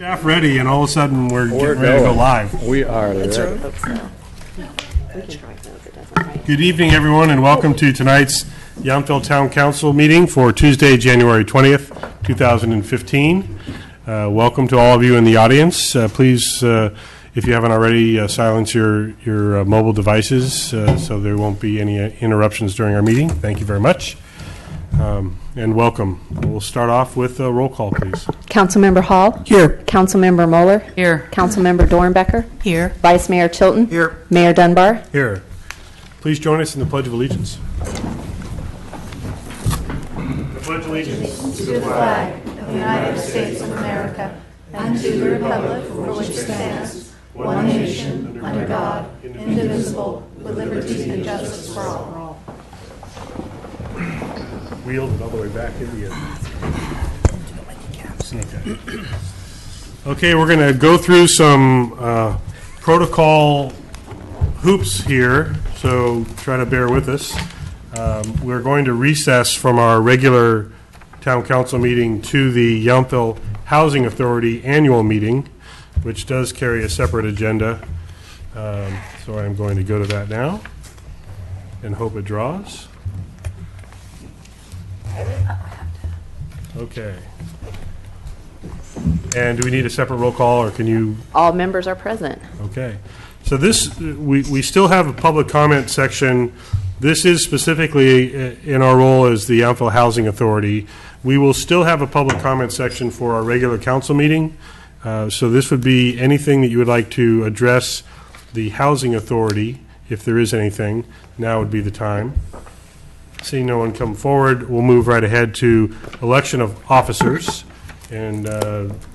Staff ready, and all of a sudden we're getting ready to go live. We are ready. Good evening, everyone, and welcome to tonight's Yountville Town Council meeting for Tuesday, January 20th, 2015. Welcome to all of you in the audience. Please, if you haven't already, silence your mobile devices so there won't be any interruptions during our meeting. Thank you very much. And welcome. We'll start off with a roll call, please. Councilmember Hall. Here. Councilmember Moeller. Here. Councilmember Dornbecker. Here. Vice Mayor Chilton. Here. Mayor Dunbar. Here. Please join us in the Pledge of Allegiance. The Pledge of Allegiance to the flag of the United States of America and to the republic for which it stands, one nation, under God, indivisible, with liberty and justice for all. Wheeled it all the way back in the end. Okay, we're going to go through some protocol hoops here, so try to bear with us. We're going to recess from our regular town council meeting to the Yountville Housing Authority annual meeting, which does carry a separate agenda. So I'm going to go to that now and hope it draws. Okay. And do we need a separate roll call, or can you? All members are present. Okay. So this, we still have a public comment section. This is specifically in our role as the Yountville Housing Authority. We will still have a public comment section for our regular council meeting. So this would be anything that you would like to address the Housing Authority, if there is anything. Now would be the time. Seeing no one come forward, we'll move right ahead to election of officers, and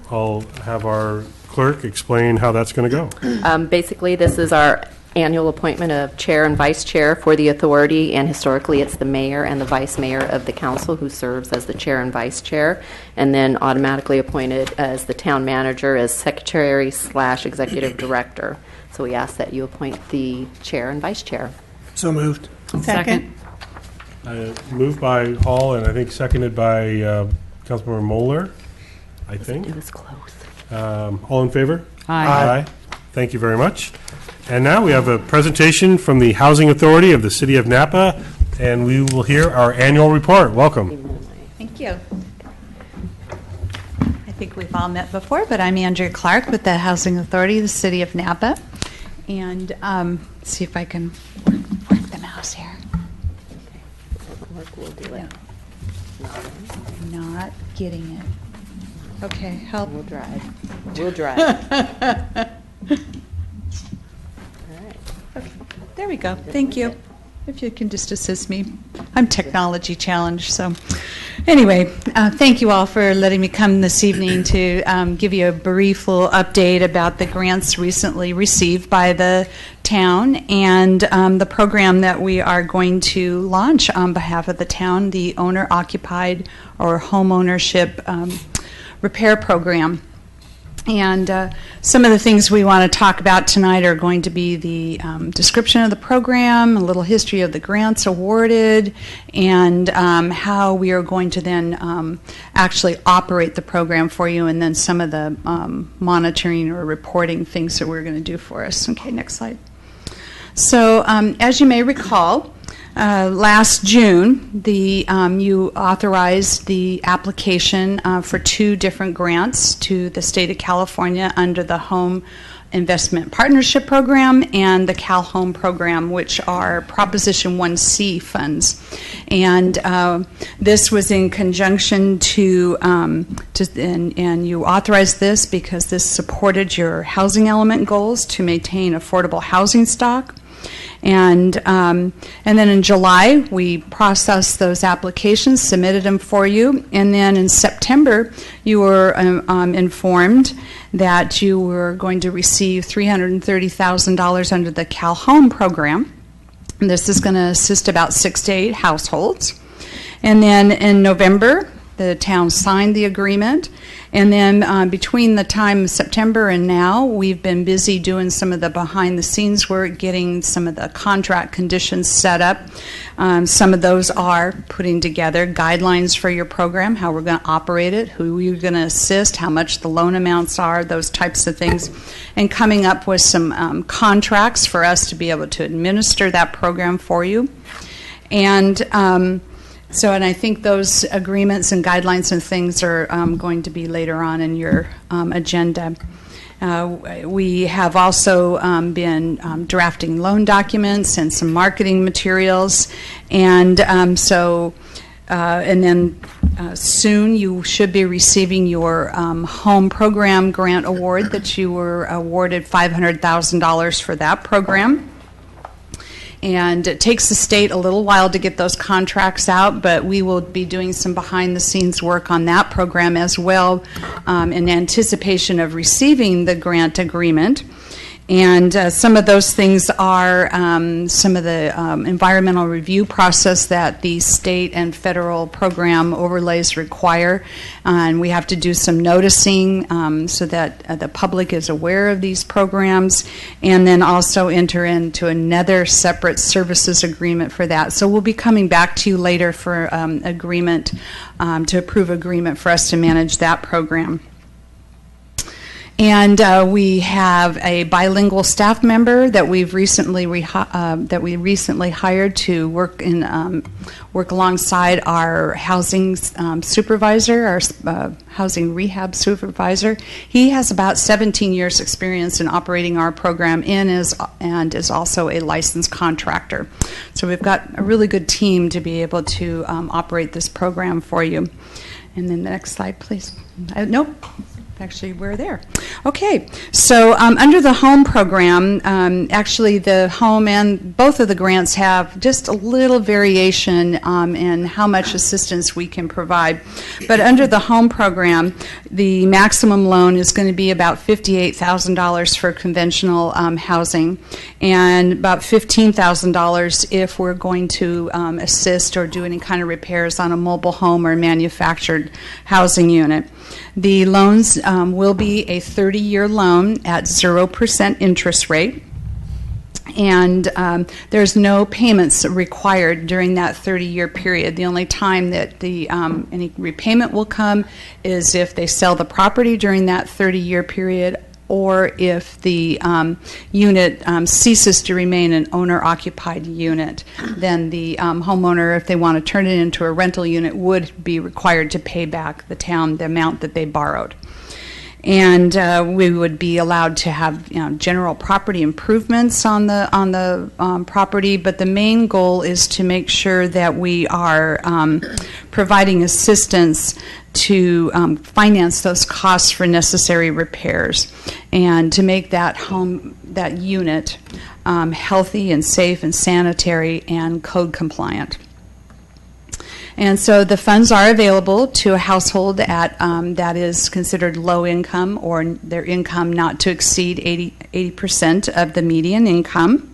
I'll have our clerk explain how that's going to go. Basically, this is our annual appointment of chair and vice chair for the authority, and historically it's the mayor and the vice mayor of the council who serves as the chair and vice chair, and then automatically appointed as the town manager as secretary/executive director. So we ask that you appoint the chair and vice chair. So moved. Second. Moved by Hall, and I think seconded by Councilmember Moeller, I think. It was close. All in favor? Aye. Thank you very much. And now we have a presentation from the Housing Authority of the City of Napa, and we will hear our annual report. Welcome. Thank you. I think we've all met before, but I'm Andrea Clark with the Housing Authority of the City of Napa. And see if I can work the mouse here. We'll do it. I'm not getting it. Okay, help. We'll drive. We'll drive. All right. Okay, there we go. Thank you. If you can just assist me. I'm technology challenged, so anyway, thank you all for letting me come this evening to give you a brief little update about the grants recently received by the town and the program that we are going to launch on behalf of the town, the owner-occupied or home ownership repair program. And some of the things we want to talk about tonight are going to be the description of the program, a little history of the grants awarded, and how we are going to then actually operate the program for you, and then some of the monitoring or reporting things that we're going to do for us. Okay, next slide. So as you may recall, last June, you authorized the application for 2 different grants to the state of California under the Home Investment Partnership Program and the Cal Home Program, which are Proposition 1C funds. And this was in conjunction and you authorized this because this supported your housing element goals to maintain affordable housing stock. And then in July, we processed those applications, submitted them for you, and then in September, you were informed that you were going to receive $330,000 under the Cal Home program. And this is going to assist about 6 to 8 households. And then in November, The town signed the agreement, and then between the time of September and now, we've been busy doing some of the behind-the-scenes work, getting some of the contract conditions set up. Some of those are putting together guidelines for your program, how we're going to operate it, who you're going to assist, how much the loan amounts are, those types of things, and coming up with some contracts for us to be able to administer that program for you. And and I think those agreements and guidelines and things are going to be later on in your agenda. We have also been drafting loan documents and some marketing materials, and soon you should be receiving your home program grant award that you were awarded $500,000 for that program. And it takes the state a little while to get those contracts out, but we will be doing some behind-the-scenes work on that program as well in anticipation of receiving the grant agreement. And some of those things are some of the environmental review process that the state and federal program overlays require. And we have to do some noticing so that the public is aware of these programs, and then also enter into another separate services agreement for that. So we'll be coming back to you later for agreement, to approve agreement for us to manage that program. And we have a bilingual staff member that we've recently hired to work alongside our housing supervisor, our housing rehab supervisor. He has about 17 years' experience in operating our program and is also a licensed contractor. So we've got a really good team to be able to operate this program for you. And then the next slide, please. Nope. Actually, we're there. Okay, so under the home program, actually the home and both of the grants have just a little variation in how much assistance we can provide. But under the home program, the maximum loan is going to be about $58,000 for conventional housing, and about $15,000 if we're going to assist or do any kind of repairs on a mobile home or manufactured housing unit. The loans will be a 30-year loan at 0% interest rate, and there's no payments required during that 30-year period. The only time that any repayment will come is if they sell the property during that 30-year period, or if the unit ceases to remain an owner-occupied unit. Then the homeowner, if they want to turn it into a rental unit, would be required to pay back the town the amount that they borrowed. And we would be allowed to have general property improvements on the property, but the main goal is to make sure that we are providing assistance to finance those costs for necessary repairs and to make that unit healthy and safe and sanitary and code compliant. And so the funds are available to a household that is considered low income, or their income not to exceed 80% of the median income.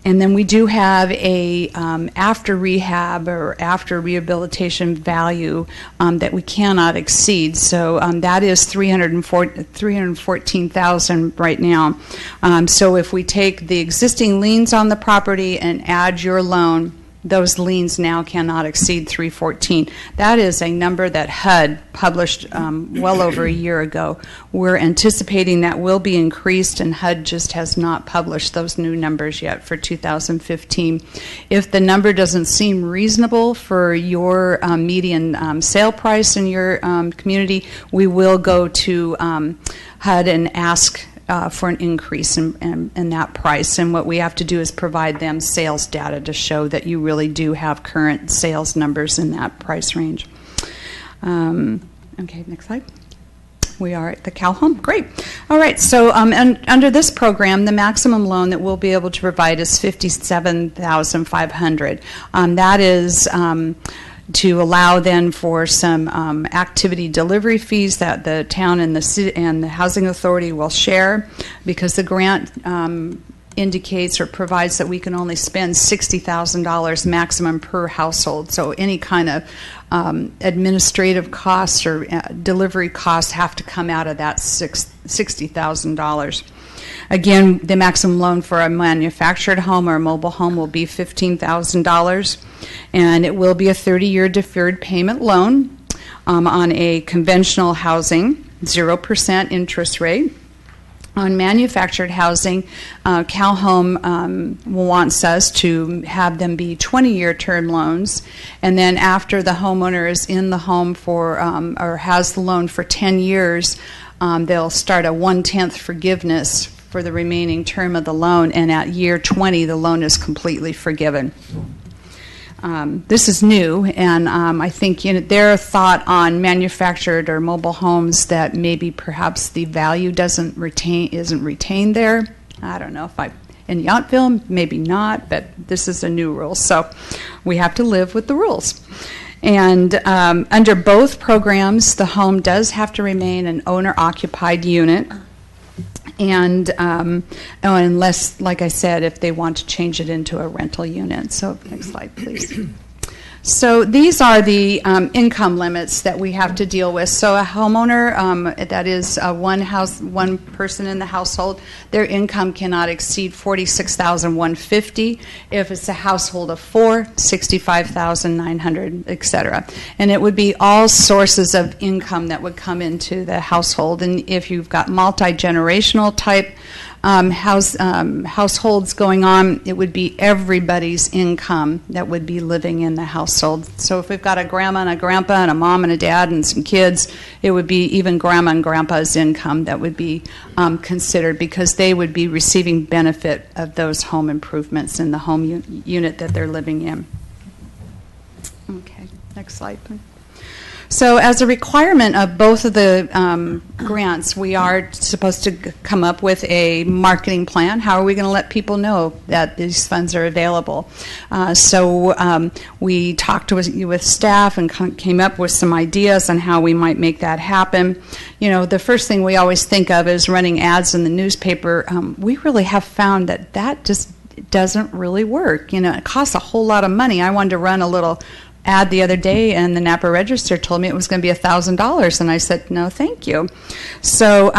And then we do have a after rehab or after rehabilitation value that we cannot exceed. So that is $314,000 right now. So if we take the existing liens on the property and add your loan, those liens now cannot exceed $314,000. That is a number that HUD published well over a year ago. We're anticipating that will be increased, and HUD just has not published those new numbers yet for 2015. If the number doesn't seem reasonable for your median sale price in your community, we will go to HUD and ask for an increase in that price. And what we have to do is provide them sales data to show that you really do have current sales numbers in that price range. Okay, next slide. We are at the Cal Home. Great. All right, so under this program, the maximum loan that we'll be able to provide is $57,500. That is to allow then for some activity delivery fees that the town and the city and the housing authority will share, because the grant indicates or provides that we can only spend $60,000 maximum per household. So any kind of administrative costs or delivery costs have to come out of that $60,000. Again, the maximum loan for a manufactured home or a mobile home will be $15,000, and it will be a 30-year deferred payment loan on a conventional housing, 0% interest rate. On manufactured housing, CalHome wants us to have them be 20-year term loans, and then after the homeowner is in the home for or has the loan for 10 years, they'll start a 1/10 forgiveness for the remaining term of the loan, and at year 20, the loan is completely forgiven. This is new, and I think their thought on manufactured or mobile homes that maybe perhaps the value isn't retained there. I don't know if in Yountville, maybe not, but this is a new rule, so we have to live with the rules. And under both programs, the home does have to remain an owner-occupied unit. And unless, like I said, if they want to change it into a rental unit. So next slide, please. So these are the income limits that we have to deal with. So a homeowner, that is one person in the household, their income cannot exceed $46,150. If it's a household of 4, $65,900, etc. And it would be all sources of income that would come into the household. And if you've got multi-generational type households going on, it would be everybody's income that would be living in the household. So if we've got a grandma and a grandpa and a mom and a dad and some kids, it would be even grandma and grandpa's income that would be considered, because they would be receiving benefit of those home improvements in the home unit that they're living in. Okay, next slide, please. So as a requirement of both of the grants, we are supposed to come up with a marketing plan. How are we going to let people know that these funds are available? So we talked with staff and came up with some ideas on how we might make that happen. The first thing we always think of is running ads in the newspaper. We really have found that just doesn't really work. It costs a whole lot of money. I wanted to run a little ad the other day, and the Napa Register told me it was going to be $1,000, and I said, no, thank you. So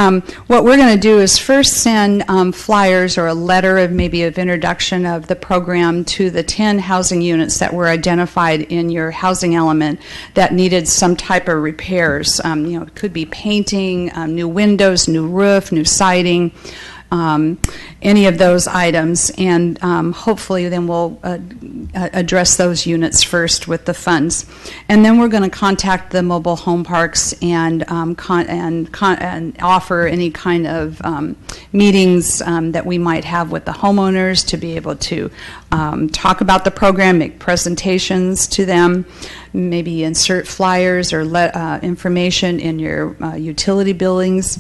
what we're going to do is first send flyers or a letter of introduction of the program to the 10 housing units that were identified in your housing element that needed some type of repairs. It could be painting, new windows, new roof, new siding, any of those items, and hopefully then we'll address those units first with the funds. And then we're going to contact the mobile home parks and offer any kind of meetings that we might have with the homeowners to be able to talk about the program, make presentations to them, maybe insert flyers or information in your utility billings.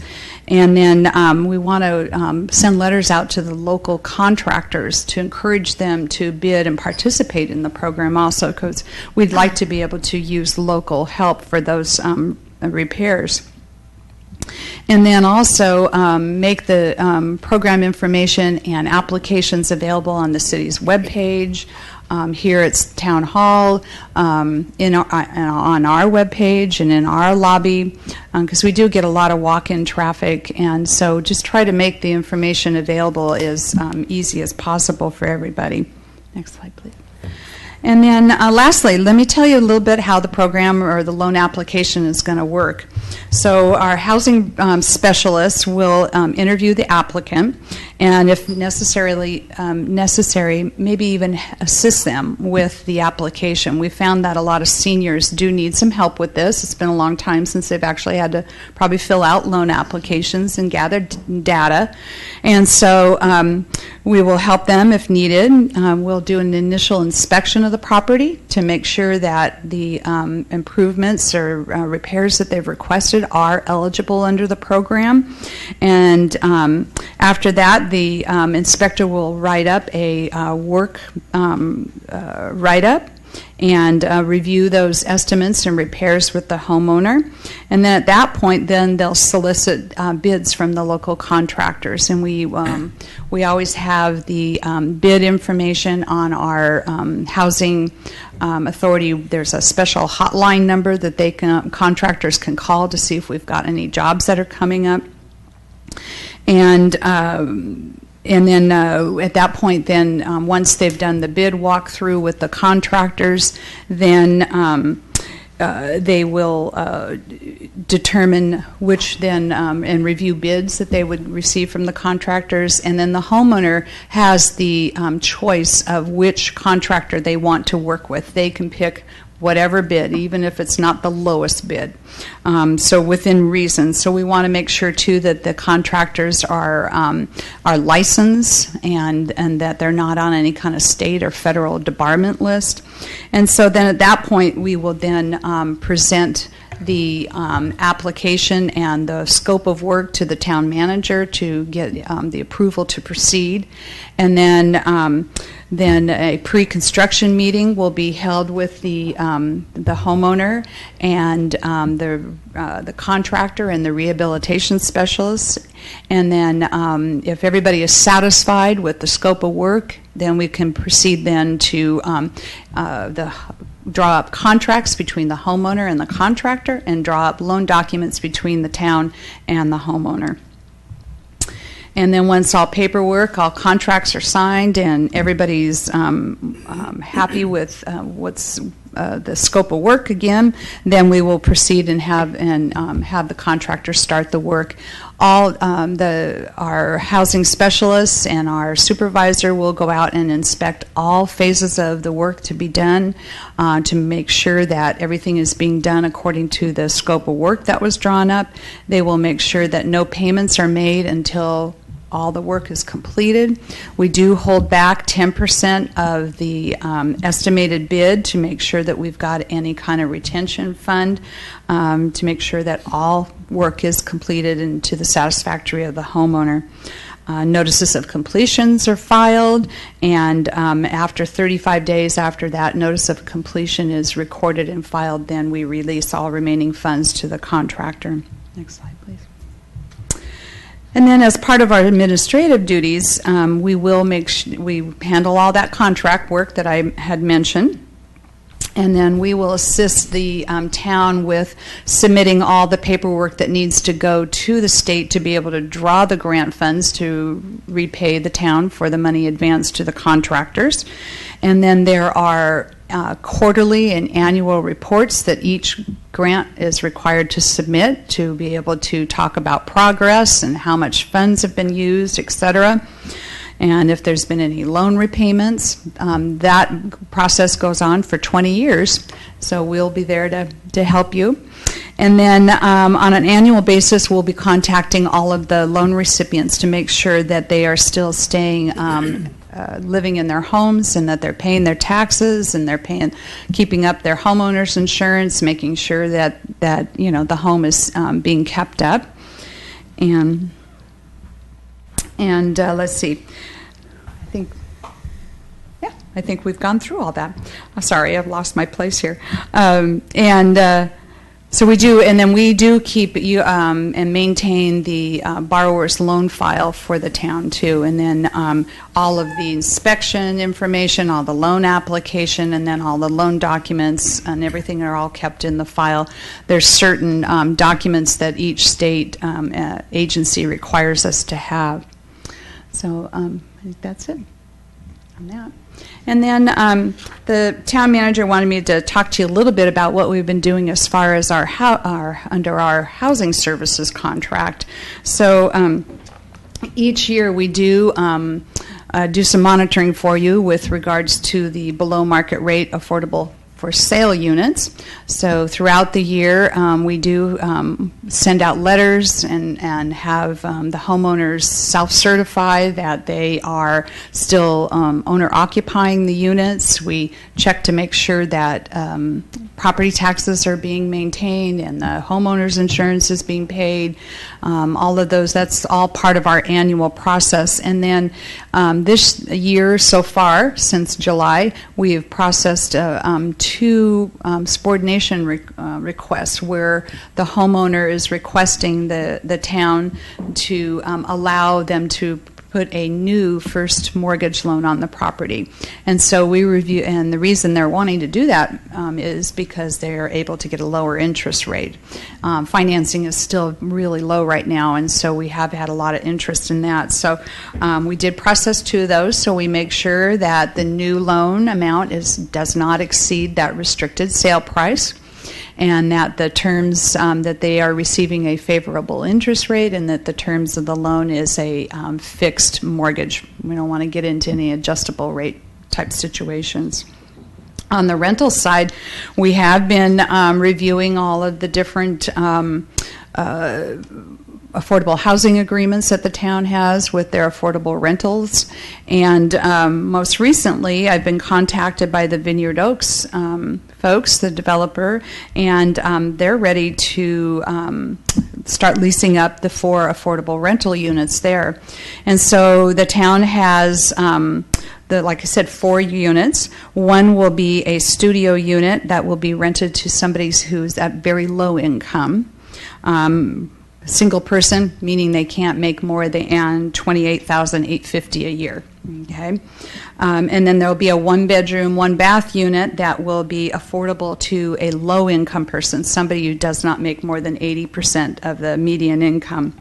And then we want to send letters out to the local contractors to encourage them to bid and participate in the program also, because we'd like to be able to use local help for those repairs. And then also make the program information and applications available on the city's webpage. Here it's Town Hall, on our webpage and in our lobby, because we do get a lot of walk-in traffic, and so just try to make the information available as easy as possible for everybody. Next slide, please. And then lastly, let me tell you a little bit how the program or the loan application is going to work. So our housing specialists will interview the applicant, and if necessary, maybe even assist them with the application. We found that a lot of seniors do need some help with this. It's been a long time since they've actually had to probably fill out loan applications and gather data. And so we will help them if needed. We'll do an initial inspection of the property to make sure that the improvements or repairs that they've requested are eligible under the program. And after that, the inspector will write up a work write-up and review those estimates and repairs with the homeowner. And then at that point, then they'll solicit bids from the local contractors. And we always have the bid information on our housing authority. There's a special hotline number that contractors can call to see if we've got any jobs that are coming up. And then at that point, then once they've done the bid walkthrough with the contractors, then they will determine which then and review bids that they would receive from the contractors, and then the homeowner has the choice of which contractor they want to work with. They can pick whatever bid, even if it's not the lowest bid. So within reason. So we want to make sure too that the contractors are licensed and that they're not on any kind of state or federal debarment list. And so then at that point we will then present the application and the scope of work to the town manager to get the approval to proceed. And then a pre-construction meeting will be held with the homeowner and the contractor and the rehabilitation specialists. And then if everybody is satisfied with the scope of work, then we can proceed then to draw up contracts between the homeowner and the contractor and draw up loan documents between the town and the homeowner. And then once all paperwork, all contracts are signed, and everybody's happy with what's the scope of work again, then we will proceed and have the contractor start the work. All our housing specialists and our supervisor will go out and inspect all phases of the work to be done to make sure that everything is being done according to the scope of work that was drawn up. They will make sure that no payments are made until all the work is completed. We do hold back 10% of the estimated bid to make sure that we've got any kind of retention fund to make sure that all work is completed and to the satisfactory of the homeowner. Notices of completions are filed, and after 35 days after that notice of completion is recorded and filed, then we release all remaining funds to the contractor. Next slide, please. And then as part of our administrative duties, we will we handle all that contract work that I had mentioned. And then we will assist the town with submitting all the paperwork that needs to go to the state to be able to draw the grant funds to repay the town for the money advanced to the contractors. And then there are quarterly and annual reports that each grant is required to submit to be able to talk about progress and how much funds have been used, etc. And if there's been any loan repayments, that process goes on for 20 years. So we'll be there to help you. And then on an annual basis, we'll be contacting all of the loan recipients to make sure that they are still staying living in their homes and that they're paying their taxes and they're keeping up their homeowners insurance, making sure that the home is being kept up. And let's see. I think we've gone through all that. Sorry, I've lost my place here. So we do, and then we do keep and maintain the borrower's loan file for the town too, and then all of the inspection information, all the loan application, and then all the loan documents and everything are all kept in the file. There's certain documents that each state agency requires us to have. So I think that's it on that. And then the town manager wanted me to talk to you a little bit about what we've been doing as far as our under our housing services contract. So each year we do some monitoring for you with regards to the below market rate affordable for sale units. So throughout the year, we do send out letters and have the homeowners self-certify that they are still owner-occupying the units. We check to make sure that property taxes are being maintained and the homeowner's insurance is being paid. All of those, that's all part of our annual process. And then this year so far, since July, we have processed 2 subordination requests where the homeowner is requesting the town to allow them to put a new first mortgage loan on the property. And so we review, and the reason they're wanting to do that is because they're able to get a lower interest rate. Financing is still really low right now, and so we have had a lot of interest in that. So we did process 2 of those, so we make sure that the new loan amount does not exceed that restricted sale price, and that the terms that they are receiving a favorable interest rate, and that the terms of the loan is a fixed mortgage. We don't want to get into any adjustable rate type situations. On the rental side, we have been reviewing all of the different affordable housing agreements that the town has with their affordable rentals. And most recently, I've been contacted by the Vineyard Oaks folks, the developer, and they're ready to start leasing up the 4 affordable rental units there. And so the town has, like I said, 4 units. One will be a studio unit that will be rented to somebody who's at very low income. Single person, meaning they can't make more than $28,850 a year. Okay, and then there will be a 1-bedroom, 1-bath unit that will be affordable to a low-income person, somebody who does not make more than 80% of the median income.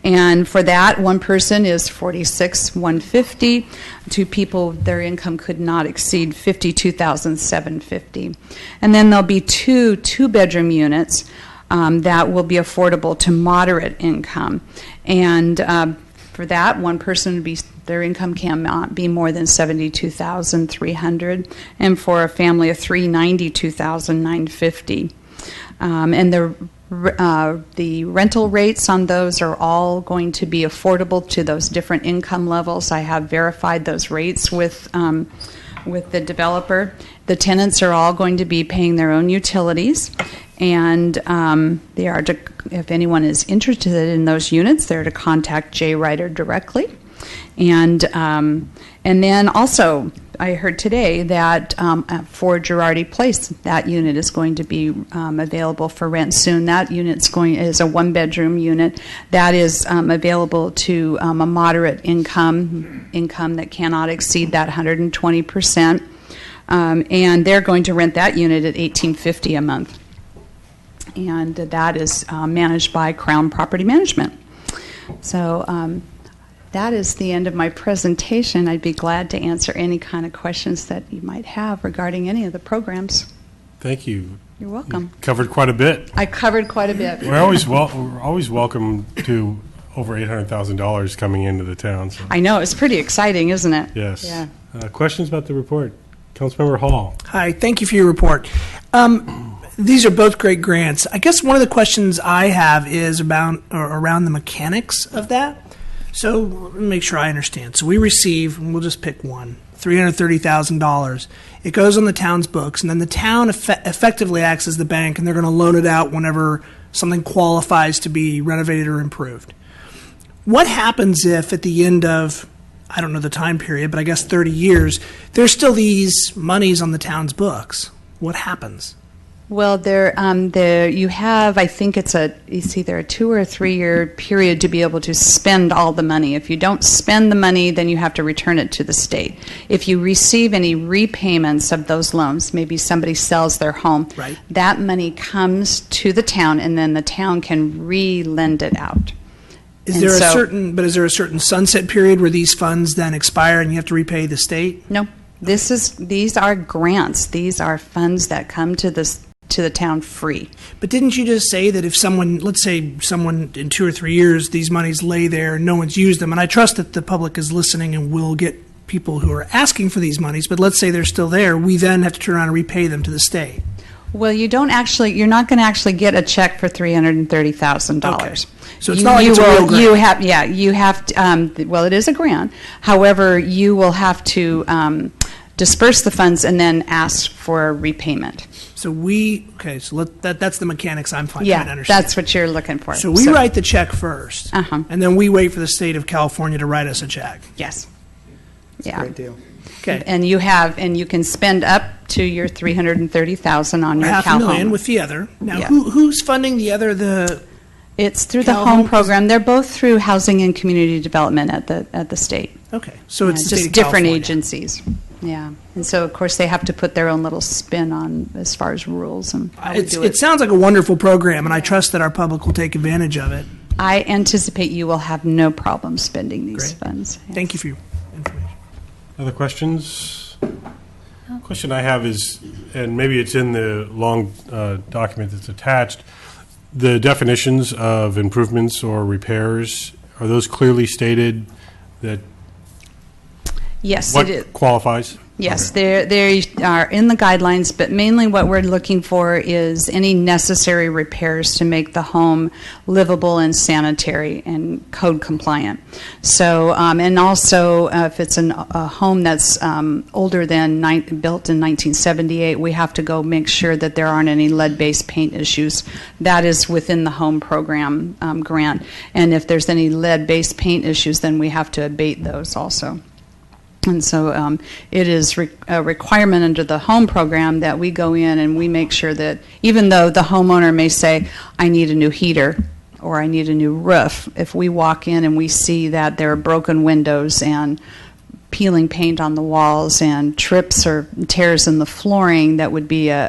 And for that, one person is $46,150. 2 people, their income could not exceed $52,750. And then there'll be 2 2-bedroom units that will be affordable to moderate income. And for that, one person would be, their income cannot be more than $72,300, and for a family of 3, $92,950. And the rental rates on those are all going to be affordable to those different income levels. I have verified those rates with the developer. The tenants are all going to be paying their own utilities. And they are to, if anyone is interested in those units, they're to contact Jay Ryder directly. And then also, I heard today that for Girardi Place, that unit is going to be available for rent soon. That unit is a 1-bedroom unit that is available to a moderate income that cannot exceed that 120%. And they're going to rent that unit at $1,850 a month. And that is managed by Crown Property Management. So that is the end of my presentation. I'd be glad to answer any kind of questions that you might have regarding any of the programs. Thank you. You're welcome. You covered quite a bit. I covered quite a bit. We're always welcome to over $800,000 coming into the town. So. I know. It's pretty exciting, isn't it? Yes. Yeah. Questions about the report? Councilmember Hall. Hi, thank you for your report. These are both great grants. I guess one of the questions I have is around the mechanics of that. So let me make sure I understand. So we receive, and we'll just pick one, $330,000. It goes on the town's books, and then the town effectively acts as the bank, and they're going to loan it out whenever something qualifies to be renovated or improved. What happens if at the end of, I don't know the time period, but I guess 30 years, there's still these monies on the town's books? What happens? Well, you have, I think it's either a 2 or 3 year period to be able to spend all the money. If you don't spend the money, then you have to return it to the state. If you receive any repayments of those loans, maybe somebody sells their home, right, that money comes to the town, and then the town can re-lend it out. Is there a certain sunset period where these funds then expire and you have to repay the state? No. These are grants. These are funds that come to the town free. But didn't you just say that if someone, let's say someone in 2 or 3 years, these monies lay there and no one's used them, and I trust that the public is listening and will get people who are asking for these monies, but let's say they're still there, we then have to turn around and repay them to the state. Well, you're not going to actually get a check for $330,000. Okay. So it's not like it's a real grant. You have to, well, it is a grant. However, you will have to disperse the funds and then ask for repayment. So that's the mechanics I'm trying to Yeah, understand. that's what you're looking for. So we write the check first, Uh-huh. and then we wait for the state of California to write us a check. Yes. Yeah. Great deal. Okay. And you can spend up to your $330,000 on your Cal $500,000 Home. with the other. Now, Yeah. who's funding the other? It's through the Cal Home Home? program. They're both through Housing and Community Development at the state. Okay, so it's Yeah, the just state of different California. agencies. Yeah, and so of course they have to put their own little spin on as far as rules and how we do It sounds like a wonderful program, and I trust that our public will take advantage of it. I anticipate you will have no problem spending these Great. funds. Thank you for your information. Other questions? Question I have is, and maybe it's in the long document that's attached, the definitions of improvements or repairs, are those clearly stated that Yes, what it is. qualifies? Yes, Okay. they are in the guidelines, but mainly what we're looking for is any necessary repairs to make the home livable and sanitary and code compliant. So, and also if it's a home that's older than built in 1978, we have to go make sure that there aren't any lead-based paint issues. That is within the home program grant. And if there's any lead-based paint issues, then we have to abate those also. And so it is a requirement under the home program that we go in and we make sure that even though the homeowner may say, I need a new heater or I need a new roof, if we walk in and we see that there are broken windows and peeling paint on the walls and trips or tears in the flooring that would be a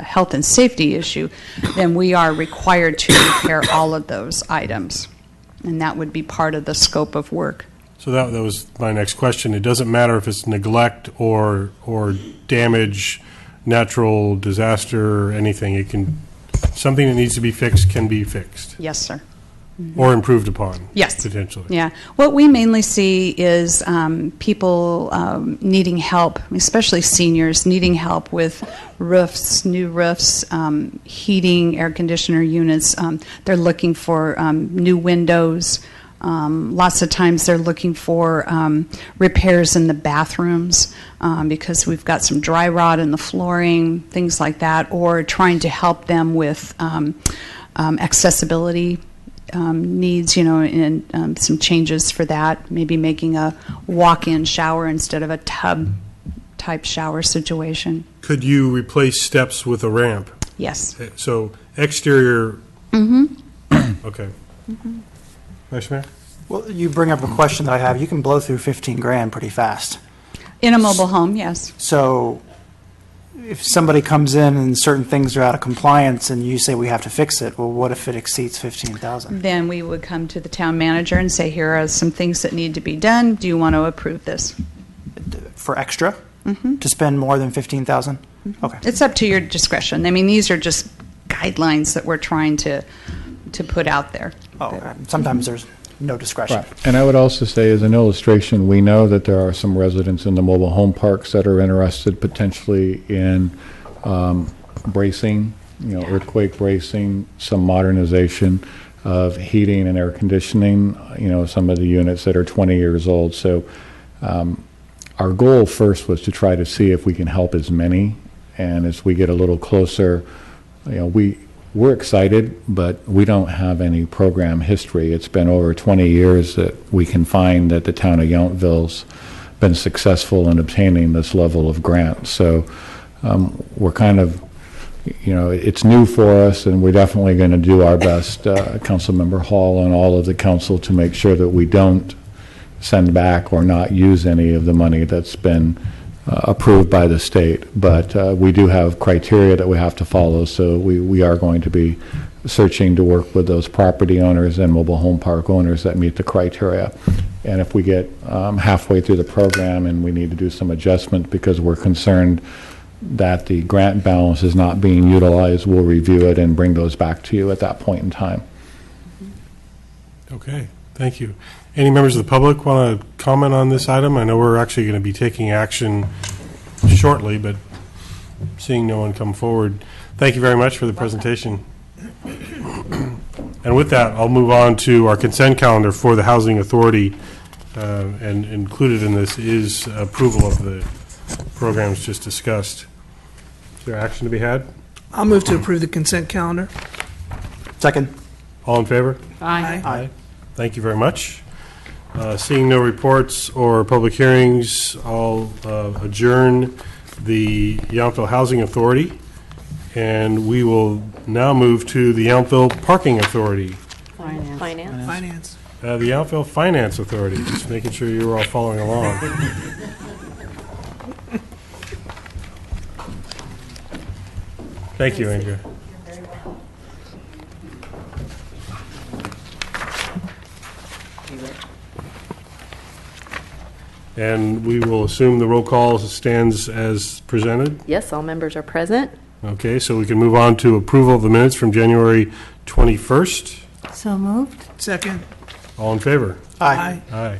health and safety issue, then we are required to repair all of those items. And that would be part of the scope of work. So that was my next question. It doesn't matter if it's neglect or damage, natural disaster, or anything. It can, something that needs to be fixed can be fixed Yes, sir. or improved upon. Yes. Potentially. Yeah. What we mainly see is people needing help, especially seniors, needing help with roofs, new roofs, heating, air conditioner units. They're looking for new windows. Lots of times they're looking for repairs in the bathrooms because we've got some dry rot in the flooring, things like that, or trying to help them with accessibility needs, and some changes for that, maybe making a walk-in shower instead of a tub-type shower situation. Could you replace steps with a ramp? Yes. So exterior. Mm-hmm. Okay. Mm-hmm. Vice Mayor? Well, you bring up a question that I have. You can blow through 15 grand pretty fast. In a mobile home, yes. So if somebody comes in and certain things are out of compliance and you say we have to fix it, well, what if it exceeds 15,000? Then we would come to the town manager and say, here are some things that need to be done. Do you want to approve this? For extra? To spend more than 15,000? Okay. It's up to your discretion. I mean, these are just guidelines that we're trying to put out there. Oh, okay. Sometimes there's no discretion. Right. And I would also say, as an illustration, we know that there are some residents in the mobile home parks that are interested potentially in bracing, earthquake bracing, some modernization of heating and air conditioning, some of the units that are 20 years old. So our goal first was to try to see if we can help as many. And as we get a little closer, we're excited, but we don't have any program history. It's been over 20 years that we can find that the town of Yountville's been successful in obtaining this level of grant. So we're kind of, it's new for us, and we're definitely going to do our best, Councilmember Hall and all of the council, to make sure that we don't send back or not use any of the money that's been approved by the state. But we do have criteria that we have to follow, so we are going to be searching to work with those property owners and mobile home park owners that meet the criteria. And if we get halfway through the program and we need to do some adjustment because we're concerned that the grant balance is not being utilized, we'll review it and bring those back to you at that point in time. Okay, thank you. Any members of the public want to comment on this item? I know we're actually going to be taking action shortly, but seeing no one come forward, thank you very much for the presentation. And with that, I'll move on to our consent calendar for the Housing Authority, and included in this is approval of the programs just discussed. Is there action to be had? I'll move to approve the consent calendar. Second. All in favor? Aye. Aye. Thank you very much. Seeing no reports or public hearings, I'll adjourn the Yountville Housing Authority, and we will now move to the Yountville Parking Authority, Finance. Finance. the Yountville Finance Authority, just making sure you were all following along. Thank you, Andrea. And we will assume the roll call stands as presented. Yes, all members are present. Okay, so we can move on to approval of the minutes from January 21st. So moved. Second. All in favor? Aye. Aye.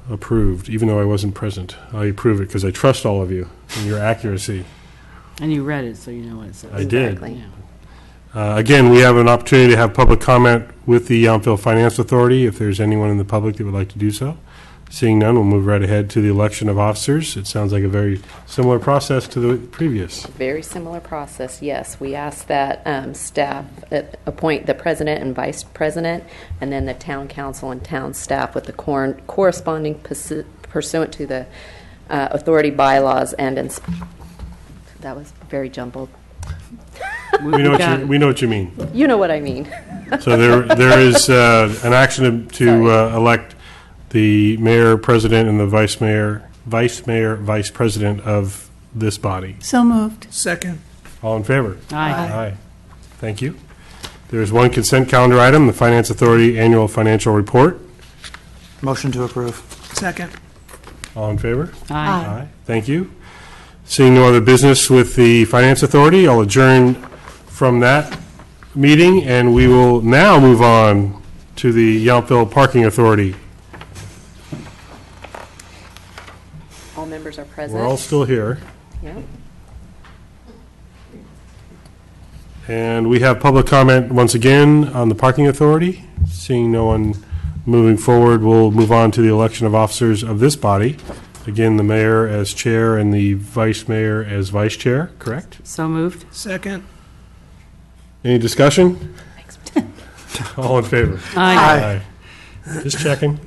Approved, even though I wasn't present. I approve it because I trust all of you and your accuracy. And you read it, so you know what it says. I did. Exactly. Again, we have an opportunity to have public comment with the Yountville Finance Authority if there's anyone in the public that would like to do so. Seeing none, we'll move right ahead to the election of officers. It sounds like a very similar process to the previous. Very similar process, yes. We ask that staff appoint the president and vice president, and then the town council and town staff with the corresponding pursuant to the authority bylaws and that was very jumbled. We know what you mean. You know what I mean. So there is an action to elect the mayor, president, and the vice vice president of this body. So moved. Second. All in favor? Aye. Aye. Thank you. There is one consent calendar item, the Finance Authority Annual Financial Report. Motion to approve. Second. All in favor? Aye. Thank you. Seeing no other business with the Finance Authority, I'll adjourn from that meeting, and we will now move on to the Yountville Parking Authority. All members are present. We're all still here. Yeah. And we have public comment once again on the Parking Authority. Seeing no one moving forward, we'll move on to the election of officers of this body. Again, the mayor as chair and the vice mayor as vice chair, correct? So moved. Second. Any discussion? All in favor? Aye. Aye. Just checking.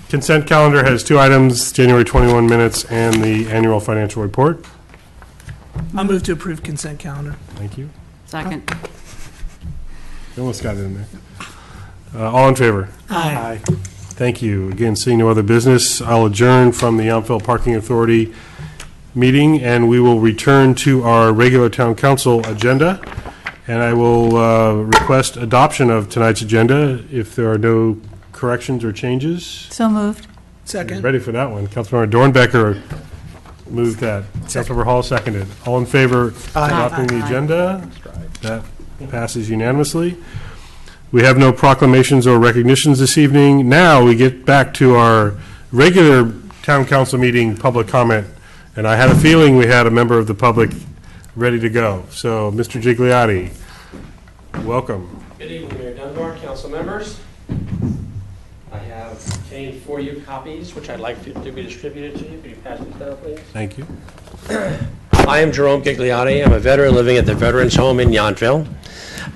Consent calendar has two items, January 21 minutes and the annual financial report. I'll move to approve consent calendar. Thank you. Second. You almost got it in there. All in favor? Aye. Thank you. Again, seeing no other business, I'll adjourn from the Yountville Parking Authority meeting, and we will return to our regular town council agenda. And I will request adoption of tonight's agenda if there are no corrections or changes. So moved. Second. Ready for that one. Councilmember Dornbecker moved that. Councilmember Hall seconded. All in favor of adopting the Aye. agenda? That passes unanimously. We have no proclamations or recognitions this evening. Now we get back to our regular town council meeting public comment. And I had a feeling we had a member of the public ready to go. So, Mr. Gigliotti, welcome. Good evening, Mayor Dunbar, council members. I have obtained for you copies, which I'd like to be distributed to you. Could you pass these down, please? Thank you. I am Jerome Gigliotti. I'm a veteran living at the Veterans Home in Yountville.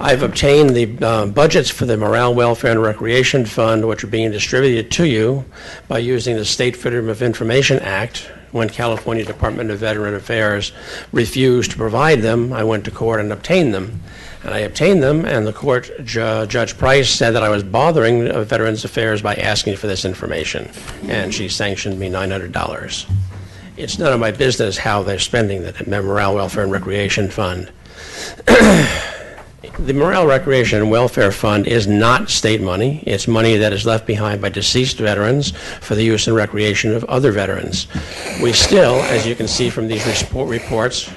I've obtained the budgets for the Morale, Welfare, and Recreation Fund, which are being distributed to you by using the State Freedom of Information Act. When California Department of Veteran Affairs refused to provide them, I went to court and obtained them. And I obtained them, and the court, Judge Price, said that I was bothering Veterans Affairs by asking for this information, and she sanctioned me $900. It's none of my business how they're spending the Morale, Welfare, and Recreation Fund. The Morale, Recreation, and Welfare Fund is not state money. It's money that is left behind by deceased veterans for the use and recreation of other veterans. We still, as you can see from these reports,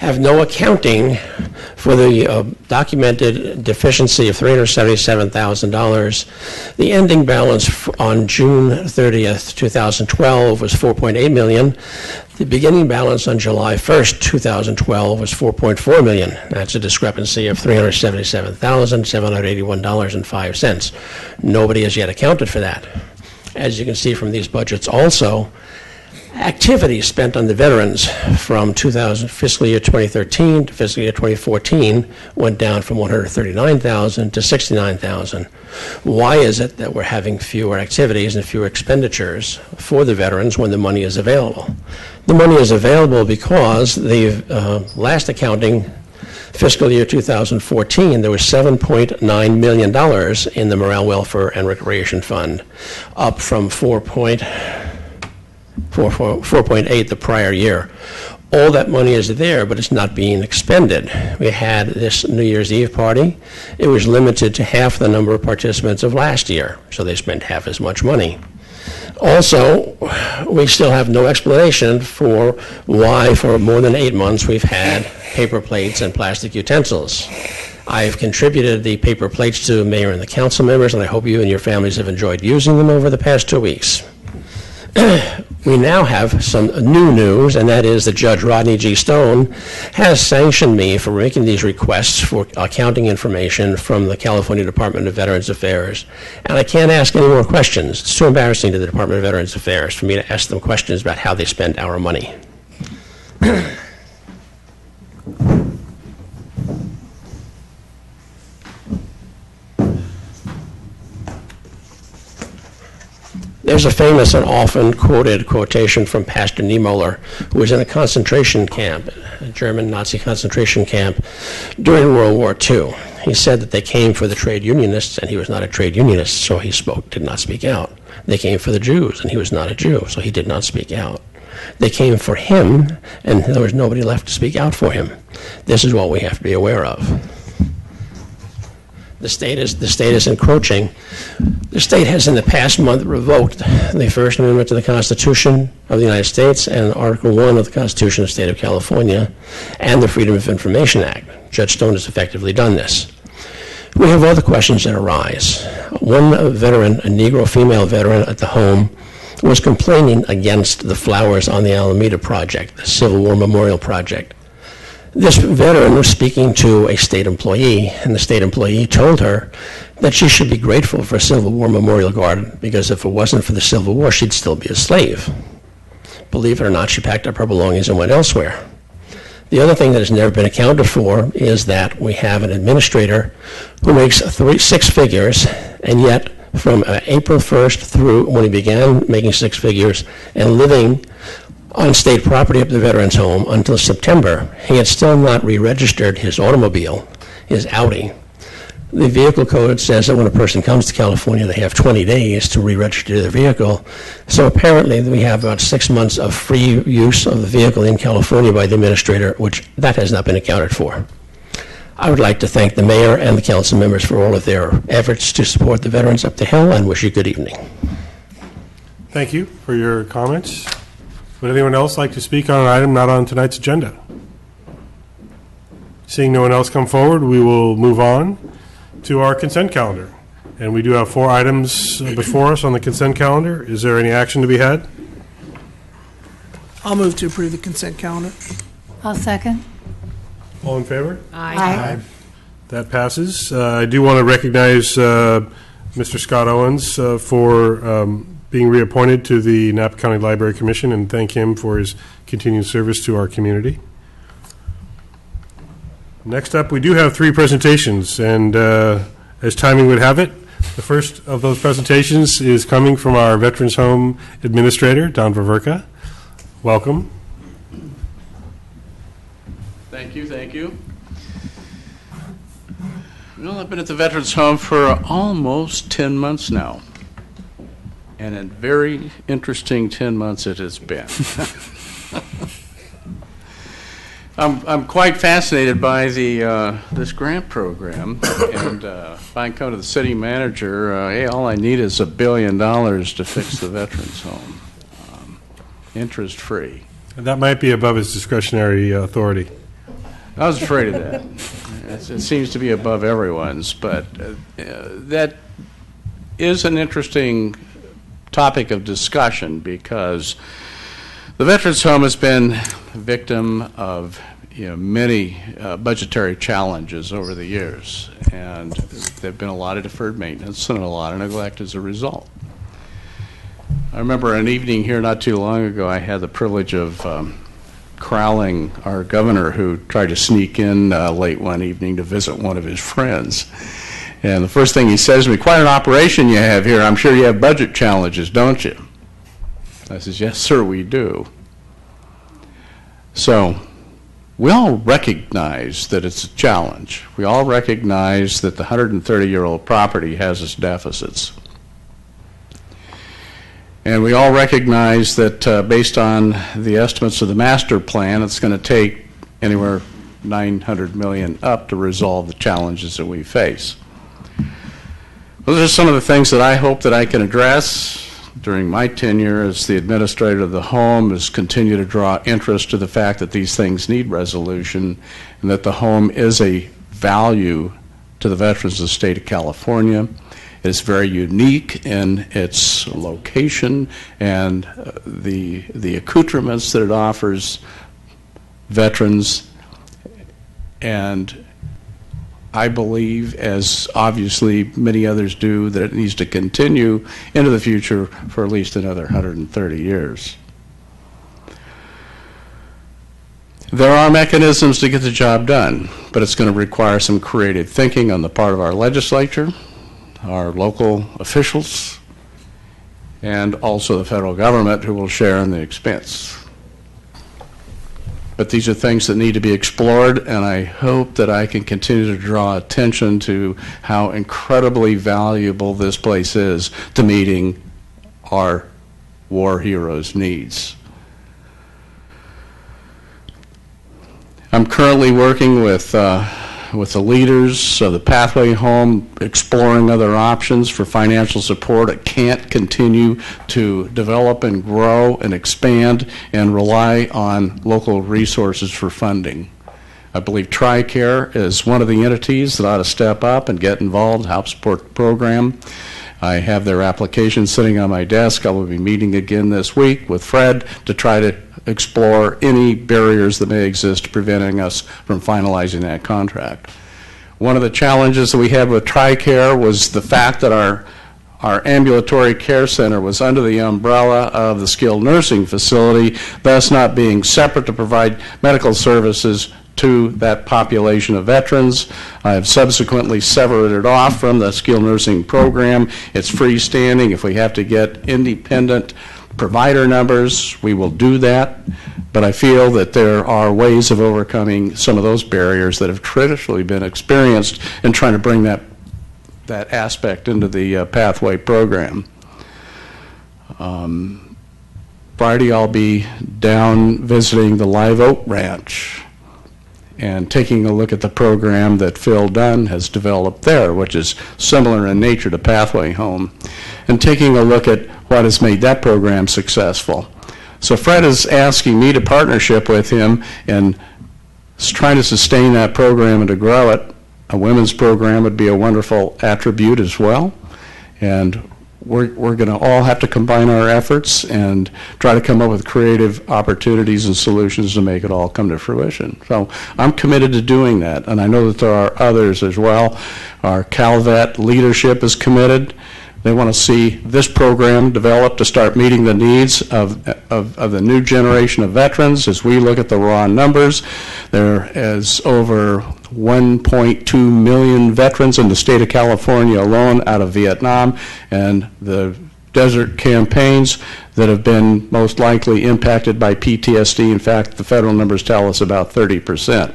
have no accounting for the documented deficiency of $377,000. The ending balance on June 30th, 2012 was $4.8 million. The beginning balance on July 1st, 2012 was $4.4 million. That's a discrepancy of $377,781.05. Nobody has yet accounted for that. As you can see from these budgets also, activities spent on the veterans from fiscal year 2013 to fiscal year 2014 went down from $139,000 to $69,000. Why is it that we're having fewer activities and fewer expenditures for the veterans when the money is available? The money is available because the last accounting, fiscal year 2014, there was $7.9 million in the Morale, Welfare, and Recreation Fund, up from 4.8 the prior year. All that money is there, but it's not being expended. We had this New Year's Eve party. It was limited to half the number of participants of last year, so they spent half as much money. Also, we still have no explanation for why for more than 8 months we've had paper plates and plastic utensils. I've contributed the paper plates to the mayor and the council members, and I hope you and your families have enjoyed using them over the past 2 weeks. We now have some new news, and that is that Judge Rodney G. Stone has sanctioned me for making these requests for accounting information from the California Department of Veterans Affairs. And I can't ask any more questions. It's too embarrassing to the Department of Veterans Affairs for me to ask them questions about how they spend our money. There's a famous and often quoted quotation from Pastor Niemöller, who was in a concentration camp, a German Nazi concentration camp, during World War II. He said that they came for the trade unionists, and he was not a trade unionist, so he did not speak out. They came for the Jews, and he was not a Jew, so he did not speak out. They came for him, and there was nobody left to speak out for him. This is what we have to be aware of. The state is encroaching. The state has in the past month revoked the First Amendment to the Constitution of the United States and Article 1 of the Constitution of the State of California and the Freedom of Information Act. Judge Stone has effectively done this. We have other questions that arise. One veteran, a Negro female veteran at the home, was complaining against the flowers on the Alameda Project, the Civil War Memorial Project. This veteran was speaking to a state employee, and the state employee told her that she should be grateful for Civil War Memorial Garden because if it wasn't for the Civil War, she'd still be a slave. Believe it or not, she packed up her belongings and went elsewhere. The other thing that has never been accounted for is that we have an administrator who makes 6 figures, and yet from April 1st through when he began making 6 figures and living on state property up the veterans home until September, he had still not re-registered his automobile, his Audi. The vehicle code says that when a person comes to California, they have 20 days to re-register their vehicle. So apparently we have about 6 months of free use of the vehicle in California by the administrator, which that has not been accounted for. I would like to thank the mayor and the council members for all of their efforts to support the veterans up the hill and wish you good evening. Thank you for your comments. Would anyone else like to speak on an item not on tonight's agenda? Seeing no one else come forward, we will move on to our consent calendar. And we do have 4 items before us on the consent calendar. Is there any action to be had? I'll move to approve the consent calendar. I'll second. All in favor? Aye. That passes. I do want to recognize Mr. Scott Owens for being reappointed to the Napa County Library Commission and thank him for his continued service to our community. Next up, we do have 3 presentations, and as timing would have it, the first of those presentations is coming from our Veterans Home Administrator, Don Vaverka. Welcome. Thank you, thank you. Well, I've been at the Veterans Home for almost 10 months now. And a very interesting 10 months it has been. I'm quite fascinated by this grant program, and if I can come to the city manager, hey, all I need is $1 billion to fix the Veterans Home, interest-free. And that might be above his discretionary authority. I was afraid of that. It seems to be above everyone's, but that is an interesting topic of discussion because the Veterans Home has been a victim of many budgetary challenges over the years, and there have been a lot of deferred maintenance and a lot of neglect as a result. I remember an evening here not too long ago, I had the privilege of corralling our governor who tried to sneak in late one evening to visit one of his friends. And the first thing he says to me, "Quite an operation you have here. I'm sure you have budget challenges, don't you?" I says, "Yes, sir, we do." So we all recognize that it's a challenge. We all recognize that the 130-year-old property has its deficits. And we all recognize that based on the estimates of the master plan, it's going to take anywhere $900 million up to resolve the challenges that we face. Those are some of the things that I hope that I can address during my tenure as the administrator of the home, is continue to draw interest to the fact that these things need resolution and that the home is a value to the veterans of the state of California. It is very unique in its location and the accoutrements that it offers veterans, and I believe, as obviously many others do, that it needs to continue into the future for at least another 130 years. There are mechanisms to get the job done, but it's going to require some creative thinking on the part of our legislature, our local officials, and also the federal government, who will share in the expense. But these are things that need to be explored, and I hope that I can continue to draw attention to how incredibly valuable this place is to meeting our war heroes' needs. I'm currently working with the leaders of the Pathway Home, exploring other options for financial support. It can't continue to develop and grow and expand and rely on local resources for funding. I believe TRICARE is one of the entities that ought to step up and get involved, help support the program. I have their application sitting on my desk. I will be meeting again this week with Fred to try to explore any barriers that may exist preventing us from finalizing that contract. One of the challenges that we had with TRICARE was the fact that our ambulatory care center was under the umbrella of the skilled nursing facility, thus not being separate to provide medical services to that population of veterans. I have subsequently severed it off from the skilled nursing program. It's freestanding. If we have to get independent provider numbers, we will do that. But I feel that there are ways of overcoming some of those barriers that have traditionally been experienced in trying to bring that aspect into the Pathway program. Friday I'll be down visiting the Live Oak Ranch and taking a look at the program that Phil Dunn has developed there, which is similar in nature to Pathway Home, and taking a look at what has made that program successful. So Fred is asking me to partnership with him in trying to sustain that program and to grow it. A women's program would be a wonderful attribute as well, and we're going to all have to combine our efforts and try to come up with creative opportunities and solutions to make it all come to fruition. So I'm committed to doing that, and I know that there are others as well. Our CalVet leadership is committed. They want to see this program develop to start meeting the needs of the new generation of veterans. As we look at the raw numbers, there is over 1.2 million veterans in the state of California alone out of Vietnam and the desert campaigns that have been most likely impacted by PTSD. In fact, the federal numbers tell us about 30%.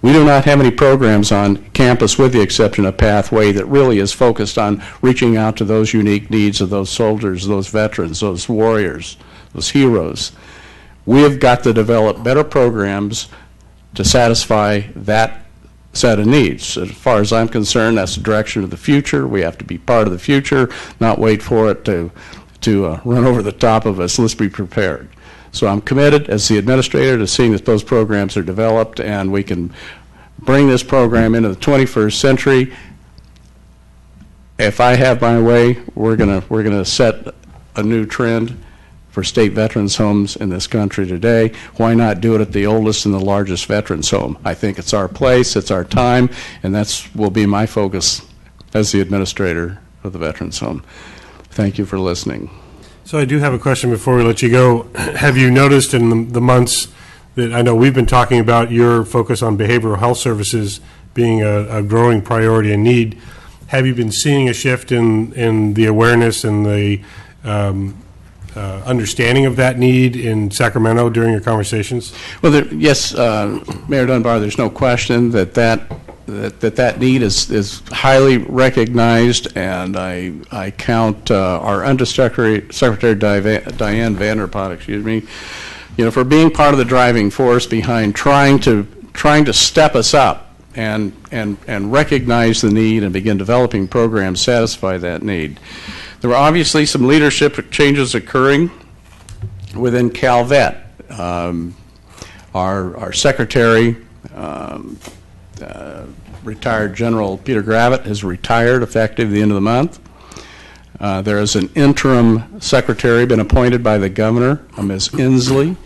We do not have any programs on campus, with the exception of Pathway, that really is focused on reaching out to those unique needs of those soldiers, those veterans, those warriors, those heroes. We have got to develop better programs to satisfy that set of needs. As far as I'm concerned, that's the direction of the future. We have to be part of the future, not wait for it to run over the top of us. Let's be prepared. So I'm committed as the administrator to seeing that those programs are developed and we can bring this program into the 21st century. If I have my way, we're gonna set a new trend for state veterans homes in this country today. Why not do it at the oldest and the largest veterans home? I think it's our place, it's our time, and that's will be my focus as the administrator of the veterans home. Thank you for listening. So I do have a question before we let you go. Have you noticed in the months that I know we've been talking about your focus on behavioral health services being a growing priority and need, have you been seeing a shift in the awareness and the understanding of that need in Sacramento during your conversations? Well, yes, Mayor Dunbar, there's no question that need is highly recognized, and I count our Undersecretary Diane Vanderpot, for being part of the driving force behind trying to step us up and recognize the need and begin developing programs to satisfy that need. There were obviously some leadership changes occurring within CalVet. Our secretary, retired General Peter Gravitt, has retired effective the end of the month. There is an interim secretary been appointed by the governor, Ms. Inslee,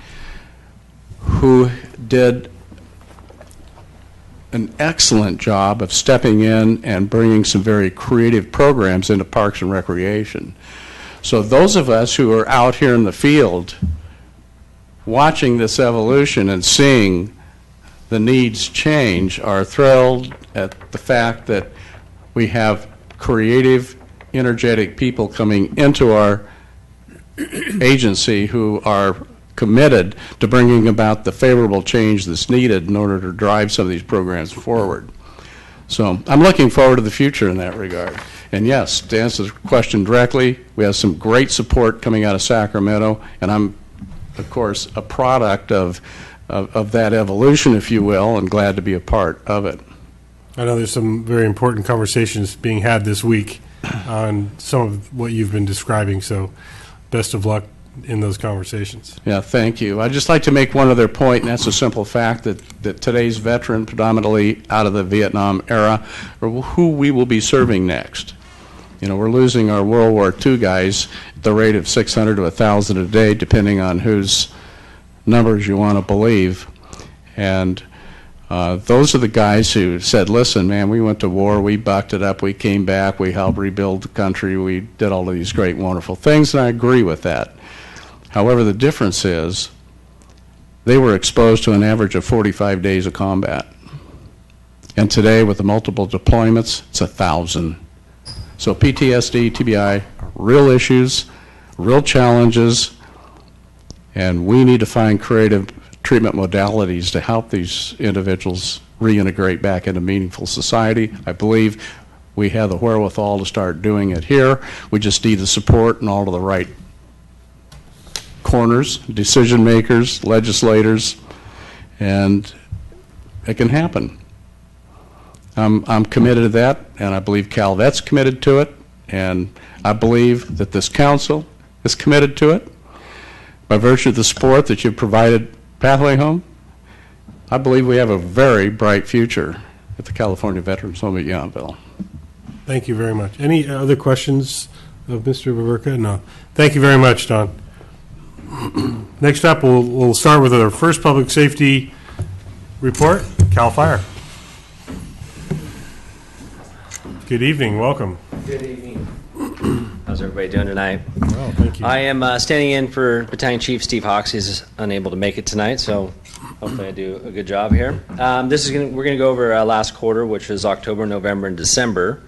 who did an excellent job of stepping in and bringing some very creative programs into Parks and Recreation. So those of us who are out here in the field watching this evolution and seeing the needs change are thrilled at the fact that we have creative, energetic people coming into our agency who are committed to bringing about the favorable change that's needed in order to drive some of these programs forward. So I'm looking forward to the future in that regard. And yes, to answer the question directly, we have some great support coming out of Sacramento, and I'm, of course, a product of that evolution, if you will, and glad to be a part of it. I know there's some very important conversations being had this week on some of what you've been describing, so best of luck in those conversations. Yeah, thank you. I'd just like to make one other point, and that's a simple fact that today's veteran, predominantly out of the Vietnam era, are who we will be serving next. We're losing our World War II guys at the rate of 600 to 1,000 a day, depending on whose numbers you want to believe. And those are the guys who said, listen, man, we went to war, we bucked it up, we came back, we helped rebuild the country, we did all of these great, wonderful things, and I agree with that. However, the difference is they were exposed to an average of 45 days of combat. And today, with the multiple deployments, it's 1,000. So PTSD, TBI, are real issues, real challenges, and we need to find creative treatment modalities to help these individuals reintegrate back into meaningful society. I believe we have the wherewithal to start doing it here. We just need the support and all of the right corners, decision makers, legislators, and it can happen. I'm committed to that, and I believe CalVet's committed to it, and I believe that this council is committed to it. By virtue of the support that you've provided Pathway Home, I believe we have a very bright future at the California Veterans Home at Yountville. Thank you very much. Any other questions of Mr. Baburka? No. Thank you very much, Don. Next up, we'll start with our first public safety report, CAL FIRE. Good evening, welcome. Good evening. How's everybody doing tonight? Well, thank you. I am standing in for Battalion Chief Steve Hawks. He's unable to make it tonight, so hopefully I do a good job here. We're going to go over last quarter, which was October, November, and December.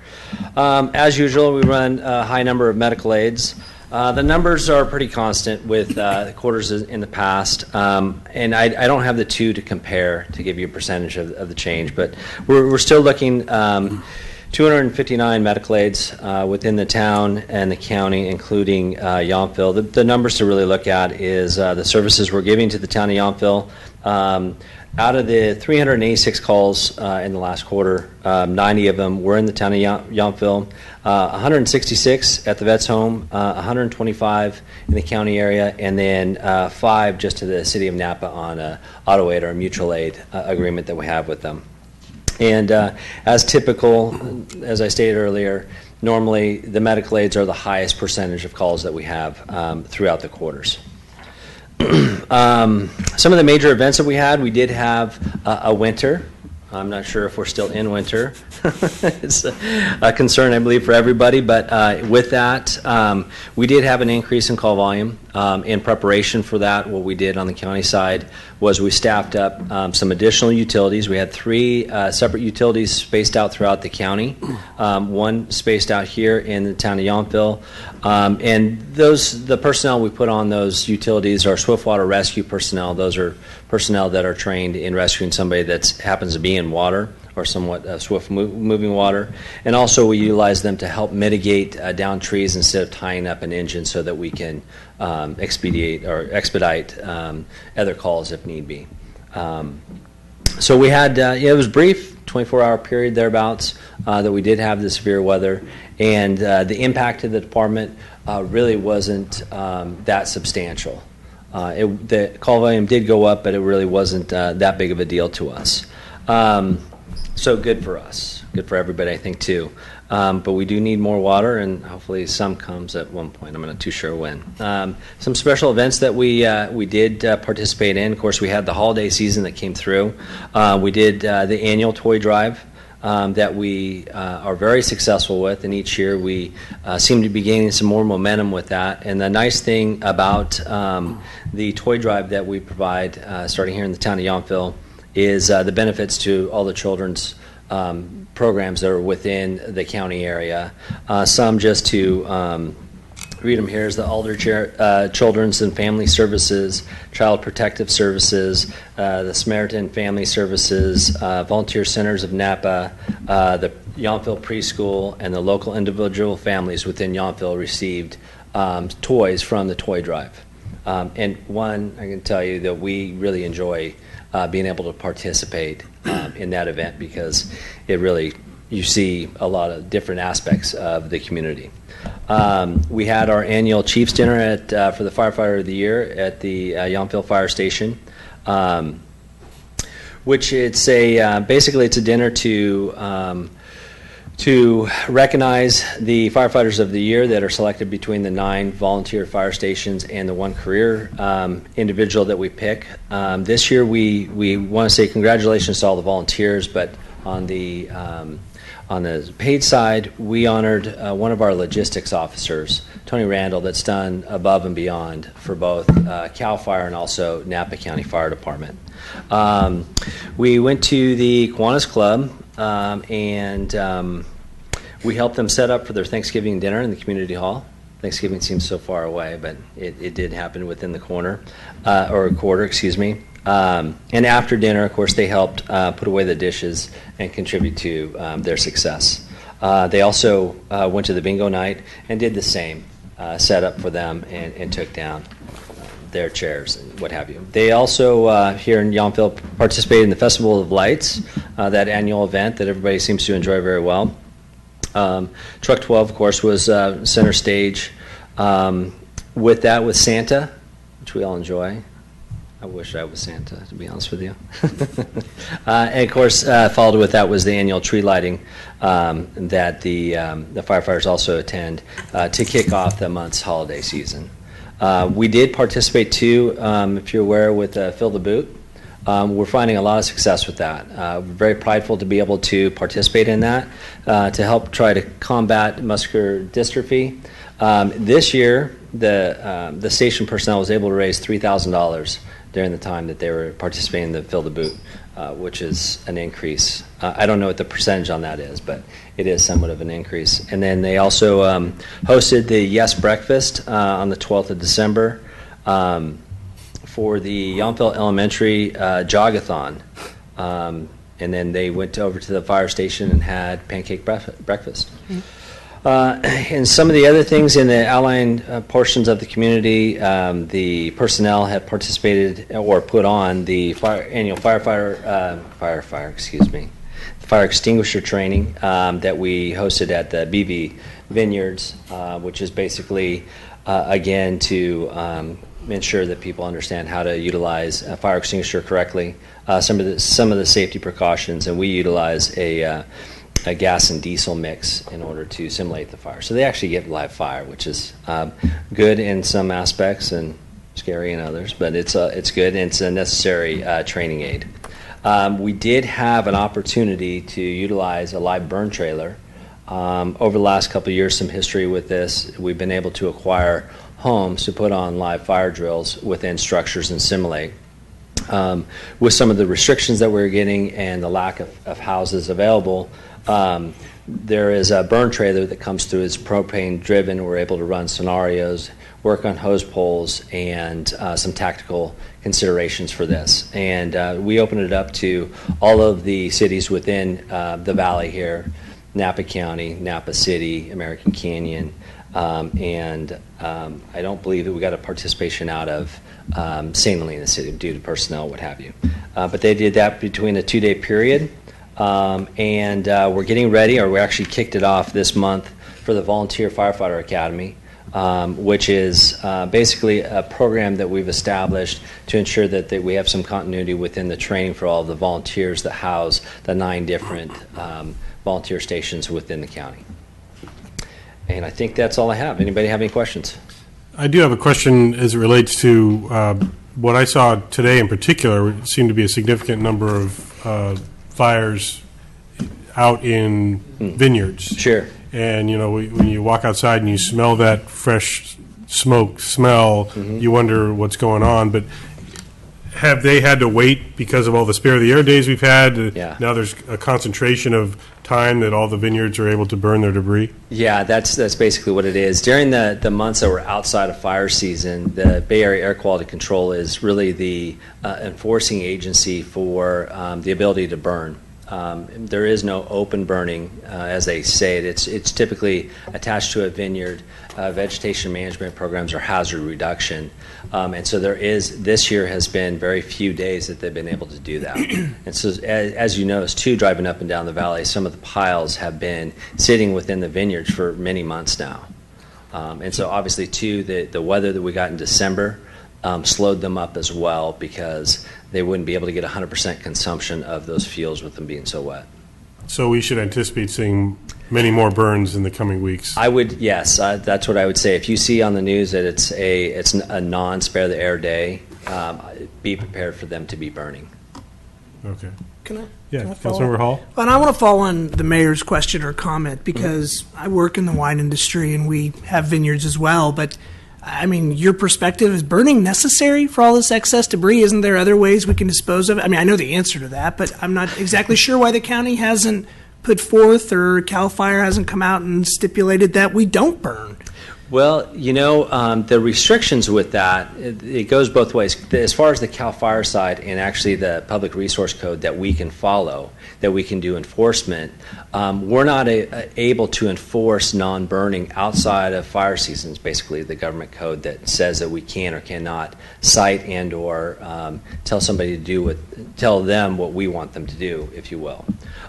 As usual, we run a high number of medical aids. The numbers are pretty constant with quarters in the past, and I don't have the two to compare to give you a percentage of the change, but we're still looking 259 medical aids within the town and the county, including Yountville. The numbers to really look at is the services we're giving to the town of Yountville. Out of the 386 calls in the last quarter, 90 of them were in the town of Yountville, 166 at the vet's home, 125 in the county area, and then 5 just to the city of Napa on a auto aid or a mutual aid agreement that we have with them. And as typical, as I stated earlier, normally the medical aids are the highest percentage of calls that we have throughout the quarters. Some of the major events that we had, we did have a winter. I'm not sure if we're still in winter. It's a concern, I believe, for everybody. But with that, we did have an increase in call volume. In preparation for that, what we did on the county side was we staffed up some additional utilities. We had 3 separate utilities spaced out throughout the county, 1 spaced out here in the town of Yountville. And the personnel we put on those utilities are Swiftwater rescue personnel. Those are personnel that are trained in rescuing somebody that happens to be in water or somewhat swift moving water. And also we utilize them to help mitigate down trees instead of tying up an engine so that we can expedite other calls if need be. So we had, it was brief, 24-hour period thereabouts that we did have the severe weather, and the impact to the department really wasn't that substantial. The call volume did go up, but it really wasn't that big of a deal to us. So good for us, good for everybody, I think, too. But we do need more water, and hopefully some comes at one point. I'm not too sure when. Some special events that we did participate in. Of course, we had the holiday season that came through. We did the annual toy drive that we are very successful with, and each year we seem to be gaining some more momentum with that. And the nice thing about the toy drive that we provide, starting here in the town of Yountville, is the benefits to all the children's programs that are within the county area. Some just to read them here is the Alder Children's and Family Services, Child Protective Services, the Samaritan Family Services, Volunteer Centers of Napa, the Yountville Preschool, and the local individual families within Yountville received toys from the toy drive. And one, I can tell you that we really enjoy being able to participate in that event because it really, you see a lot of different aspects of the community. We had our annual Chiefs Dinner for the Firefighter of the Year at the Yountville Fire Station, which it's basically it's a dinner to recognize the firefighters of the year that are selected between the 9 volunteer fire stations and the 1 career individual that we pick. This year we want to say congratulations to all the volunteers, but on the paid side, we honored one of our logistics officers, Tony Randall, that's done above and beyond for both CAL FIRE and also Napa County Fire Department. We went to the Kiwanis Club and we helped them set up for their Thanksgiving dinner in the community hall. Thanksgiving seems so far away, but it did happen within the quarter, excuse me. And after dinner, of course, they helped put away the dishes and contribute to their success. They also went to the bingo night and did the same, set up for them and took down their chairs and what have you. They also, here in Yountville, participated in the Festival of Lights, that annual event that everybody seems to enjoy very well. Truck 12, of course, was center stage. With that, with Santa, which we all enjoy. I wish I was Santa, to be honest with you. And of course, followed with that was the annual tree lighting that the firefighters also attend to kick off the month's holiday season. We did participate too, if you're aware, with Fill the Boot. We're finding a lot of success with that. We're very prideful to be able to participate in that to help try to combat muscular dystrophy. This year, the station personnel was able to raise $3,000 during the time that they were participating in the Fill the Boot, which is an increase. I don't know what the percentage on that is, but it is somewhat of an increase. And then they also hosted the Yes Breakfast on the 12th of December for the Yountville Elementary Jogathon. and then they went over to the fire station and had pancake breakfast. And some of the other things in the outlying portions of the community, the personnel have participated or put on the annual fire extinguisher training that we hosted at the BV Vineyards, which is basically, again, to ensure that people understand how to utilize a fire extinguisher correctly, some of the safety precautions, and we utilize a gas and diesel mix in order to simulate the fire. So they actually get live fire, which is good in some aspects and scary in others, but it's good, and it's a necessary training aid. We did have an opportunity to utilize a live burn trailer. Over the last couple of years, some history with this, we've been able to acquire homes to put on live fire drills within structures and simulate. With some of the restrictions that we're getting and the lack of houses available, there is a burn trailer that comes through. It's propane driven. We're able to run scenarios, work on hose poles, and some tactical considerations for this. And we opened it up to all of the cities within the valley here, Napa County, Napa City, American Canyon, and I don't believe that we got a participation out of St. Helena City due to personnel, what have you. But they did that between a 2-day period. And we're getting ready, or we actually kicked it off this month for the Volunteer Firefighter Academy, which is basically a program that we've established to ensure that we have some continuity within the training for all of the volunteers that house the 9 different volunteer stations within the county. And I think that's all I have. Anybody have any questions? I do have a question as it relates to what I saw today in particular. It seemed to be a significant number of fires out in vineyards. Sure. And, you know, when you walk outside and you smell that fresh smoke smell, you wonder what's going on. But have they had to wait because of all the spare the air days we've had? Yeah. Now there's a concentration of time that all the vineyards are able to burn their debris? Yeah, that's basically what it is. During the months that we're outside of fire season, the Bay Area Air Quality Control is really the enforcing agency for the ability to burn. There is no open burning, as they say it. It's typically attached to a vineyard. Vegetation management programs or hazard reduction. And so this year has been very few days that they've been able to do that. And so as you notice too, driving up and down the valley, some of the piles have been sitting within the vineyards for many months now. And so obviously too, the weather that we got in December slowed them up as well, because they wouldn't be able to get 100% consumption of those fuels with them being so wet. So we should anticipate seeing many more burns in the coming weeks. Yes, that's what I would say. If you see on the news that it's a non-spare the air day, be prepared for them to be burning. Okay. Can I Councilmember Hall? And I want to follow on the mayor's question or comment, because I work in the wine industry and we have vineyards as well. But I mean, your perspective, is burning necessary for all this excess debris? Isn't there other ways we can dispose of it? I mean, I know the answer to that, but I'm not exactly sure why the county hasn't put forth, or CAL FIRE hasn't come out and stipulated that we don't burn. Well, the restrictions with that, it goes both ways. As far as the CAL FIRE side and actually the Public Resource Code that we can follow, that we can do enforcement, we're not able to enforce non-burning outside of fire seasons, basically the government code that says that we can or cannot cite and or tell somebody to tell them what we want them to do, if you will.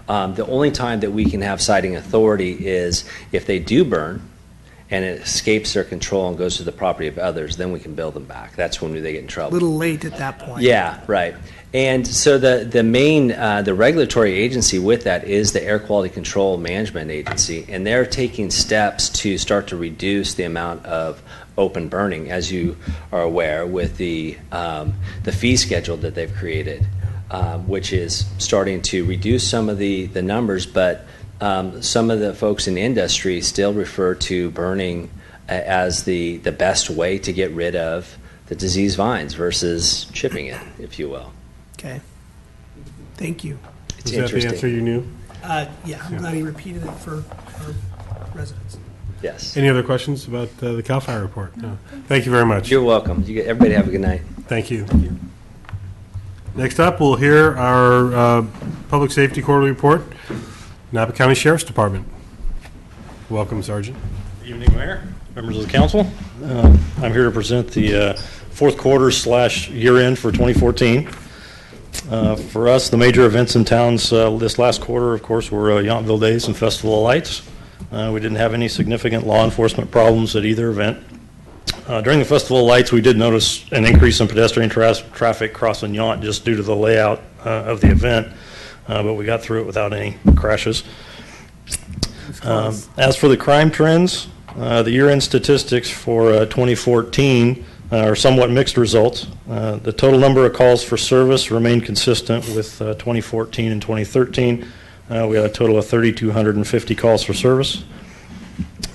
The only time that we can have citing authority is if they do burn, and it escapes their control and goes to the property of others, then we can bill them back. That's when they get in trouble. A little late at that point. Yeah, right. And so the main, the regulatory agency with that is the Air Quality Control Management Agency, and they're taking steps to start to reduce the amount of open burning, as you are aware, with the fee schedule that they've created, which is starting to reduce some of the numbers, but some of the folks in the industry still refer to burning as the best way to get rid of the disease vines versus chipping it, if you will. Okay. Thank you. It's Is that the interesting. answer you knew? Yeah, I'm glad he repeated it for our residents. Yes. Any other questions about the CAL FIRE report? No. Thank you very much. You're welcome. Everybody have a good night. Thank you. Next up, we'll hear our Public Safety Quarterly Report, Napa County Sheriff's Department. Welcome, Sergeant. Good evening, Mayor, members of the council. I'm here to present the fourth quarter / year end for 2014. For us, the major events in towns this last quarter, of course, were Yountville Days and Festival of Lights. We didn't have any significant law enforcement problems at either event. During the Festival of Lights, we did notice an increase in pedestrian traffic crossing Yount just due to the layout of the event, but we got through it without any crashes. As for the crime trends, the year-end statistics for 2014 are somewhat mixed results. The total number of calls for service remained consistent with 2014 and 2013. We had a total of 3,250 calls for service.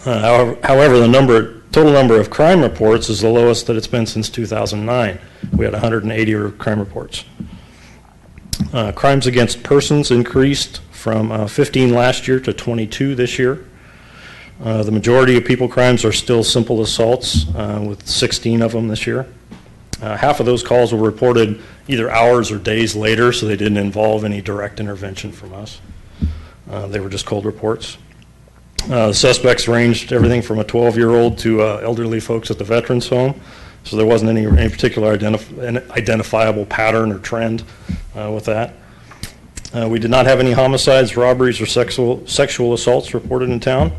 However, the total number of crime reports is the lowest that it's been since 2009. We had 180 crime reports. Crimes against persons increased from 15 last year to 22 this year. The majority of people crimes are still simple assaults, with 16 of them this year. Half of those calls were reported either hours or days later, so they didn't involve any direct intervention from us. They were just cold reports. The suspects ranged everything from a 12-year-old to elderly folks at the Veterans Home, so there wasn't any particular identifiable pattern or trend with that. We did not have any homicides, robberies, or sexual assaults reported in town.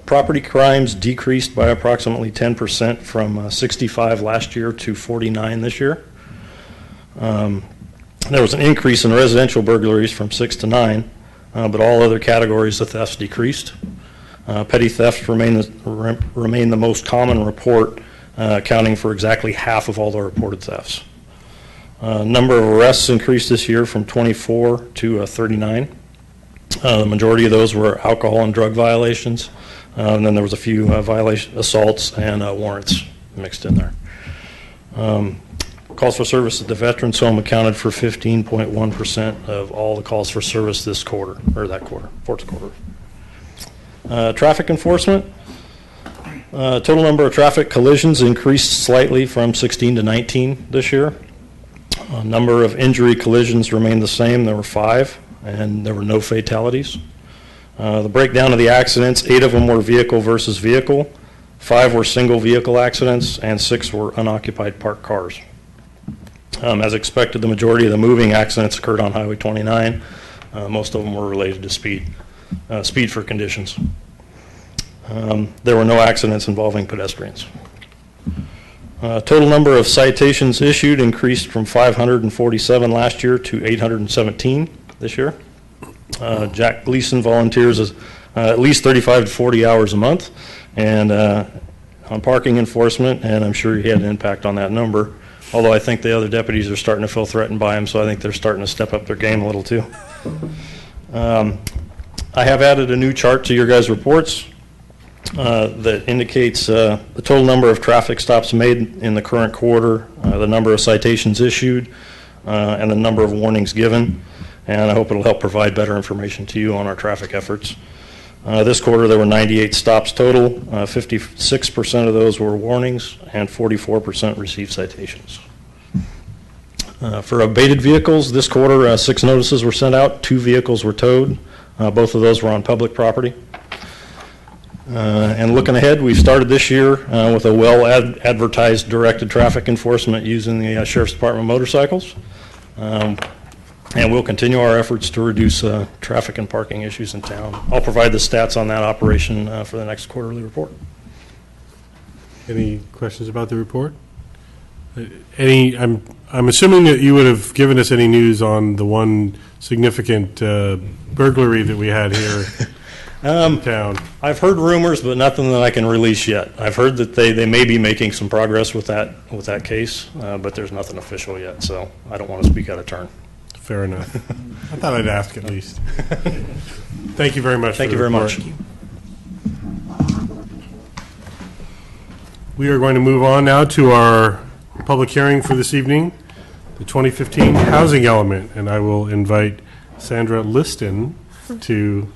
Property crimes decreased by approximately 10% from 65 last year to 49 this year. There was an increase in residential burglaries from 6 to 9, but all other categories of thefts decreased. Petty thefts remain the most common report, accounting for exactly half of all the reported thefts. Number of arrests increased this year from 24 to 39. The majority of those were alcohol and drug violations. And then there was a few assaults and warrants mixed in there. Calls for service at the Veterans Home accounted for 15.1% of all the calls for service this quarter, or that quarter, fourth quarter. Traffic enforcement. Total number of traffic collisions increased slightly from 16 to 19 this year. Number of injury collisions remained the same. There were 5, and there were no fatalities. The breakdown of the accidents, 8 of them were vehicle versus vehicle, 5 were single vehicle accidents, and 6 were unoccupied parked cars. As expected, the majority of the moving accidents occurred on Highway 29. Most of them were related to speed for conditions. There were no accidents involving pedestrians. Total number of citations issued increased from 547 last year to 817 this year. Jack Gleason volunteers at least 35 to 40 hours a month and on parking enforcement, and I'm sure he had an impact on that number, although I think the other deputies are starting to feel threatened by him, so I think they're starting to step up their game a little too. I have added a new chart to your guys' reports that indicates the total number of traffic stops made in the current quarter, the number of citations issued, and the number of warnings given. And I hope it'll help provide better information to you on our traffic efforts. This quarter there were 98 stops total. 56% of those were warnings and 44% received citations. For abated vehicles, this quarter 6 notices were sent out, 2 vehicles were towed. Both of those were on public property. And looking ahead, we started this year with a well-advertised directed traffic enforcement using the Sheriff's Department motorcycles. And we'll continue our efforts to reduce traffic and parking issues in town. I'll provide the stats on that operation for the next quarterly report. Any questions about the report? I'm assuming that you would have given us any news on the one significant burglary that we had here in town. I've heard rumors, but nothing that I can release yet. I've heard that they may be making some progress with that case, but there's nothing official yet, so I don't want to speak out of turn. Fair enough. I thought I'd ask at least. Thank you very much. Thank you very much. We are going to move on now to our public hearing for this evening, the 2015 housing element, and I will invite Sandra Liston to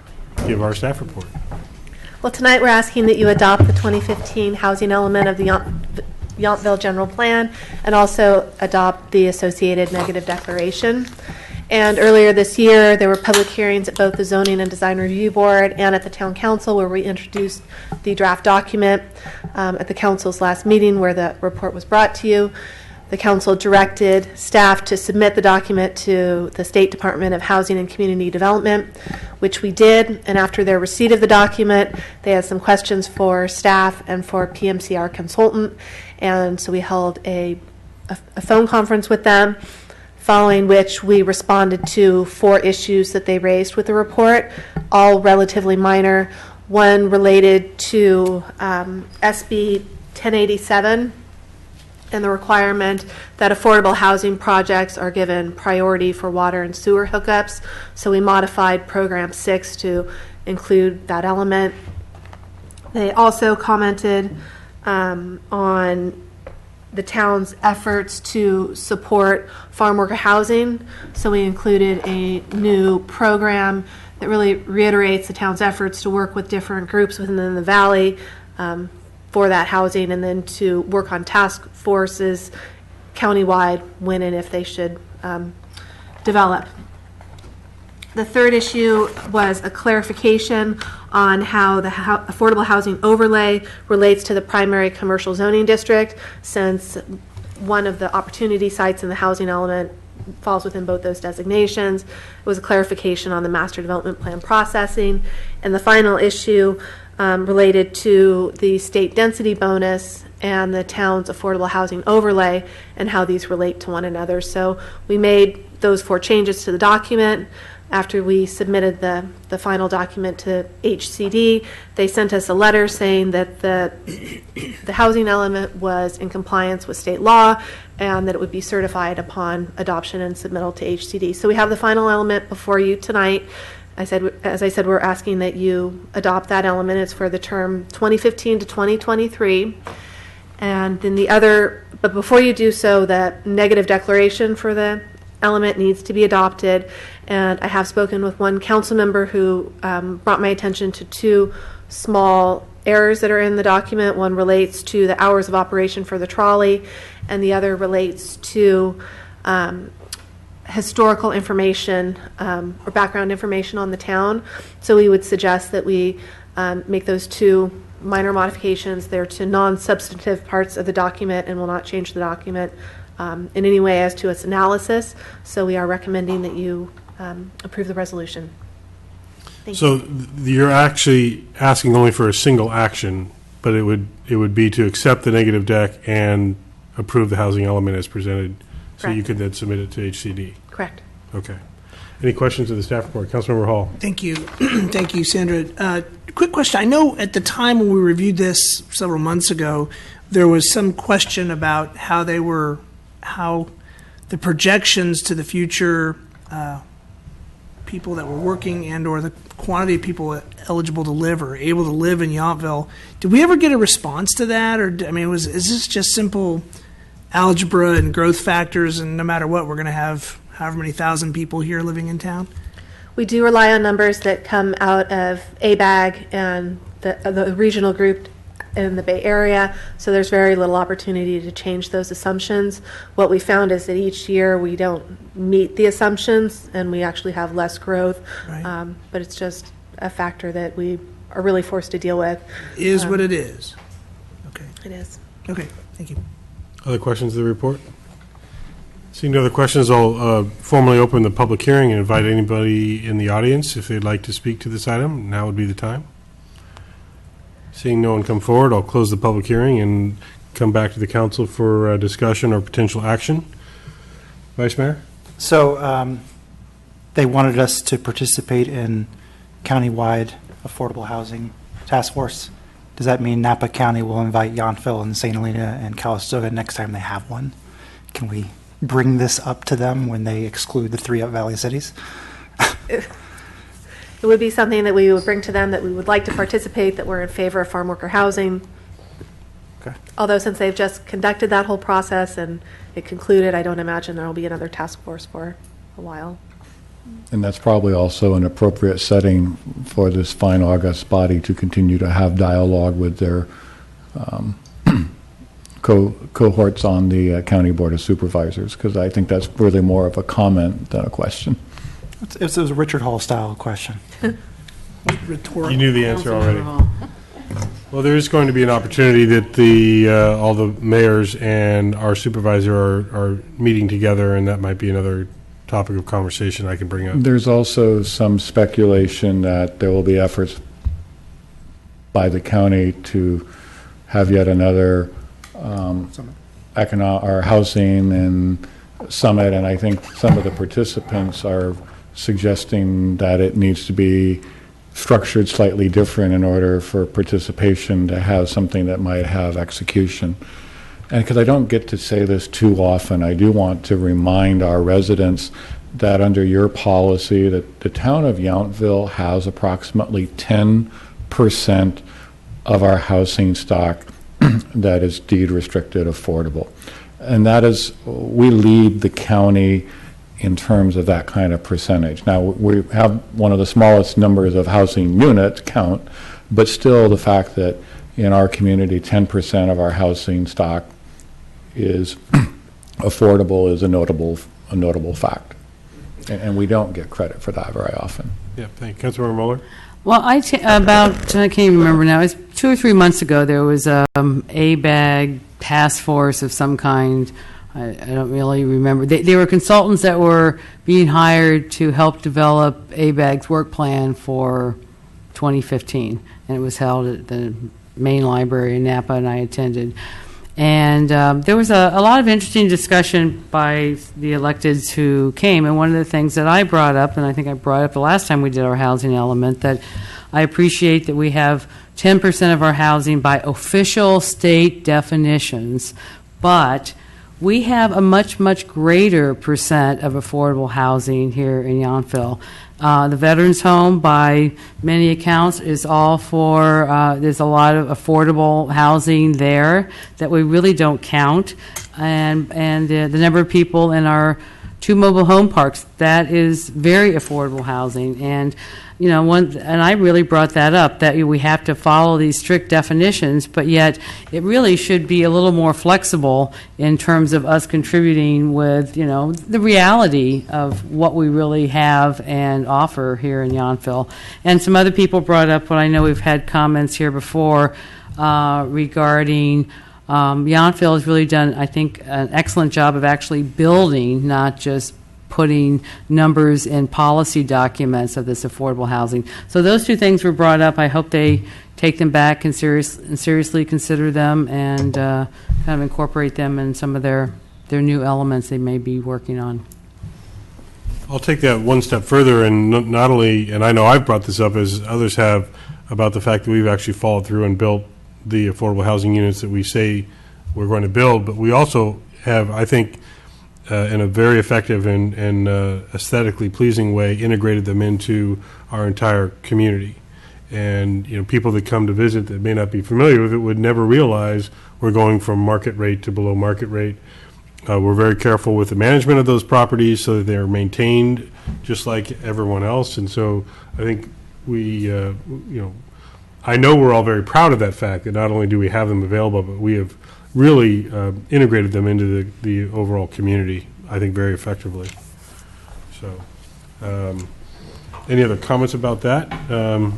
give our staff report. Well, tonight we're asking that you adopt the 2015 housing element of the Yountville general plan and also adopt the associated negative declaration. And earlier this year, there were public hearings at both the Zoning and Design Review Board and at the Town Council where we introduced the draft document. At the Council's last meeting where the report was brought to you, the Council directed staff to submit the document to the State Department of Housing and Community Development, which we did. And after their receipt of the document, they had some questions for staff and for PMCR consultant. And so we held a phone conference with them, following which we responded to 4 issues that they raised with the report, all relatively minor. One related to SB 1087 and the requirement that affordable housing projects are given priority for water and sewer hookups. So we modified Program 6 to include that element. They also commented on the town's efforts to support farm worker housing. So we included a new program that really reiterates the town's efforts to work with different groups within the valley for that housing, and then to work on task forces countywide when and if they should develop. The third issue was a clarification on how the affordable housing overlay relates to the primary commercial zoning district, since one of the opportunity sites in the housing element falls within both those designations. It was a clarification on the master development plan processing. And the final issue related to the state density bonus and the town's affordable housing overlay and how these relate to one another. So we made those 4 changes to the document. After we submitted the final document to HCD, they sent us a letter saying that the housing element was in compliance with state law and that it would be certified upon adoption and submittal to HCD. So we have the final element before you tonight. As I said, we're asking that you adopt that element. It's for the term 2015 to 2023. And then but before you do so, the negative declaration for the element needs to be adopted. And I have spoken with one council member who brought my attention to 2 small errors that are in the document. One relates to the hours of operation for the trolley, and the other relates to historical information or background information on the town. So we would suggest that we make those 2 minor modifications. They're to non-substantive parts of the document and will not change the document in any way as to its analysis. So we are recommending that you approve the resolution. Thank you. So you're actually asking only for a single action, but it would be to accept the negative deck and approve the housing element as presented. So you could then submit it to HCD. Correct. Okay. Any questions of the staff report? Councilmember Hall. Thank you. Thank you, Sandra. Quick question. I know at the time when we reviewed this several months ago, there was some question about how the projections to the future people that were working and or the quantity of people eligible to live or able to live in Yountville. Did we ever get a response to that? Or, I mean, is this just simple algebra and growth factors, and no matter what, we're going to have however many thousand people here living in town? We do rely on numbers that come out of ABAG and the regional group in the Bay Area, so there's very little opportunity to change those assumptions. What we found is that each year we don't meet the assumptions and we actually have less growth, Right. But it's just a factor that we are really forced to deal with. Is what it is. Okay. It is. Okay. Thank you. Other questions of the report? Seeing no other questions, I'll formally open the public hearing and invite anybody in the audience if they'd like to speak to this item. Now would be the time. Seeing no one come forward, I'll close the public hearing and come back to the council for discussion or potential action. Vice Mayor? So they wanted us to participate in countywide affordable housing task force. Does that mean Napa County will invite Yountville and St. Helena and Calistoga next time they have one? Can we bring this up to them when they exclude the 3 Up Valley cities? It would be something that we would bring to them, that we would like to participate, that we're in favor of farm worker housing. Okay. Although since they've just conducted that whole process and it concluded, I don't imagine there will be another task force for a while. And that's probably also an appropriate setting for this fine august body to continue to have dialogue with their cohorts on the County Board of Supervisors, because I think that's really more of a comment than a question. It was a Richard Hall style question. Rhetorical. You knew the answer already. Well, there is going to be an opportunity that all the mayors and our supervisor are meeting together, and that might be another topic of conversation I can bring up. There's also some speculation that there will be efforts by the county to have yet another housing and summit, and I think some of the participants are suggesting that it needs to be structured slightly different in order for participation to have something that might have execution. And because I don't get to say this too often, I do want to remind our residents that under your policy that the town of Yountville has approximately 10% of our housing stock that is deed restricted affordable. And that is, we lead the county in terms of that kind of percentage. Now, we have one of the smallest numbers of housing units count, but still the fact that in our community 10% of our housing stock is affordable is a notable fact. And we don't get credit for that very often. Yeah, thank you. Councilmember Mueller? Well, I can't even remember now. It was 2 or 3 months ago. There was a ABAG task force of some kind. I don't really remember. They were consultants that were being hired to help develop ABAG's work plan for 2015, and it was held at the main library in Napa, and I attended. And there was a lot of interesting discussion by the electeds who came, and one of the things that I brought up, and I think I brought up the last time we did our housing element, that I appreciate that we have 10% of our housing by official state definitions, but we have a much, much greater percent of affordable housing here in Yountville. The Veterans Home, by many accounts, is all for, there's a lot of affordable housing there that we really don't count. And the number of people in our 2 mobile home parks, that is very affordable housing. And, you know, and I really brought that up, that we have to follow these strict definitions, but yet it really should be a little more flexible in terms of us contributing with, you know, the reality of what we really have and offer here in Yountville. And some other people brought up what I know we've had comments here before regarding Yountville has really done, I think, an excellent job of actually building, not just putting numbers in policy documents of this affordable housing. So those 2 things were brought up. I hope they take them back and seriously consider them and kind of incorporate them in some of their new elements they may be working on. I'll take that one step further, and not only, and I know I've brought this up as others have, about the fact that we've actually followed through and built the affordable housing units that we say we're going to build, but we also have, I think, in a very effective and aesthetically pleasing way, integrated them into our entire community. And, you know, people that come to visit that may not be familiar with it would never realize we're going from market rate to below market rate. We're very careful with the management of those properties so that they're maintained just like everyone else. And so I think I know we're all very proud of that fact, that not only do we have them available, but we have really integrated them into the overall community, I think, very effectively. So, any other comments about that?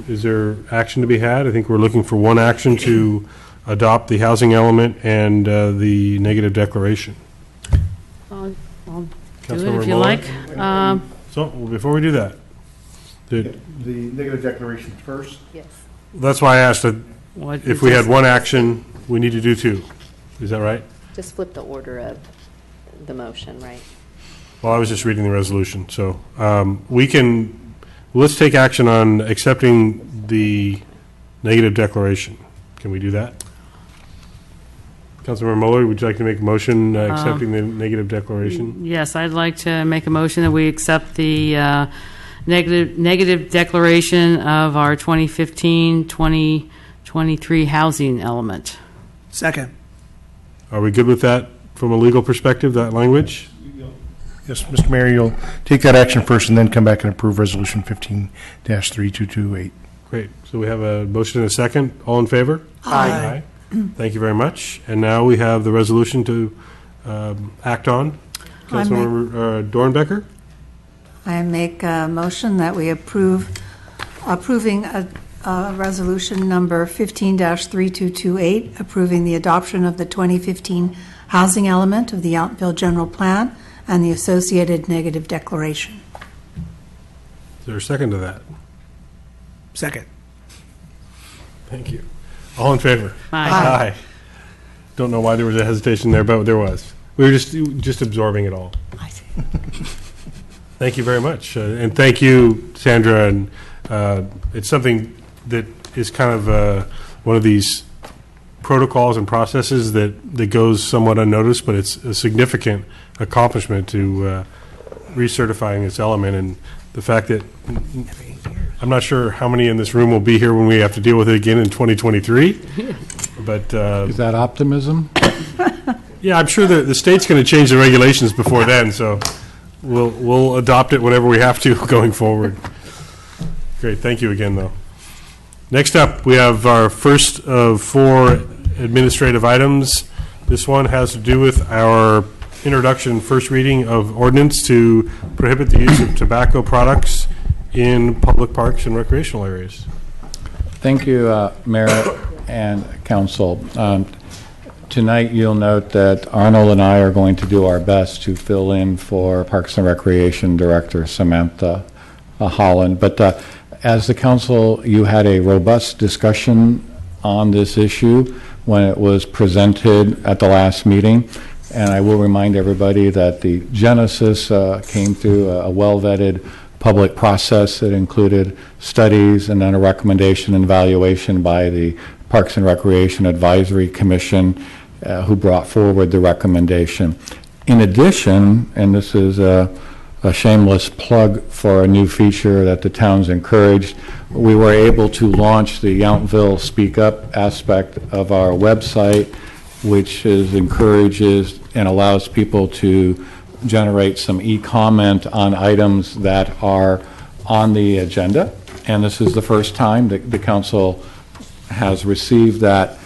Is there action to be had? I think we're looking for one action to adopt the housing element and the negative declaration. I'll do it Councilmember if you Mueller? like. So, before we do that, The negative declaration first? Yes. that's why I asked that What if is we this? had one action, we need to do 2. Is that right? Just flip the order of the motion, right? Well, I was just reading the resolution, so let's take action on accepting the negative declaration. Can we do that? Councilmember Mueller, would you like to make a motion accepting the negative declaration? Yes, I'd like to make a motion that we accept the negative declaration of our 2015-2023 housing element. Second. Are we good with that from a legal perspective, that language? Yes, Mr. Mayor, you'll take that action first and then come back and approve Resolution 15-3228. Great. So we have a motion and a second. All in favor? Aye. Thank you very much. And now we have the resolution to act on. Councilmember Dornbecker? I make a motion that we approving a resolution number 15-3228, approving the adoption of the 2015 housing element of the Yountville General Plan and the associated negative declaration. Is there a second to that? Second. Thank you. All in favor? Aye. Don't know why there was a hesitation there, but there was. We were just absorbing it all. I see. Thank you very much. And thank you, Sandra. And it's something that is kind of one of these protocols and processes that goes somewhat unnoticed, but it's a significant accomplishment to recertifying this element. And the fact that I'm not sure how many in this room will be here when we have to deal with it again in 2023. But Is that optimism? yeah, I'm sure the state's going to change the regulations before then, so we'll adopt it whenever we have to going forward. Great, thank you again, though. Next up, we have our first of 4 administrative items. This one has to do with our introduction, first reading of ordinance to prohibit the use of tobacco products in public parks and recreational areas. Thank you, Mayor and Council. Tonight, you'll note that Arnold and I are going to do our best to fill in for Parks and Recreation Director Samantha Holland. But as the council, you had a robust discussion on this issue when it was presented at the last meeting. And I will remind everybody that the genesis came through a well-vetted public process that included studies and then a recommendation and evaluation by the Parks and Recreation Advisory Commission, who brought forward the recommendation. In addition, and this is a shameless plug for a new feature that the town's encouraged, we were able to launch the Yountville Speak Up aspect of our website, which encourages and allows people to generate some e-comment on items that are on the agenda. And this is the first time that the council has received that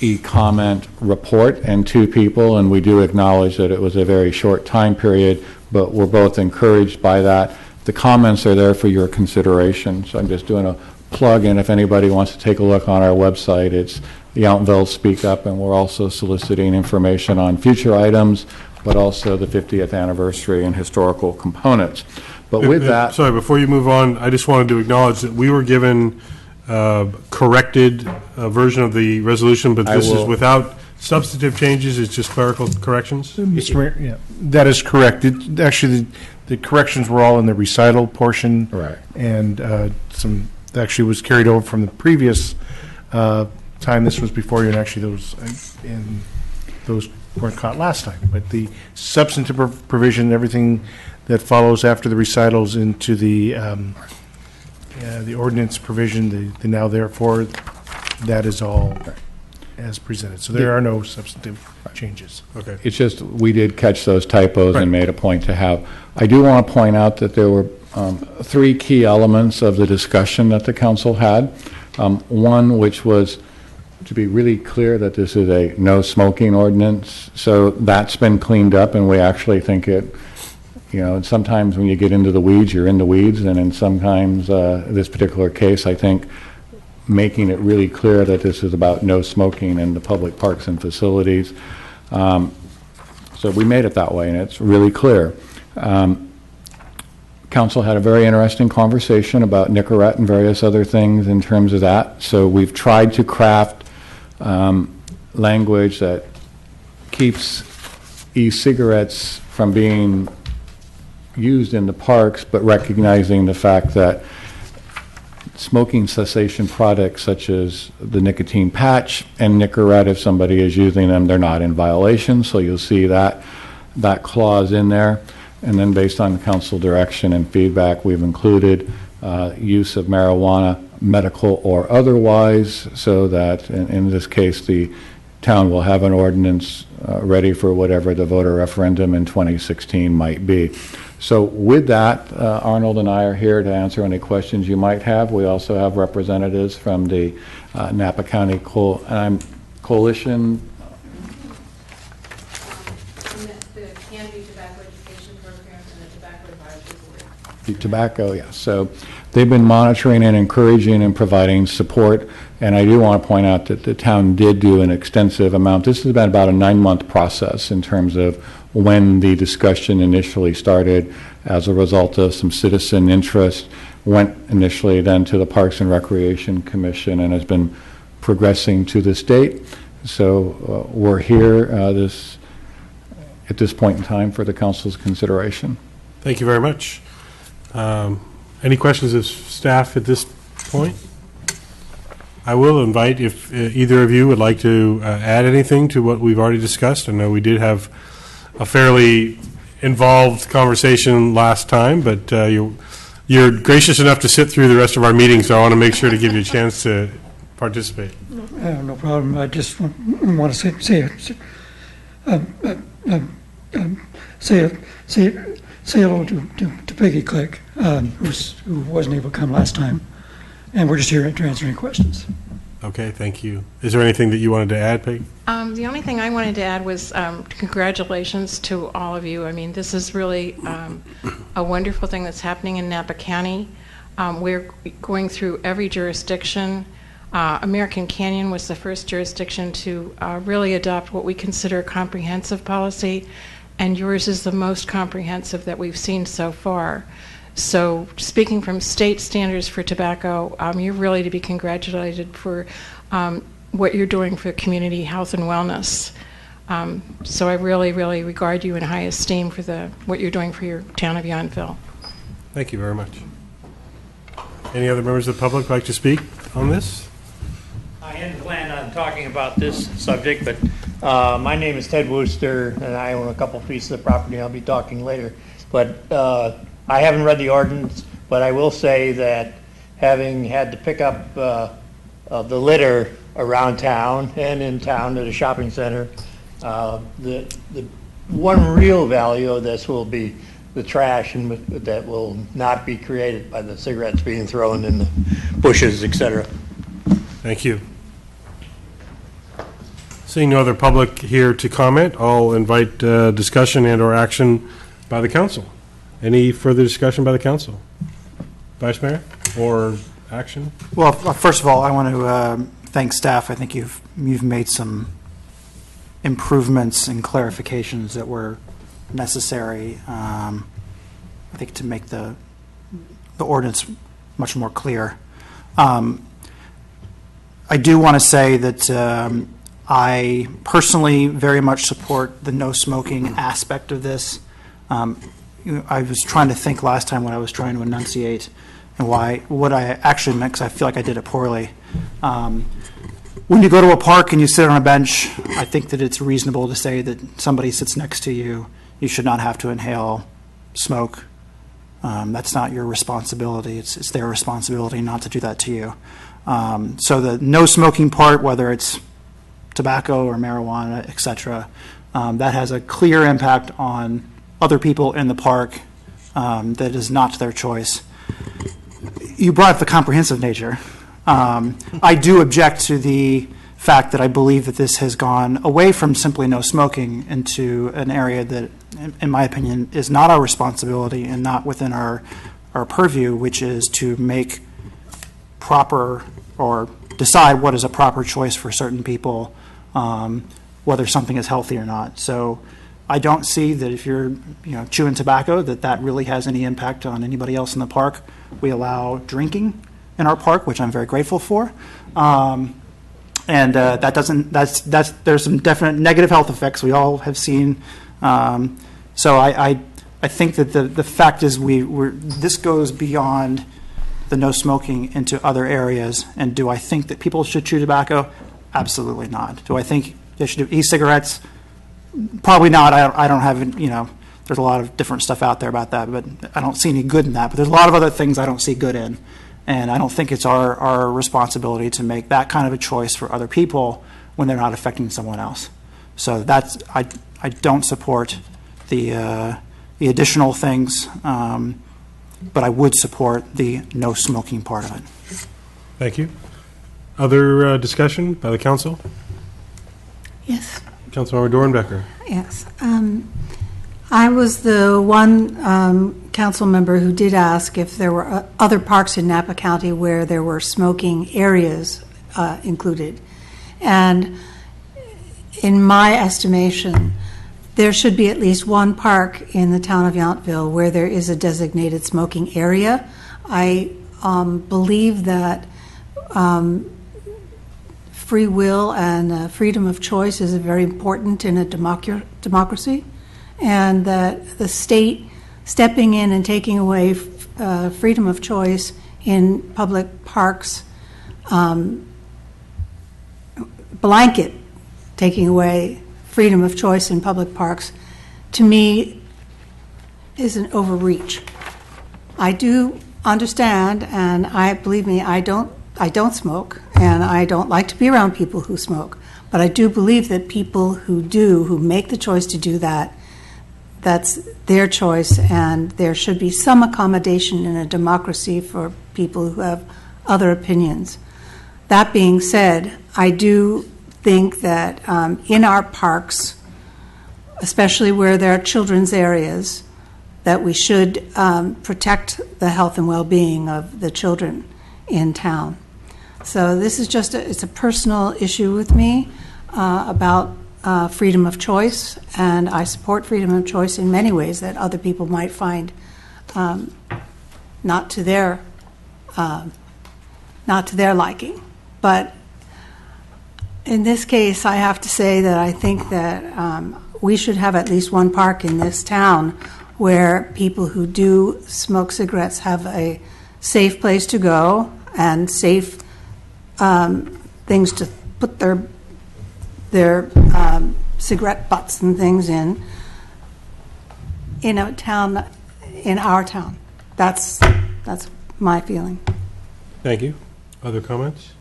e-comment report, and 2 people, and we do acknowledge that it was a very short time period, but we're both encouraged by that. The comments are there for your consideration, so I'm just doing a plug, and if anybody wants to take a look on our website, it's Yountville Speak Up, and we're also soliciting information on future items, but also the 50th anniversary and historical components. But with that... Sorry, before you move on, I just wanted to acknowledge that we were given corrected version of the resolution, but this is without substantive changes, it's just clerical corrections? Mr. Mayor, yeah, that is correct. Actually, the corrections were all in the recital portion. Right. And some actually was carried over from the previous time this was before you, and actually those weren't caught last time. But the substantive provision, everything that follows after the recitals into the ordinance provision, the now therefore, that is all as presented. So there are no substantive changes. Okay. It's just, we did catch those typos and made a point to have. I do want to point out that there were 3 key elements of the discussion that the council had. One, which was to be really clear that this is a no smoking ordinance. So that's been cleaned up, and we actually think it, and sometimes when you get into the weeds, you're in the weeds, and in sometimes this particular case, I think making it really clear that this is about no smoking in the public parks and facilities. So we made it that way, and it's really clear. Council had a very interesting conversation about Nicorette and various other things in terms of that. So we've tried to craft language that keeps e-cigarettes from being used in the parks, but recognizing the fact that smoking cessation products such as the nicotine patch and Nicorette, if somebody is using them, they're not in violation. So you'll see that clause in there. And then based on council direction and feedback, we've included use of marijuana, medical or otherwise, so that in this case, the town will have an ordinance ready for whatever the voter referendum in 2016 might be. So with that, Arnold and I are here to answer any questions you might have. We also have representatives from the Napa County Coal, and coalition, The Canby Tobacco Education Program and the Tobacco Advisory Board. the tobacco, yes. So they've been monitoring and encouraging and providing support. And I do want to point out that the town did do an extensive amount. This has been about a 9-month process in terms of when the discussion initially started as a result of some citizen interest, went initially then to the Parks and Recreation Commission and has been progressing to this date. So we're here at this point in time for the council's consideration. Thank you very much. Any questions of staff at this point? I will invite if either of you would like to add anything to what we've already discussed. I know we did have a fairly involved conversation last time, but you're gracious enough to sit through the rest of our meeting, so I want to make sure to give you a chance to participate. No problem. I just want to say hello to Peggy Click, who wasn't able to come last time, and we're just here to answer any questions. Okay, thank you. Is there anything that you wanted to add, Peg? The only thing I wanted to add was congratulations to all of you. I mean, this is really a wonderful thing that's happening in Napa County. We're going through every jurisdiction. American Canyon was the first jurisdiction to really adopt what we consider a comprehensive policy, and yours is the most comprehensive that we've seen so far. So speaking from state standards for tobacco, you're really to be congratulated for what you're doing for community health and wellness. So I really, really regard you in high esteem for what you're doing for your town of Yountville. Thank you very much. Any other members of the public like to speak on this? I hadn't planned on talking about this subject, but my name is Ted Wooster, and I own a couple pieces of property. I'll be talking later. But I haven't read the ordinance, but I will say that having had to pick up the litter around town and in town at a shopping center, the one real value of this will be the trash and that will not be created by the cigarettes being thrown in the bushes, etc. Thank you. Seeing no other public here to comment, I'll invite discussion and or action by the council. Any further discussion by the council? Vice Mayor, or action? Well, first of all, I want to thank staff. I think you've made some improvements and clarifications that were necessary, I think, to make the ordinance much more clear. I do want to say that I personally very much support the no smoking aspect of this. I was trying to think last time when I was trying to enunciate and what I actually meant, because I feel like I did it poorly. When you go to a park and you sit on a bench, I think that it's reasonable to say that somebody sits next to you, you should not have to inhale smoke. That's not your responsibility. It's their responsibility not to do that to you. So the no smoking part, whether it's tobacco or marijuana, etc., that has a clear impact on other people in the park. That is not their choice. You brought up the comprehensive nature. I do object to the fact that I believe that this has gone away from simply no smoking into an area that, in my opinion, is not our responsibility and not within our purview, which is to make proper or decide what is a proper choice for certain people, whether something is healthy or not. So I don't see that if you're chewing tobacco that really has any impact on anybody else in the park. We allow drinking in our park, which I'm very grateful for, and that doesn't. There's some definite negative health effects we all have seen. So I think that the fact is this goes beyond the no smoking into other areas. And do I think that people should chew tobacco? Absolutely not. Do I think they should do e-cigarettes? Probably not. I don't have, there's a lot of different stuff out there about that, but I don't see any good in that. But there's a lot of other things I don't see good in. And I don't think it's our responsibility to make that kind of a choice for other people when they're not affecting someone else. So I don't support the additional things, but I would support the no smoking part of it. Thank you. Other discussion by the council? Yes. Councilmember Dornbecker. Yes. I was the one council member who did ask if there were other parks in Napa County where there were smoking areas included. And in my estimation, there should be at least one park in the town of Yountville where there is a designated smoking area. I believe that free will and freedom of choice is very important in a democracy, and that the state stepping in and taking away freedom of choice in public parks, blanket taking away freedom of choice in public parks, to me is an overreach. I do understand, and believe me, I don't smoke, and I don't like to be around people who smoke, but I do believe that people who make the choice to do that, that's their choice, and there should be some accommodation in a democracy for people who have other opinions. That being said, I do think that in our parks, especially where there are children's areas, that we should protect the health and well-being of the children in town. So this is just it's a personal issue with me about freedom of choice, and I support freedom of choice in many ways that other people might find not to their liking. But in this case, I have to say that I think that we should have at least one park in this town where people who do smoke cigarettes have a safe place to go and safe things to put their cigarette butts and things in a town, in our town. That's my feeling. Thank you. Other comments?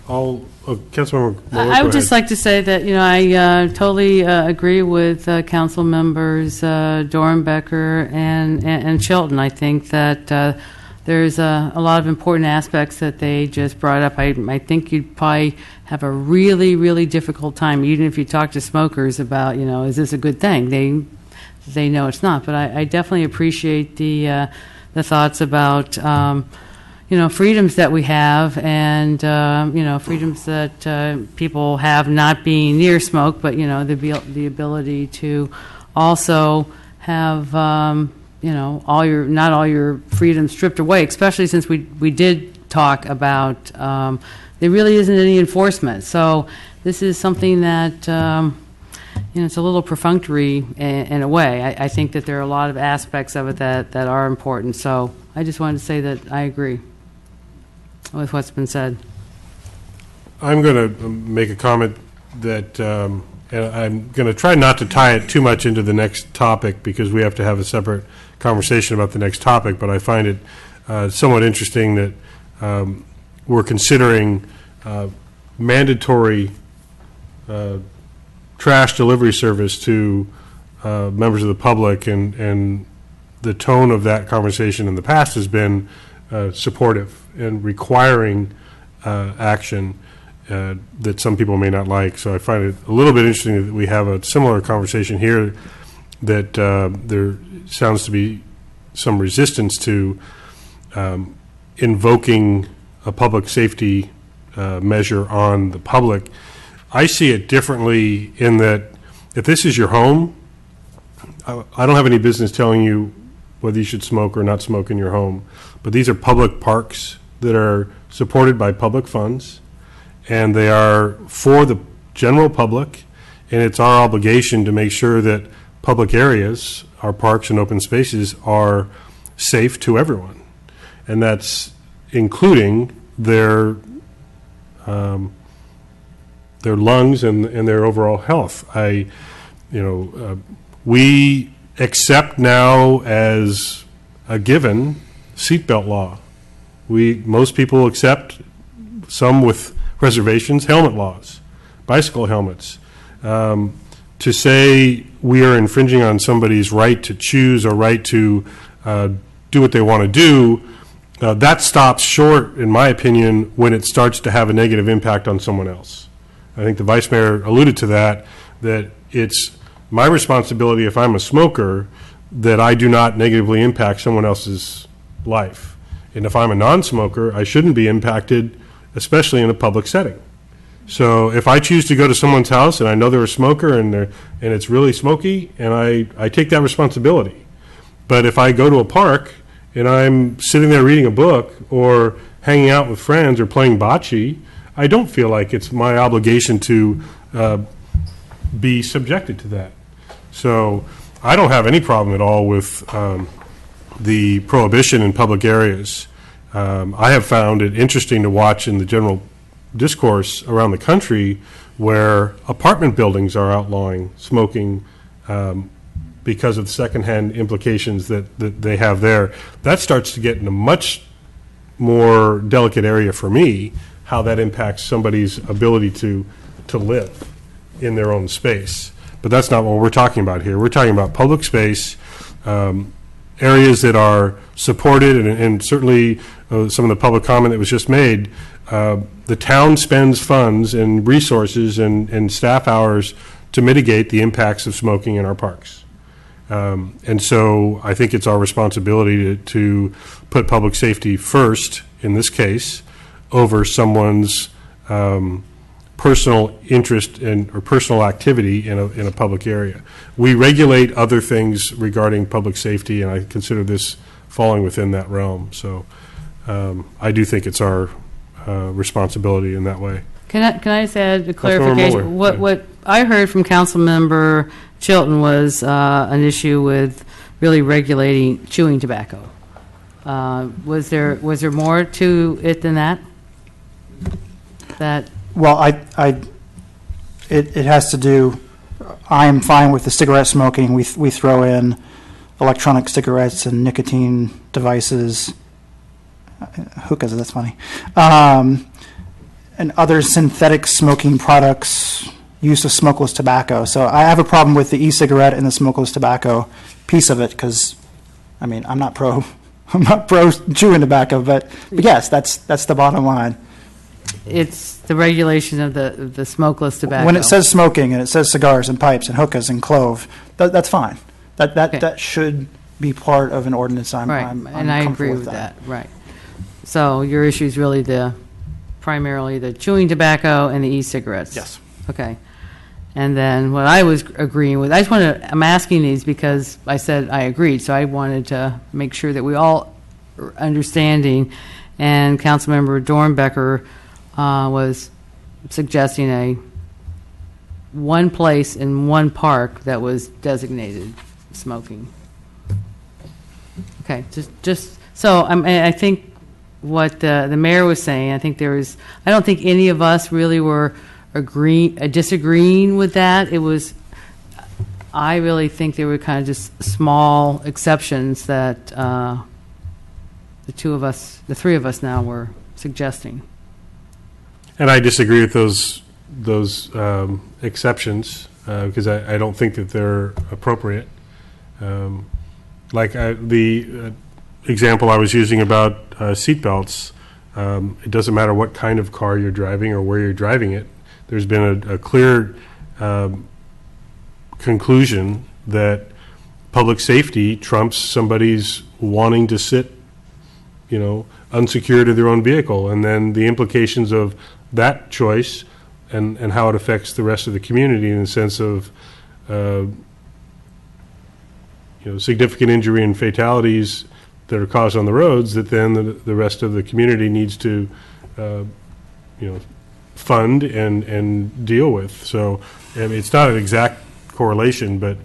Councilmember Mueller, I would go just ahead. like to say that, I totally agree with council members Dornbecker and Chilton. I think that there's a lot of important aspects that they just brought up. I think you'd probably have a really, really difficult time, even if you talk to smokers about, is this a good thing? They know it's not. But I definitely appreciate the thoughts about freedoms that we have, and freedoms that people have not being near smoke, but the ability to also have not all your freedoms stripped away, especially since we did talk about there really isn't any enforcement. So this is something that it's a little perfunctory in a way. I think that there are a lot of aspects of it that are important. So I just wanted to say that I agree with what's been said. I'm going to make a comment that, and I'm going to try not to tie it too much into the next topic because we have to have a separate conversation about the next topic, but I find it somewhat interesting that we're considering mandatory trash delivery service to members of the public, and the tone of that conversation in the past has been supportive and requiring action that some people may not like. So I find it a little bit interesting that we have a similar conversation here, that there sounds to be some resistance to invoking a public safety measure on the public. I see it differently in that if this is your home, I don't have any business telling you whether you should smoke or not smoke in your home. But these are public parks that are supported by public funds, and they are for the general public, and it's our obligation to make sure that public areas, our parks and open spaces, are safe to everyone. And that's including their lungs and their overall health. We accept now as a given seatbelt law. Most people accept, some with reservations, helmet laws, bicycle helmets. To say we are infringing on somebody's right to choose or right to do what they want to do, that stops short, in my opinion, when it starts to have a negative impact on someone else. I think the vice mayor alluded to that it's my responsibility if I'm a smoker that I do not negatively impact someone else's life. And if I'm a non-smoker, I shouldn't be impacted, especially in a public setting. So if I choose to go to someone's house and I know they're a smoker and it's really smoky, and I take that responsibility. But if I go to a park and I'm sitting there reading a book or hanging out with friends or playing bocce, I don't feel like it's my obligation to be subjected to that. So I don't have any problem at all with the prohibition in public areas. I have found it interesting to watch in the general discourse around the country where apartment buildings are outlawing smoking because of the secondhand implications that they have there. That starts to get in a much more delicate area for me, how that impacts somebody's ability to live in their own space. But that's not what we're talking about here. We're talking about public space, areas that are supported, and certainly some of the public comment that was just made, the town spends funds and resources and staff hours to mitigate the impacts of smoking in our parks. And so I think it's our responsibility to put public safety first, in this case, over someone's personal interest or personal activity in a public area. We regulate other things regarding public safety, and I consider this falling within that realm. So I do think it's our responsibility in that way. Can I just add a Mueller, clarification? What I heard from Councilmember Chilton was an issue with really regulating chewing tobacco. Was there more to it than that? Well, it has to do, I am fine with the cigarette smoking. We throw in electronic cigarettes and nicotine devices, hookahs, that's funny, and other synthetic smoking products, use of smokeless tobacco. So I have a problem with the e-cigarette and the smokeless tobacco piece of it because, I mean, I'm not pro chewing tobacco, but yes, that's the bottom line. It's the regulation of the smokeless tobacco. When it says smoking and it says cigars and pipes and hookahs and clove, that's fine. That should be part of an ordinance. I'm and I agree with that. Right. So your issue is really primarily the chewing tobacco and the e-cigarettes. Yes. Okay. And then what I was agreeing with, I'm asking these because I said I agreed, so I wanted to make sure that we all are understanding. And Councilmember Dornbecker was suggesting one place in one park that was designated smoking. Okay, just so I think what the mayor was saying, I don't think any of us really were disagreeing with that. I really think they were kind of just small exceptions that the three of us now were suggesting. And I disagree with those exceptions because I don't think that they're appropriate. The example I was using about seatbelts, it doesn't matter what kind of car you're driving or where you're driving it. There's been a clear conclusion that public safety trumps somebody's wanting to sit, unsecured in their own vehicle, and then the implications of that choice and how it affects the rest of the community in the sense of significant injury and fatalities that are caused on the roads that then the rest of the community needs to fund and deal with. So it's not an exact correlation, but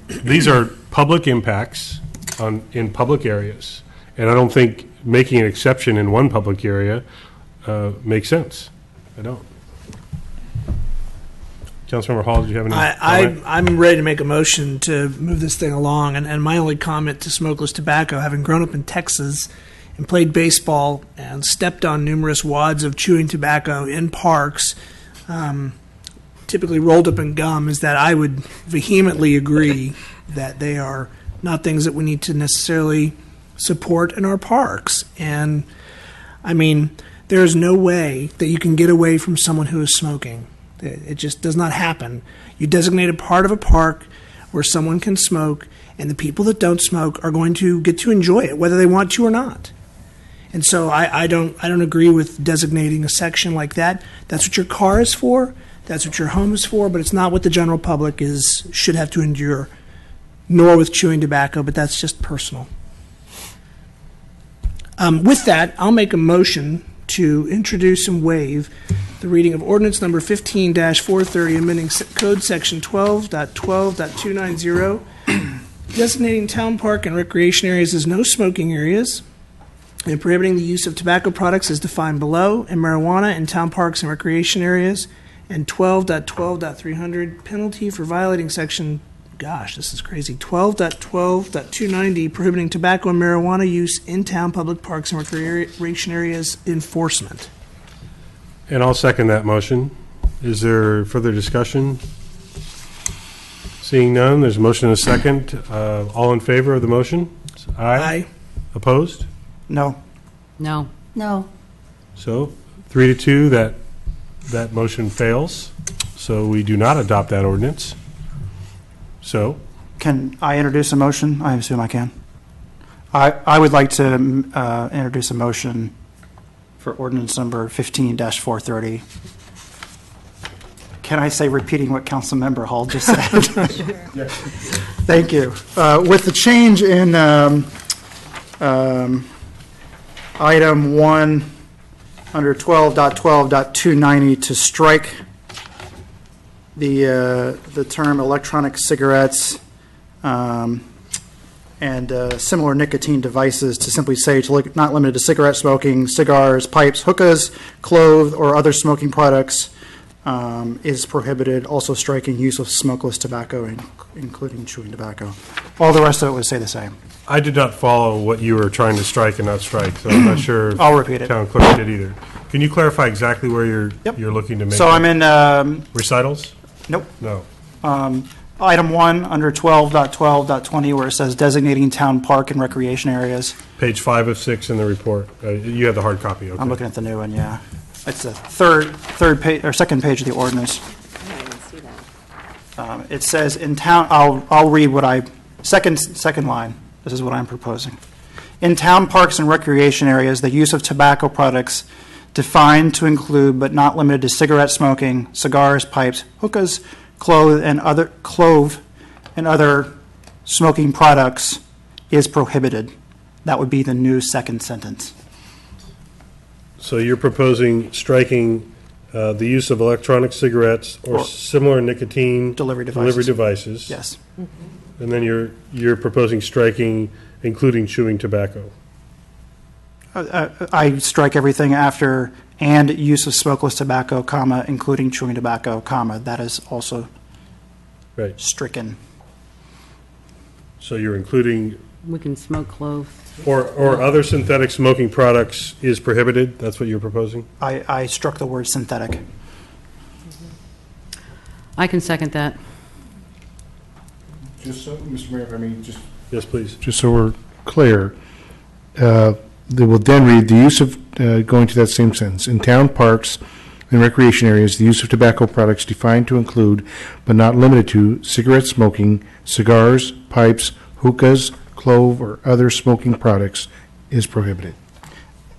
these are public impacts in public areas, and I don't think making an exception in one public area makes sense. I don't. Councilmember Hall, did you have any comment? I'm ready to make a motion to move this thing along, and my only comment to smokeless tobacco, having grown up in Texas and played baseball and stepped on numerous wads of chewing tobacco in parks, typically rolled up in gum, is that I would vehemently agree that they are not things that we need to necessarily support in our parks. And I mean, There is no way that you can get away from someone who is smoking. It just does not happen. You designate a part of a park where someone can smoke, and the people that don't smoke are going to get to enjoy it, whether they want to or not. And so I don't agree with designating a section like that. That's what your car is for. That's what your home is for. But it's not what the general public should have to endure, nor with chewing tobacco. But that's just personal. With that, I'll make a motion to introduce and waive the reading of ordinance number 15-430, amending code section 12.12.290, designating town park and recreation areas as no smoking areas, and prohibiting the use of tobacco products as defined below, and marijuana in town parks and recreation areas, and 12.12.300, penalty for violating section, gosh, this is crazy, 12.12.290, prohibiting tobacco and marijuana use in town public parks and recreation areas enforcement. And I'll second that motion. Is there further discussion? Seeing none, there's a motion and a second. All in favor of the motion? Aye. Opposed? No. No. No. So 3-2, that motion fails. So we do not adopt that ordinance. So Can I introduce a motion? I assume I can. I would like to introduce a motion for ordinance number 15-430. Can I say repeating what Councilmember Hall just said? Thank you. With the change in item 1 under 12.12.290 to strike the term electronic cigarettes and similar nicotine devices to simply say not limited to cigarette smoking, cigars, pipes, hookahs, clove, or other smoking products is prohibited. Also striking use of smokeless tobacco, including chewing tobacco. All the rest of it would stay the same. I did not follow what you were trying to strike and not strike, so I'm not sure if I'll repeat it. Town clerk did either. Can you clarify exactly where you're looking to make So I'm in recitals? Nope. No. Item 1 under 12.12.20 where it says designating town park and recreation areas. Page 5 of 6 in the report. You have the hard copy, okay. I'm looking at the new one, yeah. It's the third page or second page of the ordinance. I didn't even see that. It says in town, I'll read what second line. This is what I'm proposing. In town parks and recreation areas, the use of tobacco products defined to include but not limited to cigarette smoking, cigars, pipes, hookahs, clove, and other smoking products is prohibited. That would be the new second sentence. So you're proposing striking the use of electronic cigarettes or similar nicotine delivery devices. Yes. And then you're proposing striking including chewing tobacco. I strike everything after and use of smokeless tobacco, comma, including chewing tobacco, comma. That is also stricken. So you're including We can smoke clove. or other synthetic smoking products is prohibited? That's what you're proposing? I struck the word synthetic. I can second that. Just so, Mr. Mayor, if I may, just. Yes, please. Just so we're clear, they will then read the use of, going to that same sentence, in town parks and recreation areas, the use of tobacco products defined to include, but not limited to, cigarette smoking, cigars, pipes, hookahs, clove, or other smoking products is prohibited.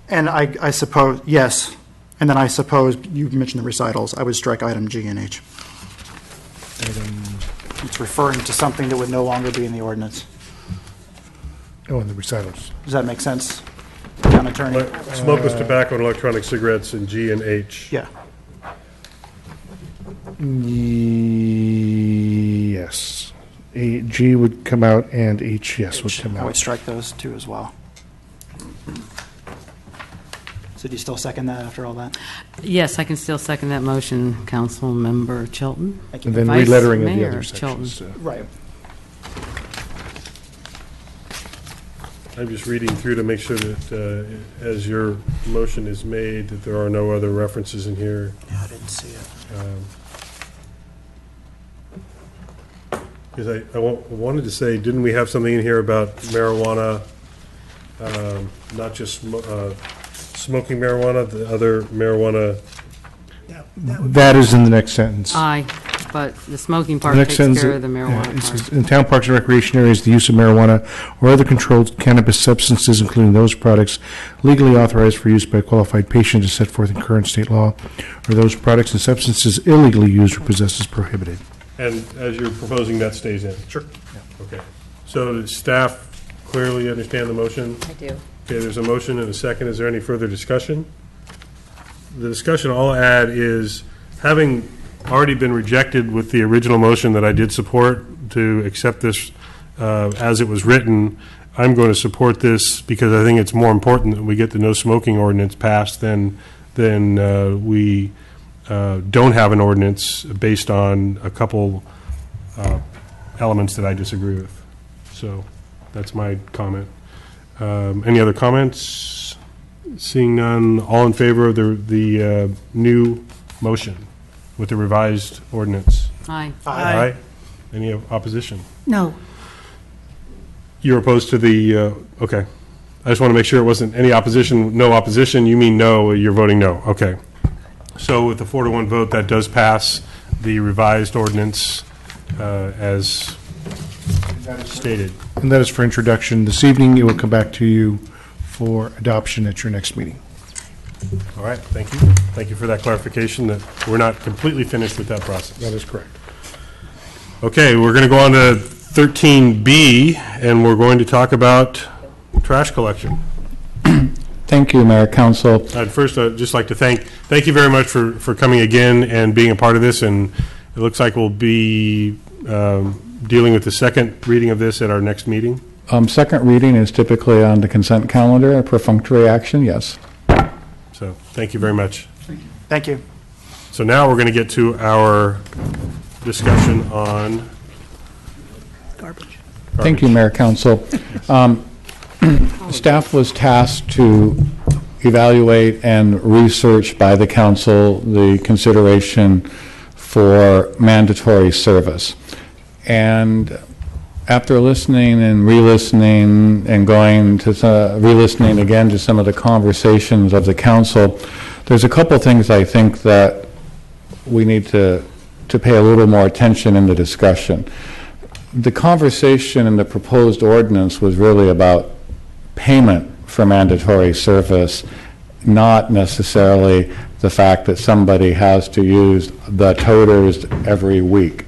And I suppose, yes. And then I suppose you mentioned the recitals. I would strike item G and H. It's referring to something that would no longer be in the ordinance. Oh, and the recitals. Does that make sense, Town Attorney? Smokeless tobacco and electronic cigarettes in G and H. Yeah. Yes. G would come out and H, yes, would come I out. would strike those two as well. So do you still second that after all that? Yes, I can still second that motion, Councilmember Chilton. And then Vice relettering of the Mayor other Chilton. sections. Right. I'm just reading through to make sure that as your motion is made, that there are no other references in here. Yeah, I didn't see it. Because I wanted to say, didn't we have something in here about marijuana, not just smoking marijuana, the other marijuana? That is in the next sentence. Aye, but the smoking part The next takes sentence, care of the yeah, marijuana it says, part. in town parks and recreation areas, the use of marijuana or other controlled cannabis substances, including those products legally authorized for use by a qualified patient as set forth in current state law, or those products and substances illegally used or possessed is prohibited. And as you're proposing, that stays in? Sure. Okay. So does staff clearly understand the motion? I do. Okay, there's a motion and a second. Is there any further discussion? The discussion I'll add is, having already been rejected with the original motion that I did support to accept this as it was written, I'm going to support this because I think it's more important that we get the no smoking ordinance passed than we don't have an ordinance based on a couple elements that I disagree with. So that's my comment. Any other comments? Seeing none, all in favor of the new motion with the revised ordinance? Aye. Aye. Any opposition? No. You're opposed to the, okay. I just want to make sure it wasn't any opposition, no opposition. You mean no, you're voting no. Okay. So with the 4-to-1 vote, that does pass the revised ordinance as stated. And that is for introduction. This evening, it will come back to you for adoption at your next meeting. All right, thank you. Thank you for that clarification that we're not completely finished with that process. That is correct. Okay, we're going to go on to 13B, and we're going to talk about trash collection. Thank you, Mayor, Council. First, I'd just like to thank you very much for coming again and being a part of this, and it looks like we'll be dealing with the second reading of this at our next meeting. Second reading is typically on the consent calendar, a perfunctory action, yes. So, thank you very much. Thank you. So now we're going to get to our discussion on Garbage. Thank you, Mayor, Council. Staff was tasked to evaluate and research by the council the consideration for mandatory service. And after listening and re-listening and going to re-listening again to some of the conversations of the council, there's a couple things I think that we need to pay a little more attention in the discussion. The conversation in the proposed ordinance was really about payment for mandatory service, not necessarily the fact that somebody has to use the toters every week.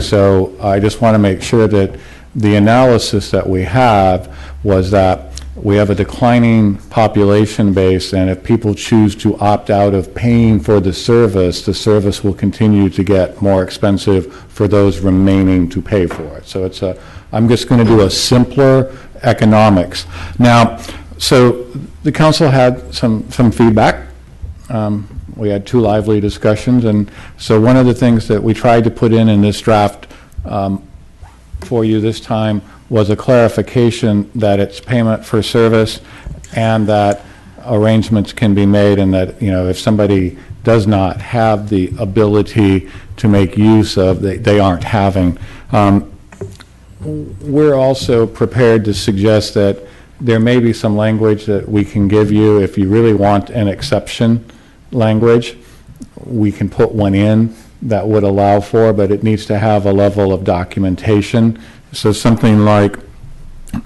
So I just want to make sure that the analysis that we have was that we have a declining population base, and if people choose to opt out of paying for the service will continue to get more expensive for those remaining to pay for it. So I'm just going to do a simpler economics. Now, so the council had some feedback. We had two lively discussions, and so one of the things that we tried to put in this draft for you this time was a clarification that it's payment for service and that arrangements can be made, and that, you know, if somebody does not have the ability to make use of, they aren't having. We're also prepared to suggest that there may be some language that we can give you if you really want an exception language. We can put one in that would allow for, but it needs to have a level of documentation. So something like,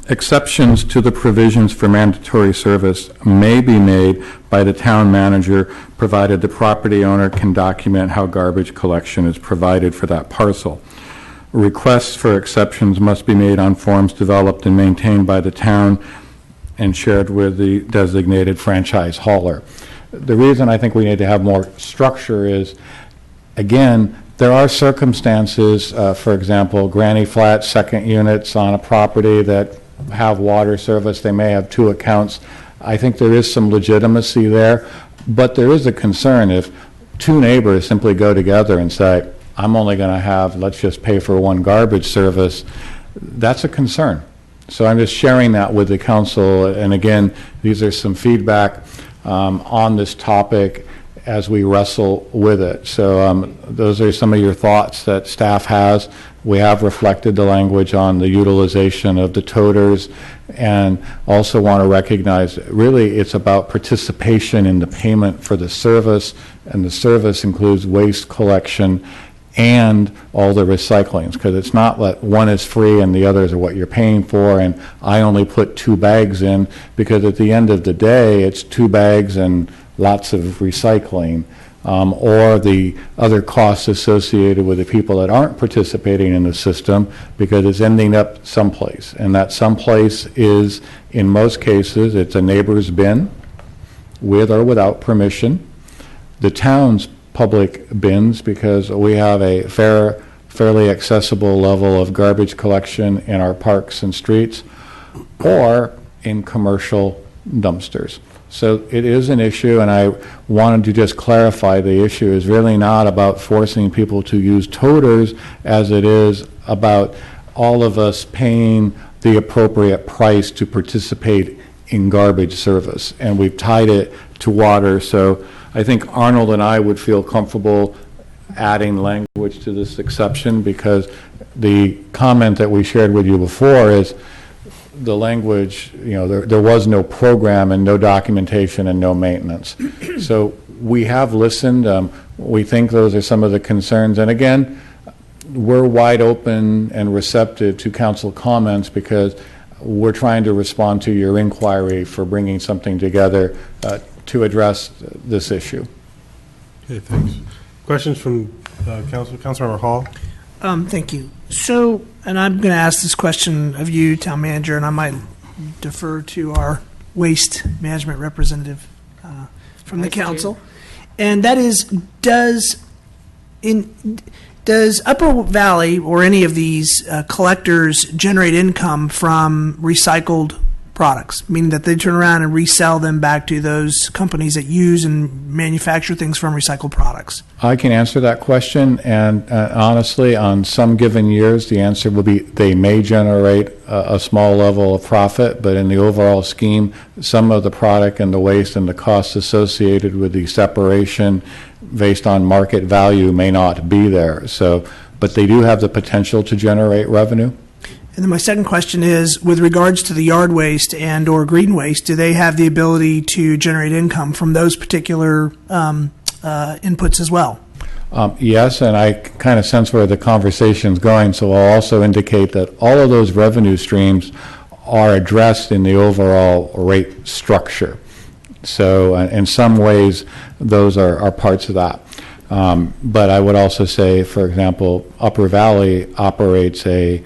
exceptions to the provisions for mandatory service may be made by the town manager, provided the property owner can document how garbage collection is provided for that parcel. Requests for exceptions must be made on forms developed and maintained by the town and shared with the designated franchise hauler. The reason I think we need to have more structure is, again, there are circumstances, for example, granny flat second units on a property that have water service. They may have two accounts. I think there is some legitimacy there, but there is a concern if two neighbors simply go together and say, I'm only going to have, let's just pay for one garbage service. That's a concern. So I'm just sharing that with the council. And again, these are some feedback on this topic. as we wrestle with it. So those are some of your thoughts that staff has. We have reflected the language on the utilization of the toters, and also want to recognize really it's about participation in the payment for the service, and the service includes waste collection and all the recyclings, because it's not that one is free and the others are what you're paying for, and I only put 2 bags in, because at the end of the day, it's 2 bags and lots of recycling, or the other costs associated with the people that aren't participating in the system, because it's ending up someplace, and that someplace is, in most cases, it's a neighbor's bin, with or without permission, the town's public bins, because we have a fairly accessible level of garbage collection in our parks and streets, or in commercial dumpsters. So it is an issue, and I wanted to just clarify the issue is really not about forcing people to use toters as it is about all of us paying the appropriate price to participate in garbage service. And we've tied it to water, so I think Arnold and I would feel comfortable adding language to this exception, because the comment that we shared with you before is the language, there was no program and no documentation and no maintenance. So we have listened. We think those are some of the concerns. And again, we're wide open and receptive to council comments, because we're trying to respond to your inquiry for bringing something together to address this issue. Okay, thanks. Questions from Councilmember Hall? Thank you. So, and I'm going to ask this question of you, Town Manager, and I might defer to our waste management representative from the council. And that is, does Upper Valley or any of these collectors generate income from recycled products, meaning that they turn around and resell them back to those companies that use and manufacture things from recycled products? I can answer that question, and honestly, on some given years, the answer will be they may generate a small level of profit, but in the overall scheme, some of the product and the waste and the costs associated with the separation based on market value may not be there. So, but they do have the potential to generate revenue. And then my second question is, with regards to the yard waste and or green waste, do they have the ability to generate income from those particular inputs as well? Yes, and I kind of sense where the conversation's going, so I'll also indicate that all of those revenue streams are addressed in the overall rate structure. So in some ways, those are parts of that. But I would also say, for example, Upper Valley operates a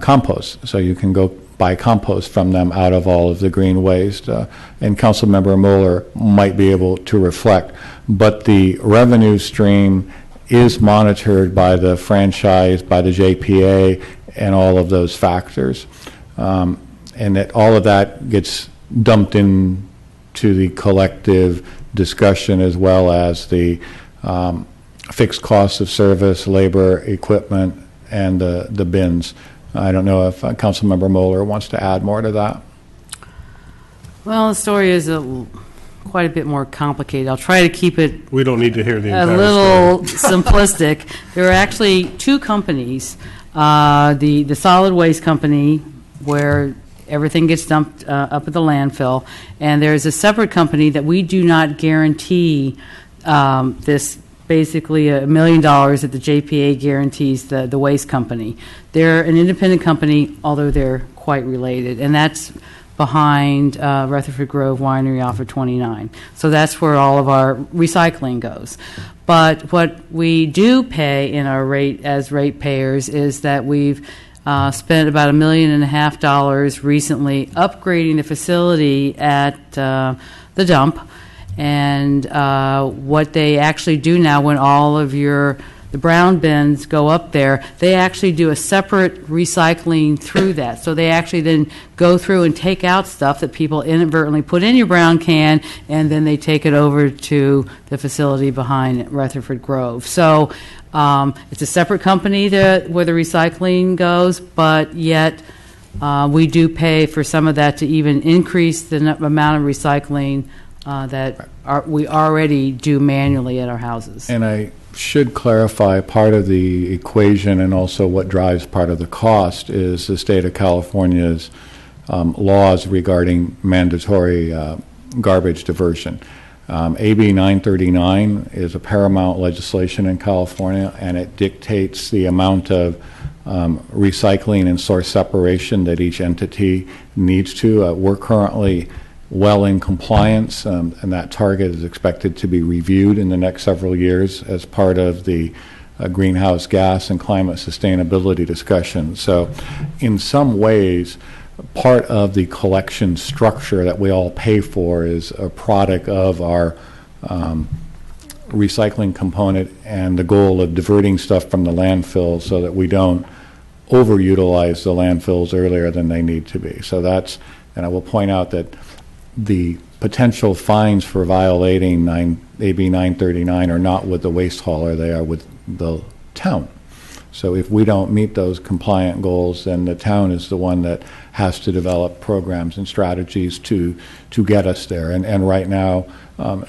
compost, so you can go buy compost from them out of all of the green waste, and Councilmember Mueller might be able to reflect. But the revenue stream is monitored by the franchise, by the JPA, and all of those factors, and that all of that gets dumped into the collective discussion, as well as the fixed costs of service, labor, equipment, and the bins. I don't know if Councilmember Mueller wants to add more to that. Well, the story is quite a bit more complicated. I'll try to keep it We don't need to hear the a entire little story. simplistic. There are actually 2 companies, the solid waste company, where everything gets dumped up at the landfill, and there's a separate company that we do not guarantee this. Basically $1 million that the JPA guarantees the waste company. They're an independent company, although they're quite related, and that's behind Rutherford Grove Winery off of 29. So that's where all of our recycling goes. But what we do pay in our rate as ratepayers is that we've spent about $1.5 million recently upgrading the facility at the dump. And what they actually do now, when all of the brown bins go up there, they actually do a separate recycling through that. So they actually then go through and take out stuff that people inadvertently put in your brown can, and then they take it over to the facility behind Rutherford Grove. So it's a separate company where the recycling goes, but yet we do pay for some of that to even increase the amount of recycling we already do manually at our houses. And I should clarify, part of the equation and also what drives part of the cost is the state of California's laws regarding mandatory garbage diversion. AB 939 is a paramount legislation in California, and it dictates the amount of recycling and source separation that each entity needs to. We're currently well in compliance, and that target is expected to be reviewed in the next several years as part of the greenhouse gas and climate sustainability discussion. So in some ways, part of the collection structure that we all pay for is a product of our recycling component and the goal of diverting stuff from the landfill so that we don't overutilize the landfills earlier than they need to be. So that's, and I will point out that the potential fines for violating AB 939 are not with the waste hauler, they are with the town. So if we don't meet those compliant goals, then the town is the one that has to develop programs and strategies to get us there. And right now,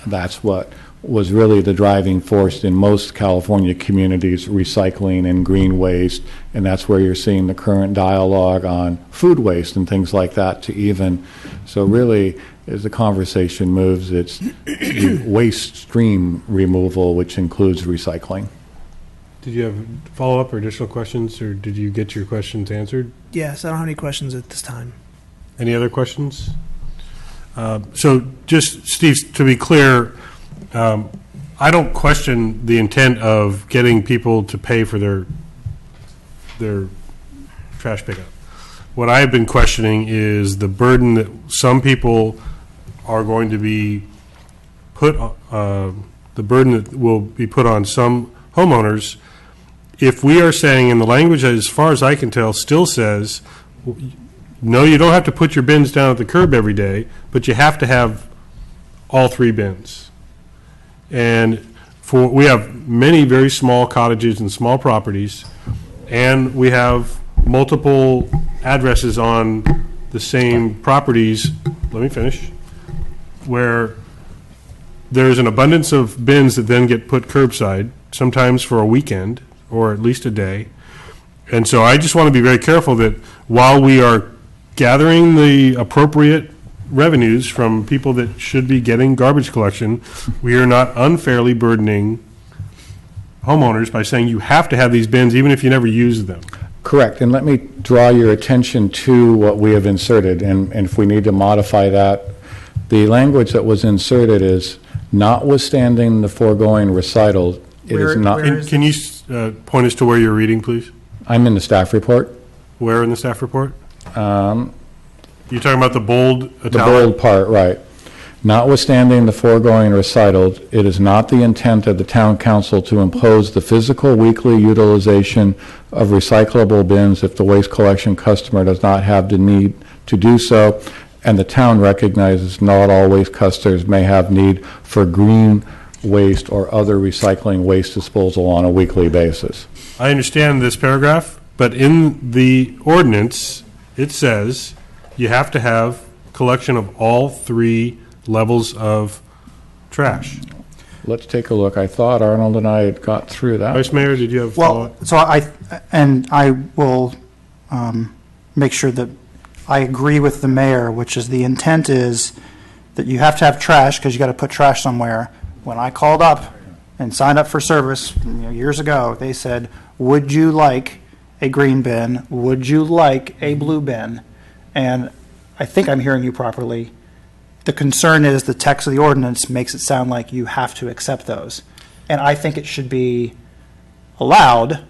that's what was really the driving force in most California communities, recycling and green waste, and that's where you're seeing the current dialogue on food waste and things like that to even. So really, as the conversation moves, it's the waste stream removal, which includes recycling. Did you have follow-up or additional questions, or did you get your questions answered? Yes, I don't have any questions at this time. Any other questions? So just, Steve, to be clear, I don't question the intent of getting people to pay for their trash pickup. What I have been questioning is the burden that some people are going to be put, the burden that will be put on some homeowners. If we are saying, in the language, as far as I can tell, still says, no, you don't have to put your bins down at the curb every day, but you have to have all 3 bins. And we have many very small cottages and small properties, and we have multiple addresses on the same properties, let me finish, where there's an abundance of bins that then get put curbside, sometimes for a weekend or at least a day. And so I just want to be very careful that while we are gathering the appropriate revenues from people that should be getting garbage collection, we are not unfairly burdening homeowners by saying you have to have these bins even if you never use them. Correct, and let me draw your attention to what we have inserted, and if we need to modify that, the language that was inserted is notwithstanding the foregoing recital, it is not. Can you point us to where you're reading, please? I'm in the staff report. Where in the staff report? You're talking about the bold italic? The bold part, right. Notwithstanding the foregoing recital, it is not the intent of the town council to impose the physical weekly utilization of recyclable bins if the waste collection customer does not have the need to do so, and the town recognizes not all waste customers may have need for green waste or other recycling waste disposal on a weekly basis. I understand this paragraph, but in the ordinance, it says you have to have collection of all 3 levels of trash. Let's take a look. I thought Arnold and I had got through that. Vice Mayor, did you have follow-up? Well, so I will make sure that I agree with the mayor, which is the intent is that you have to have trash because you got to put trash somewhere. When I called up and signed up for service years ago, they said, would you like a green bin? Would you like a blue bin? And I think I'm hearing you properly. The concern is the text of the ordinance makes it sound like you have to accept those. And I think it should be allowed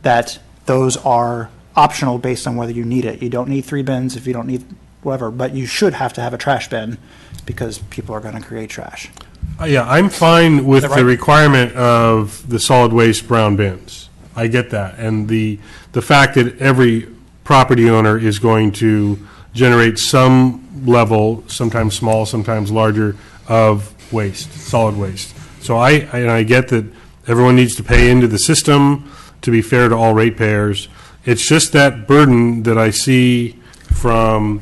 that those are optional based on whether you need it. You don't need 3 bins if you don't need whatever, but you should have to have a trash bin because people are going to create trash. Yeah, I'm fine with Is that right? the requirement of the solid waste brown bins. I get that. And the fact that every property owner is going to generate some level, sometimes small, sometimes larger, of waste, solid waste. So I get that everyone needs to pay into the system to be fair to all ratepayers. It's just that burden that I see from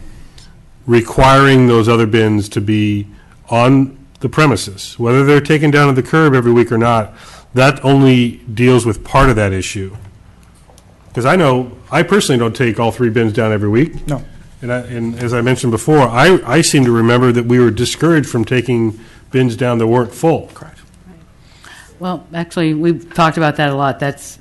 requiring those other bins to be on the premises. Whether they're taken down to the curb every week or not, that only deals with part of that issue. Because I personally don't take all 3 bins down every week. No. And as I mentioned before, I seem to remember that we were discouraged from taking bins down that weren't full. Correct. Well, actually, we've talked about that a lot. That's,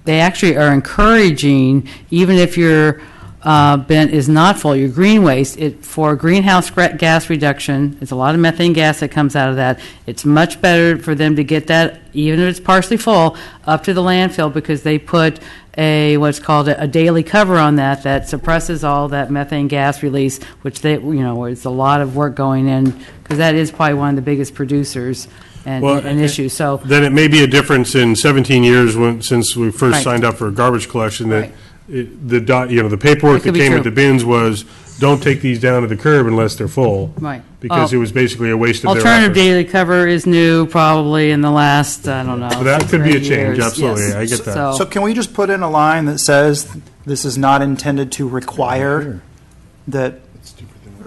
they actually are encouraging, even if your bin is not full, your green waste, for greenhouse gas reduction, it's a lot of methane gas that comes out of that. It's much better for them to get that, even if it's partially full, up to the landfill, because they put what's called a daily cover on that suppresses all that methane gas release, which it's a lot of work going in, because that is probably one of the biggest producers and issues. So then it may be a difference in 17 years since we first Right. signed up for garbage collection that Right. the paperwork It could that be came with true. the bins was, don't take these down to the curb unless they're full. Right. Because it was basically a waste of their alternative effort. daily cover is new, probably in the last, I don't know. But that 6 could or be a 8 change, years. absolutely. Yes. I get that. So can we just put in a line that says this is not intended to require that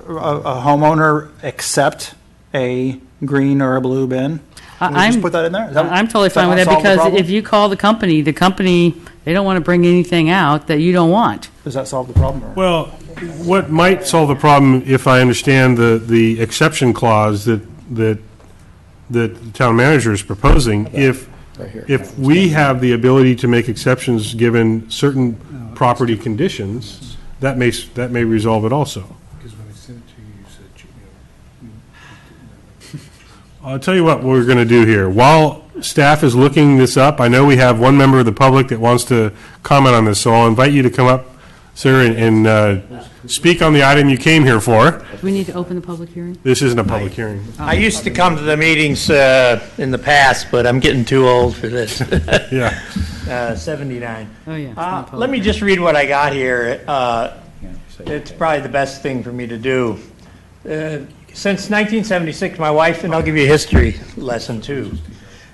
a homeowner accept a green or a blue bin? Can we just put that in there? I'm totally fine with that, because if you call the company, they don't want to bring anything out that you don't want. Does that solve the problem? Well, what might solve the problem, if I understand the exception clause that the town manager is proposing, if we have the ability to make exceptions given certain property conditions, that may resolve it also. I'll tell you what we're going to do here. While staff is looking this up, I know we have one member of the public that wants to comment on this, so I'll invite you to come up, sir, and speak on the item you came here for. Do we need to open the public hearing? This isn't a public hearing. I used to come to the meetings in the past, but I'm getting too old for this. Yeah. 79. Oh, yeah. it's not public Let me just read what I got here. It's probably the best thing for me to do. Since 1976, my wife, and I'll give you a history lesson too.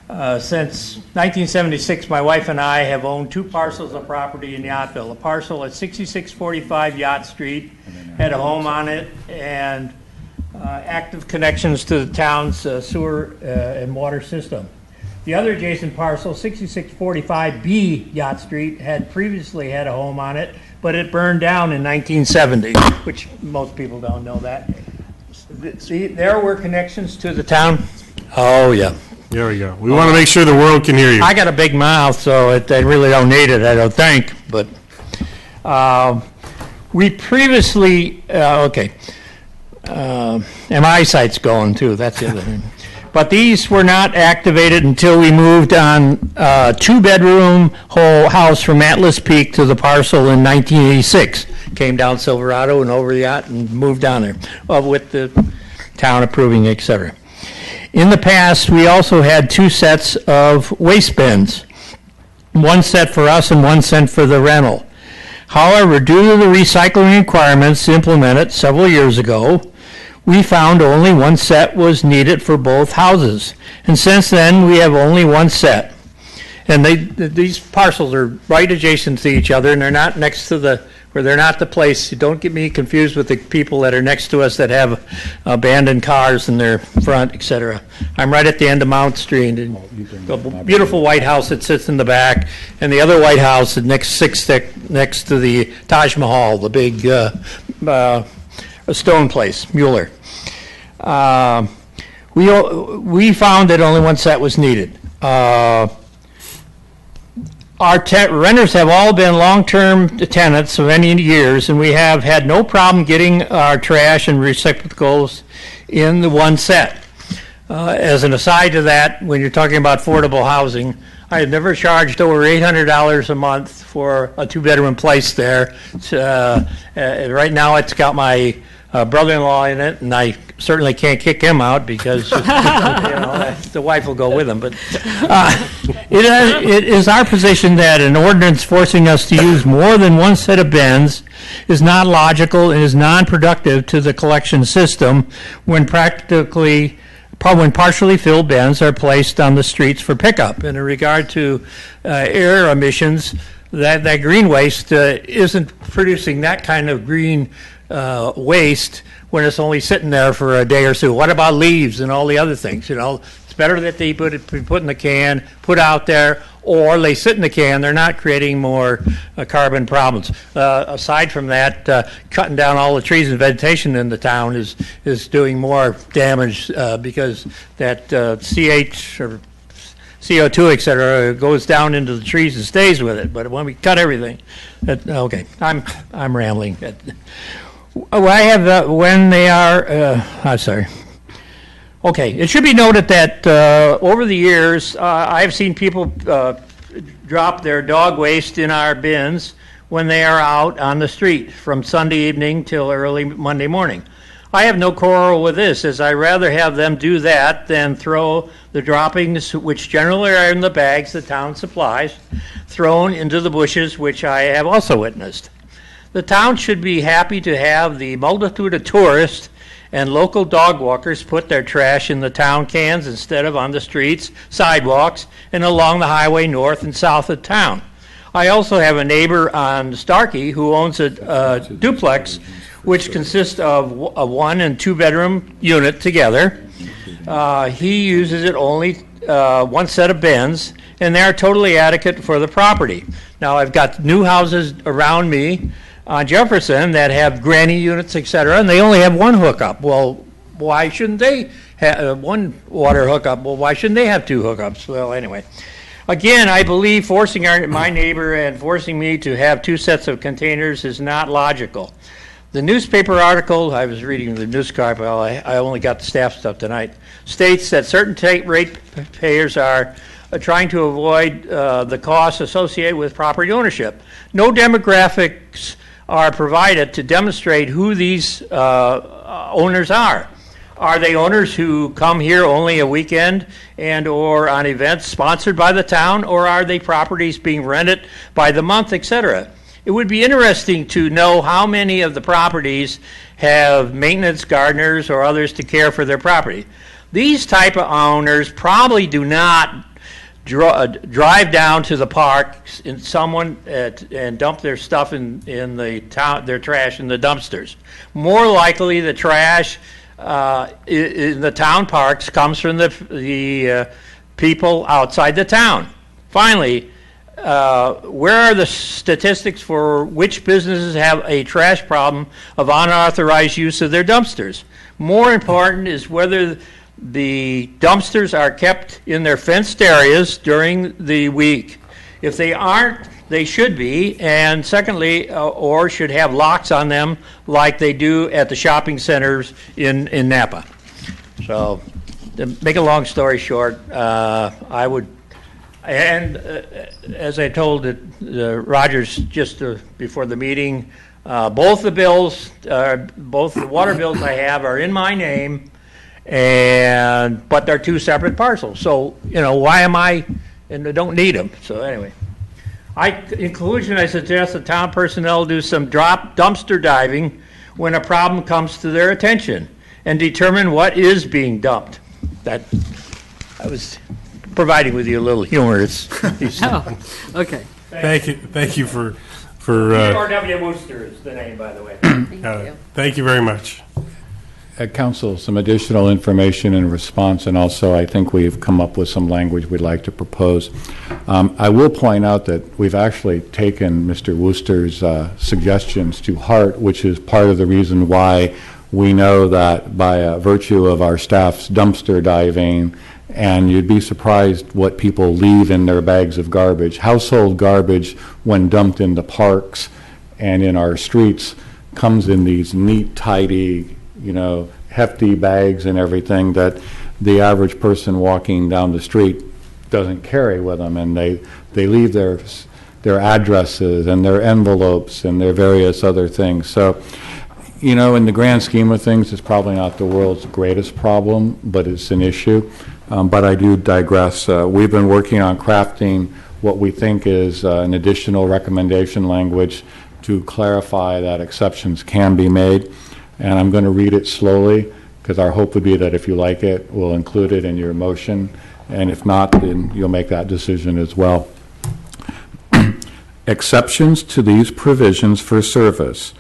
Since 1976, my wife and I have owned 2 parcels of property in Yachtville. A parcel at 6645 Yacht Street had a home on it and active connections to the town's sewer and water system. The other adjacent parcel, 6645B Yacht Street, had previously had a home on it, but it burned down in 1970, which most people don't know that. See, there were connections to the town. Oh, yeah. There we go. We want to make sure the world can hear you. I got a big mouth, so they really don't need it, I don't think. But we previously, and my eyesight's going too, that's the other thing. But these were not activated until we moved on a 2-bedroom whole house from Atlas Peak to the parcel in 1986. Came down Silverado and over the yacht and moved down there with the town approving, et cetera. In the past, we also had 2 sets of waste bins, one set for us and one set for the rental. However, due to the recycling requirements implemented several years ago, we found only one set was needed for both houses. And since then, we have only one set. And these parcels are right adjacent to each other, and they're not next to they're not the place. Don't get me confused with the people that are next to us that have abandoned cars in their front, et cetera. I'm right at the end of Mount Street, and a beautiful white house that sits in the back, and the other white house is next to the Taj Mahal, the big stone place, Mueller. We found that only one set was needed. Our renters have all been long-term tenants of many years, and we have had no problem getting our trash and receptacles in the one set. As an aside to that, when you're talking about affordable housing, I have never charged over $800 a month for a 2-bedroom place there. Right now, it's got my brother-in-law in it, and I certainly can't kick him out because the wife will go with him. But it is our position that an ordinance forcing us to use more than one set of bins is not logical and is non-productive to the collection system when partially filled bins are placed on the streets for pickup. And in regard to air emissions, that green waste isn't producing that kind of green waste when it's only sitting there for a day or so? What about leaves and all the other things, you know? It's better that they be put in the can, put out there, or they sit in the can. They're not creating more carbon problems. Aside from that, cutting down all the trees and vegetation in the town is doing more damage because that CH or CO2, et cetera, goes down into the trees and stays with it. But when we cut everything, okay, I'm rambling. I have when they are. I'm sorry. Okay, it should be noted that over the years, I've seen people drop their dog waste in our bins when they are out on the street from Sunday evening till early Monday morning. I have no quarrel with this, as I rather have them do that than throw the droppings, which generally are in the bags the town supplies, thrown into the bushes, which I have also witnessed. The town should be happy to have the multitude of tourists and local dog walkers put their trash in the town cans instead of on the streets, sidewalks, and along the highway north and south of town. I also have a neighbor on Starkey who owns a duplex which consists of a 1- and 2-bedroom unit together. He uses it only one set of bins, and they're totally adequate for the property. Now, I've got new houses around me on Jefferson that have granny units, et cetera, and they only have one hookup. Well, why shouldn't they have one water hookup? Well, why shouldn't they have 2 hookups? Well, anyway. Again, I believe forcing my neighbor and forcing me to have 2 sets of containers is not logical. The newspaper article, I was reading the newspaper, I only got the staff stuff tonight, states that certain rate payers are trying to avoid the costs associated with property ownership. No demographics are provided to demonstrate who these owners are. Are they owners who come here only a weekend and or on events sponsored by the town, or are they properties being rented by the month, etc.? It would be interesting to know how many of the properties have maintenance gardeners or others to care for their property. These type of owners probably do not drive down to the park and dump their stuff in the town, their trash in the dumpsters. More likely, the trash in the town parks comes from the people outside the town. Finally, where are the statistics for which businesses have a trash problem of unauthorized use of their dumpsters? More important is whether the dumpsters are kept in their fenced areas during the week. If they aren't, they should be, and secondly, or should have locks on them like they do at the shopping centers in Napa. So, to make a long story short, I would, and as I told Rogers just before the meeting, both the bills, both the water bills I have are in my name, but they're 2 separate parcels. So, why am I, and I don't need them. So anyway, in conclusion, I suggest that town personnel do some dumpster diving when a problem comes to their attention and determine what is being dumped. I was providing with you a little humor. Okay. Thank you for R.W. Wooster is the name, by the way. Thank you very much. Council, some additional information in response, and also I think we've come up with some language we'd like to propose. I will point out that we've actually taken Mr. Wooster's suggestions to heart, which is part of the reason why we know that by virtue of our staff's dumpster diving, and you'd be surprised what people leave in their bags of garbage. Household garbage, when dumped in the parks and in our streets, comes in these neat, tidy, hefty bags and everything that the average person walking down the street doesn't carry with them, and they leave their addresses and their envelopes and their various other things. So, in the grand scheme of things, it's probably not the world's greatest problem, but it's an issue. But I do digress. We've been working on crafting what we think is an additional recommendation language to clarify that exceptions can be made. And I'm going to read it slowly, because our hope would be that if you like it, we'll include it in your motion. And if not, then you'll make that decision as well. Exceptions to these provisions for service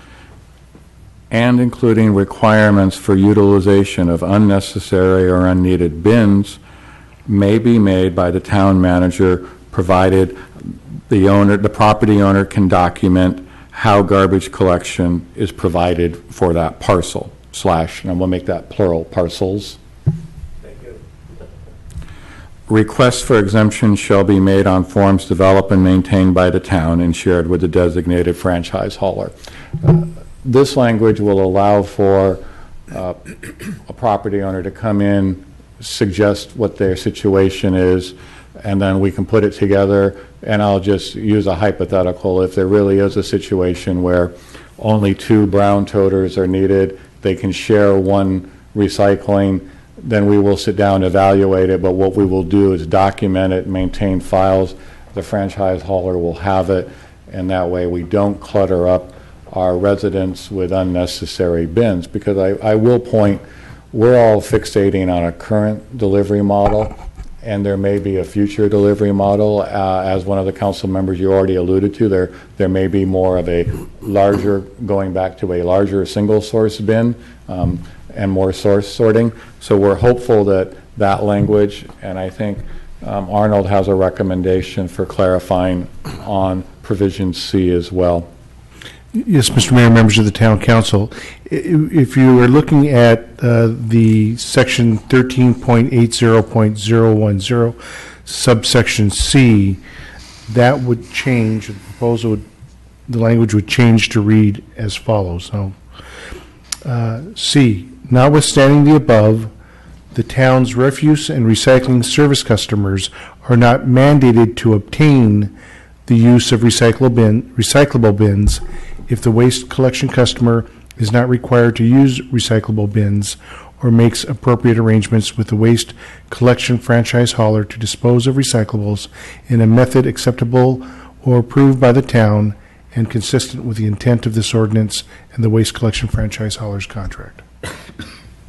and including requirements for utilization of unnecessary or unneeded bins may be made by the town manager, provided the property owner can document how garbage collection is provided for that parcel, and we'll make that plural, parcels. Requests for exemption shall be made on forms developed and maintained by the town and shared with the designated franchise hauler. This language will allow for a property owner to come in, suggest what their situation is, and then we can put it together. And I'll just use a hypothetical. If there really is a situation where only 2 brown toters are needed, they can share one recycling, then we will sit down and evaluate it. But what we will do is document it, maintain files. The franchise hauler will have it, and that way we don't clutter up our residents with unnecessary bins. Because I will point, we're all fixating on a current delivery model, and there may be a future delivery model. As one of the council members you already alluded to, there may be more of a larger, going back to a larger single source bin and more source sorting. So we're hopeful that that language, and I think Arnold has a recommendation for clarifying on provision C as well. Yes, Mr. Mayor, members of the Town Council, if you are looking at the section 13.80.010, subsection C, that would change, the language would change to read as follows. So, C, notwithstanding the above, the town's refuse and recycling service customers are not mandated to obtain the use of recyclable bins if the waste collection customer is not required to use recyclable bins or makes appropriate arrangements with the waste collection franchise hauler to dispose of recyclables in a method acceptable or approved by the town and consistent with the intent of this ordinance and the waste collection franchise hauler's contract.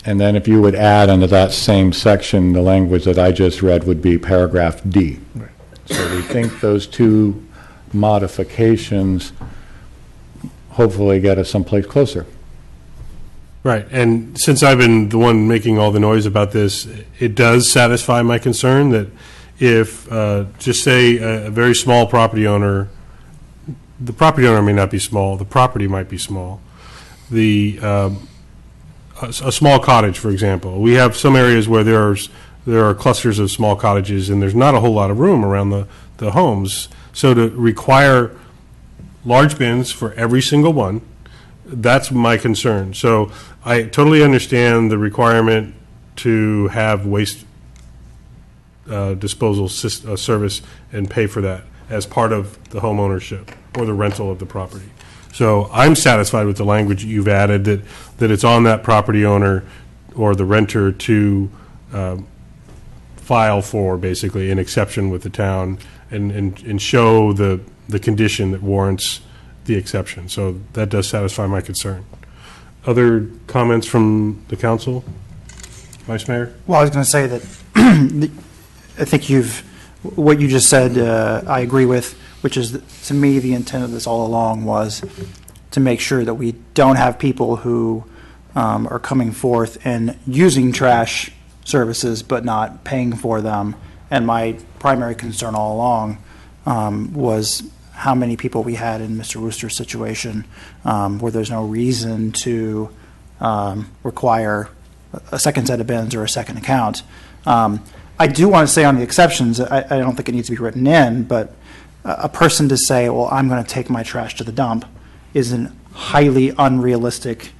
And then if you would add under that same section, the language that I just read would be paragraph D. Right. So we think those 2 modifications hopefully get us someplace closer. Right, and since I've been the one making all the noise about this, it does satisfy my concern that if, just say, a very small property owner, the property owner may not be small, the property might be small, a small cottage, for example. We have some areas where there are clusters of small cottages, and there's not a whole lot of room around the homes. So to require large bins for every single one, that's my concern. So I totally understand the requirement to have waste disposal service and pay for that as part of the home ownership or the rental of the property. So I'm satisfied with the language you've added, that it's on that property owner or the renter to file for basically an exception with the town and show the condition that warrants the exception. So that does satisfy my concern. Other comments from the council? Vice Mayor? Well, I was going to say that I think what you just said, I agree with, which is, to me, the intent of this all along was to make sure that we don't have people who are coming forth and using trash services but not paying for them. And my primary concern all along was how many people we had in Mr. Wooster's situation where there's no reason to require a second set of bins or a second account. I do want to say on the exceptions, I don't think it needs to be written in, but a person to say, well, I'm going to take my trash to the dump is a highly unrealistic,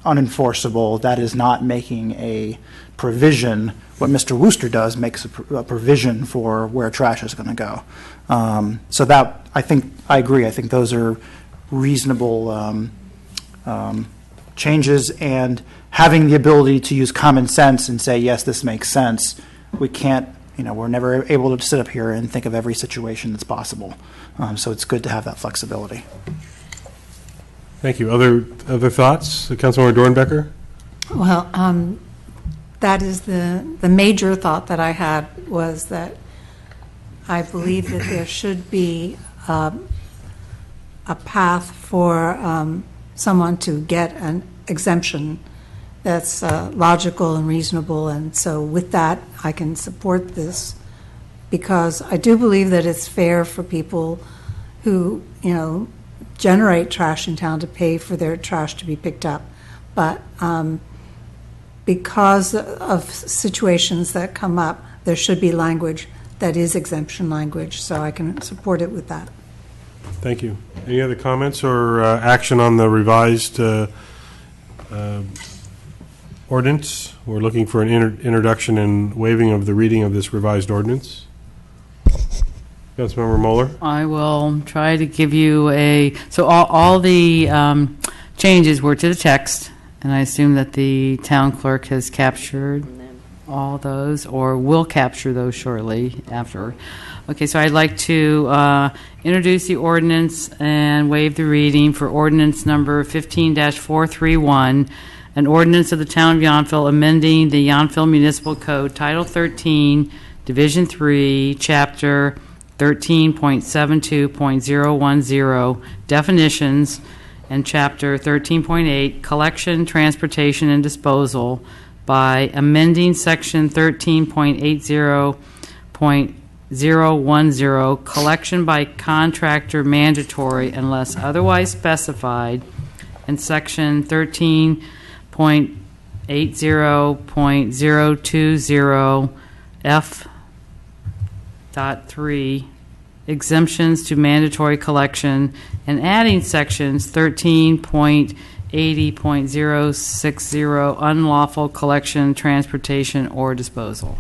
unenforceable. That is not making a provision. What Mr. Wooster does makes a provision for where trash is going to go. So that, I agree. I think those are reasonable changes, and having the ability to use common sense and say, yes, this makes sense. We can't, we're never able to sit up here and think of every situation that's possible. So it's good to have that flexibility. Thank you. Other thoughts? Councilmember Dornbecker? Well, that is the major thought that I had, was that I believe that there should be a path for someone to get an exemption that's logical and reasonable. And so with that, I can support this, because I do believe that it's fair for people who, generate trash in town to pay for their trash to be picked up. But because of situations that come up, there should be language that is exemption language, so I can support it with that. Thank you. Any other comments or action on the revised ordinance? We're looking for an introduction and waiving of the reading of this revised ordinance. Councilmember Moeller? I will try to give you so all the changes were to the text, and I assume that the town clerk has captured all those, or will capture those shortly after. Okay, so I'd like to introduce the ordinance and waive the reading for ordinance number 15-431, an ordinance of the town of Yountville amending the Yountville Municipal Code, Title 13, Division 3, Chapter 13.72.010, definitions, and Chapter 13.8, collection, transportation, and disposal, by amending Section 13.80.010, collection by contractor mandatory unless otherwise specified, and Section 13.80.020 F.3, exemptions to mandatory collection, and adding Sections 13.80.060, unlawful collection, transportation, or disposal.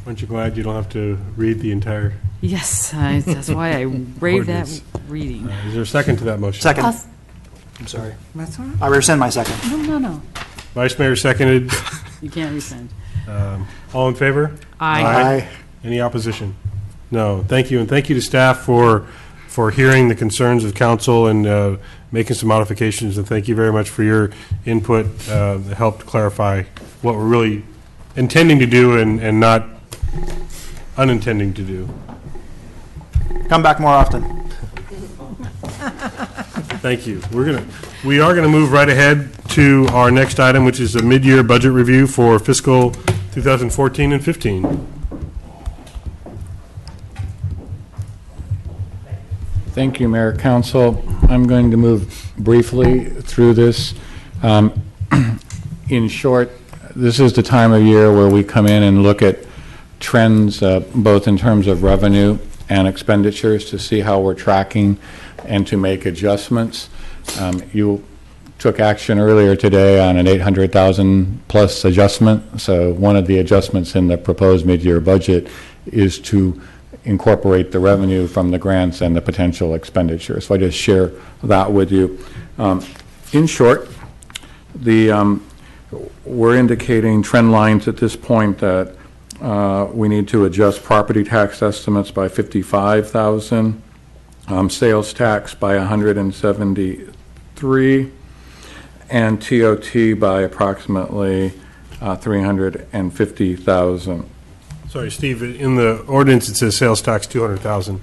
Aren't you glad you don't have to read the entire? Yes, that's why I waived that reading. Is there a second to that motion? Second. I'm sorry. That's all right. I rescind my second. No. Vice Mayor seconded. You can't rescind. All in favor? Aye. Any opposition? No. Thank you, and thank you to staff for hearing the concerns of council and making some modifications, and thank you very much for your input that helped clarify what we're really intending to do and not unintending to do. Come back more often. Thank you. We are gonna move right ahead to our next item, which is a mid-year budget review for fiscal 2014 and 15. Thank you, Mayor, Council. I'm going to move briefly through this. In short, this is the time of year where we come in and look at trends, both in terms of revenue and expenditures, to see how we're tracking and to make adjustments. You took action earlier today on an $800,000 plus adjustment. So one of the adjustments in the proposed mid-year budget is to incorporate the revenue from the grants and the potential expenditures. So I just share that with you. In short, we're indicating trend lines at this point that we need to adjust property tax estimates by $55,000, sales tax by $173,000, and TOT by approximately $350,000. Sorry, Steve, in the ordinance it says sales tax 200,000.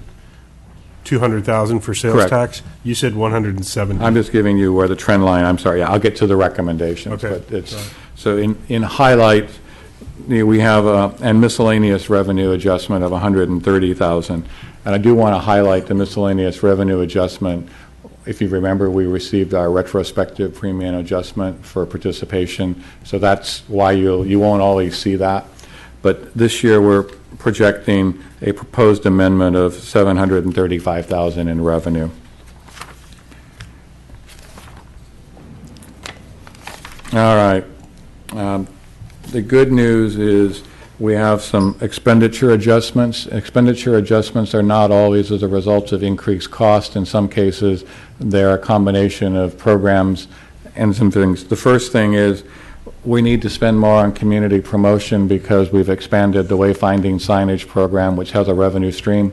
200,000 for sales Correct. tax? You said 170. I'm just giving you where the trend line, I'm sorry, yeah, I'll get to the recommendations. Okay. But it's, so in highlight, we have a miscellaneous revenue adjustment of 130,000. And I do want to highlight the miscellaneous revenue adjustment. If you remember, we received our retrospective premium adjustment for participation. So that's why you won't always see that. But this year, we're projecting a proposed amendment of $735,000 in revenue. All right. The good news is we have some expenditure adjustments. Expenditure adjustments are not always as a result of increased cost. In some cases, they're a combination of programs and some things. The first thing is we need to spend more on community promotion because we've expanded the wayfinding signage program, which has a revenue stream,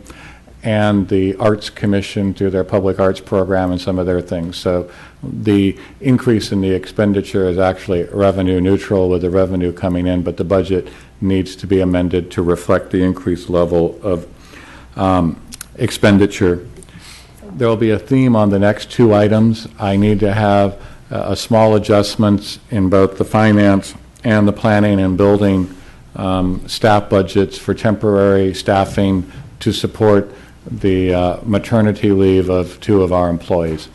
and the Arts Commission through their public arts program and some of their things. So the increase in the expenditure is actually revenue neutral with the revenue coming in, but the budget needs to be amended to reflect the increased level of expenditure. There will be a theme on the next two items. I need to have a small adjustments in both the finance and the planning and building staff budgets for temporary staffing to support the maternity leave of two of our employees.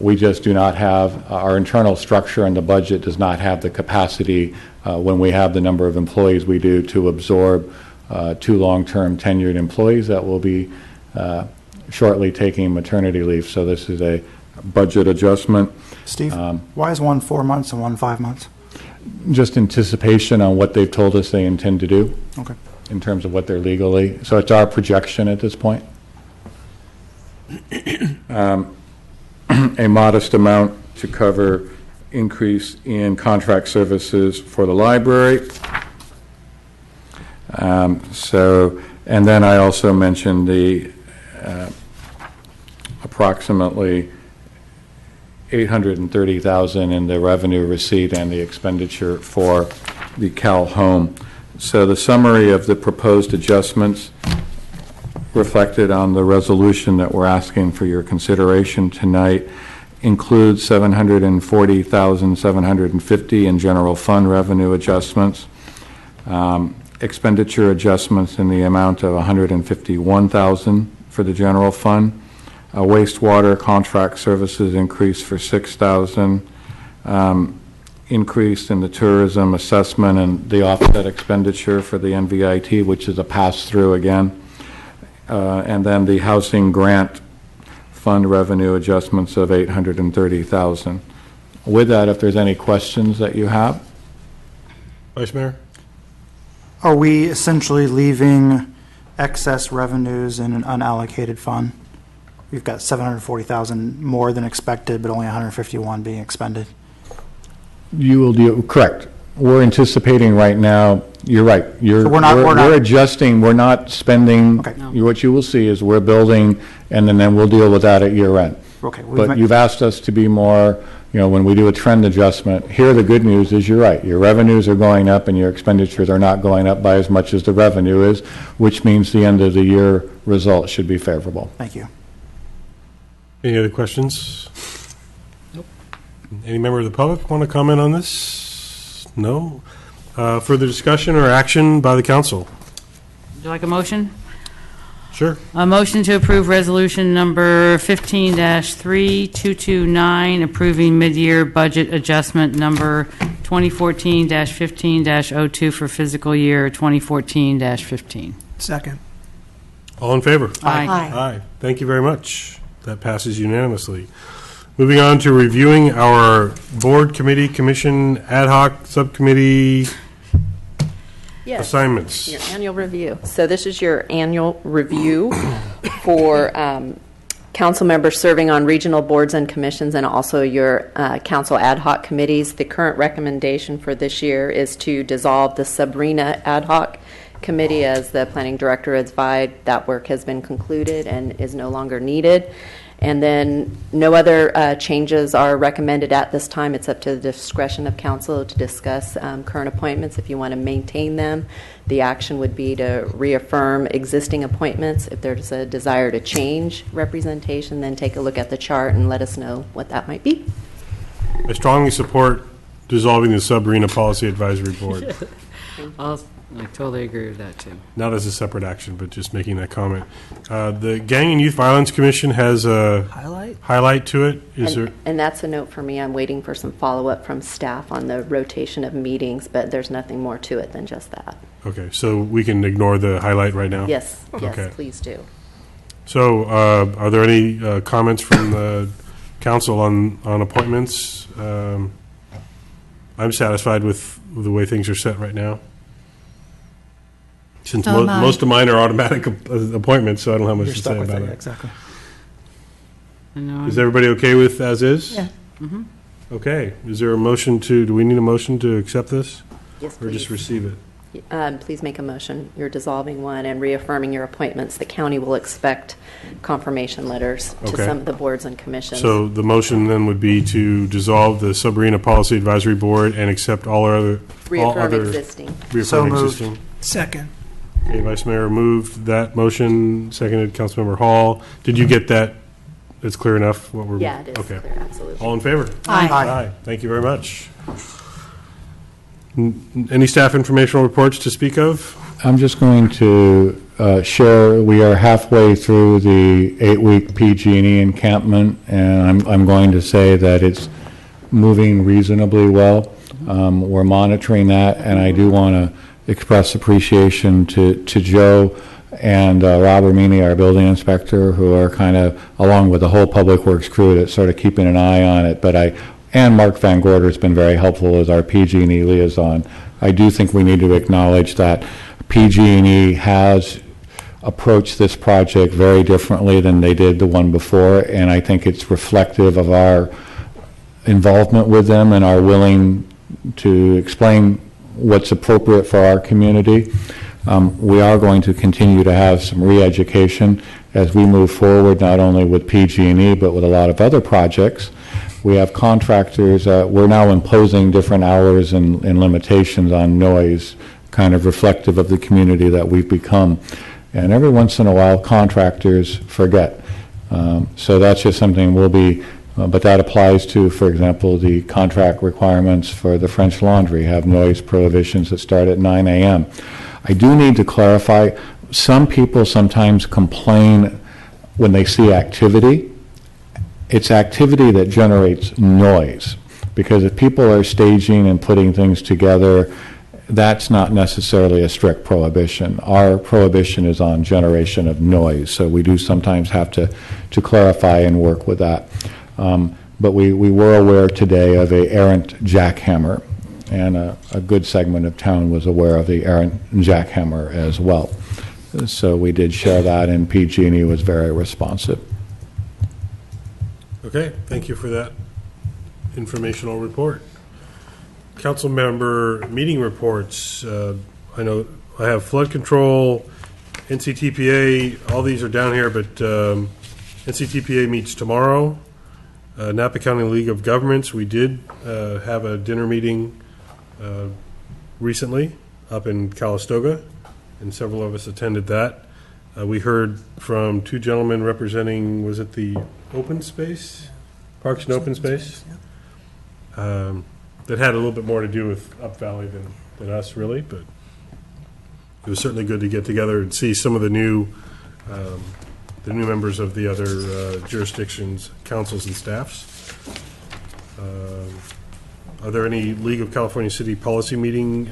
We just do not have, our internal structure and the budget does not have the capacity when we have the number of employees we do to absorb two long-term tenured employees that will be shortly taking maternity leave. So this is a budget adjustment. Steve, why is one 4 months and one 5 months? Just anticipation on what they've told us they intend to do. Okay. In terms of what they're legally. So it's our projection at this point. A modest amount to cover increase in contract services for the library. And then I also mentioned the approximately $830,000 in the revenue receipt and the expenditure for the Cal Home. So the summary of the proposed adjustments reflected on the resolution that we're asking for your consideration tonight includes $740,750 in general fund revenue adjustments, expenditure adjustments in the amount of $151,000 for the general fund, a wastewater contract services increase for $6,000, increase in the tourism assessment and the offset expenditure for the NVIT, which is a pass-through again, and then the housing grant fund revenue adjustments of $830,000. With that, if there's any questions that you have. Vice Mayor? Are we essentially leaving excess revenues in an unallocated fund? We've got $740,000 more than expected, but only $151 being expended. You will do, correct. We're anticipating right now, you're right. So we're not adjusting, we're not spending. Okay. No. What you will see is we're building, and then we'll deal with that at year end. Okay. But you've asked us to be more, when we do a trend adjustment, here the good news is you're right. Your revenues are going up and your expenditures are not going up by as much as the revenue is, which means the end of the year result should be favorable. Thank you. Any other questions? Nope. Any member of the public want to comment on this? No? Further discussion or action by the council? Would you like a motion? Sure. A motion to approve resolution number 15-3229, approving mid-year budget adjustment number 2014-15-02 for fiscal year 2014-15. Second. All in favor? Aye. Aye. Thank you very much. That passes unanimously. Moving on to reviewing our board, committee, commission, ad hoc, subcommittee assignments. Your annual review. So this is your annual review for council members serving on regional boards and commissions, and also your council ad hoc committees. The current recommendation for this year is to dissolve the Sabrina ad hoc committee. As the planning director advised, that work has been concluded and is no longer needed. And then no other changes are recommended at this time. It's up to the discretion of council to discuss current appointments. If you want to maintain them, the action would be to reaffirm existing appointments. If there's a desire to change representation, then take a look at the chart and let us know what that might be. I strongly support dissolving the Sabrina Policy Advisory Board. I totally agree with that, too. Not as a separate action, but just making that comment. The Gang and Youth Violence Commission has a highlight to it. And that's a note for me. I'm waiting for some follow-up from staff on the rotation of meetings, but there's nothing more to it than just that. Okay, so we can ignore the highlight right now? Yes, Okay. Please do. So are there any comments from the council on appointments? I'm satisfied with the way things are set right now. Since most of mine are automatic appointments, so I don't have much to say about it. Exactly. Is everybody okay with as is? Yeah. Mm-hmm. Okay. Is there a motion do we need a motion to accept this? Yes, Or just receive it? Please make a motion. You're dissolving one and reaffirming your appointments. The county will expect confirmation letters to some of the boards and commissions. So the motion then would be to dissolve the Sabrina Policy Advisory Board and accept all other existing. Reaffirm existing. Second. Okay, Vice Mayor moved that motion, seconded Councilmember Hall. Did you get that it's clear enough what we're? Yeah, it is Okay. clear, absolutely. All in favor? Aye. Aye. Thank you very much. Any staff informational reports to speak of? I'm just going to share, we are halfway through the 8-week PG&E encampment, and I'm going to say that it's moving reasonably well. We're monitoring that, and I do want to express appreciation to Joe and Rob Ramini, our building inspector, who are kind of, along with the whole Public Works crew, that's sort of keeping an eye on it. And Mark Van Gorder has been very helpful as our PG&E liaison. I do think we need to acknowledge that PG&E has approached this project very differently than they did the one before, and I think it's reflective of our involvement with them and our willing to explain what's appropriate for our community. We are going to continue to have some re-education as we move forward, not only with PG&E, but with a lot of other projects. We have contractors, we're now imposing different hours and limitations on noise, kind of reflective of the community that we've become. And every once in a while, contractors forget. So that's just something we'll be, but that applies to, for example, the contract requirements for the French Laundry have noise prohibitions that start at 9 a.m. I do need to clarify, some people sometimes complain when they see activity. It's activity that generates noise, because if people are staging and putting things together, that's not necessarily a strict prohibition. Our prohibition is on generation of noise, so we do sometimes have to clarify and work with that. But we were aware today of a errant jackhammer, and a good segment of town was aware of the errant jackhammer as well. So we did share that, and PG&E was very responsive. Okay, thank you for that informational report. Council member meeting reports. I know I have flood control, NCTPA, all these are down here, but NCTPA meets tomorrow. Napa County League of Governments, we did have a dinner meeting recently up in Calistoga, and several of us attended that. We heard from two gentlemen representing, was it the open space, Parks and Open Space? That had a little bit more to do with Up Valley than us, really, but it was certainly good to get together and see some of the new members of the other jurisdictions, councils, and staffs. Are there any League of California City policy meeting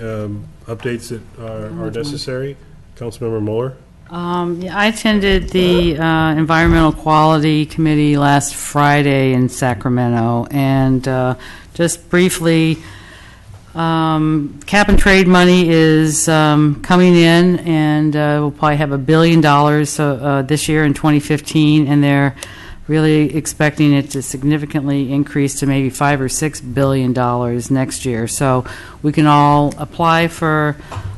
updates that are necessary? Councilmember Mueller? Yeah, I attended the Environmental Quality Committee last Friday in Sacramento, and just briefly, cap and trade money is coming in, and we'll probably have $1 billion this year in 2015, and they're really expecting it to significantly increase to maybe $5 or $6 billion next year. So we can all apply for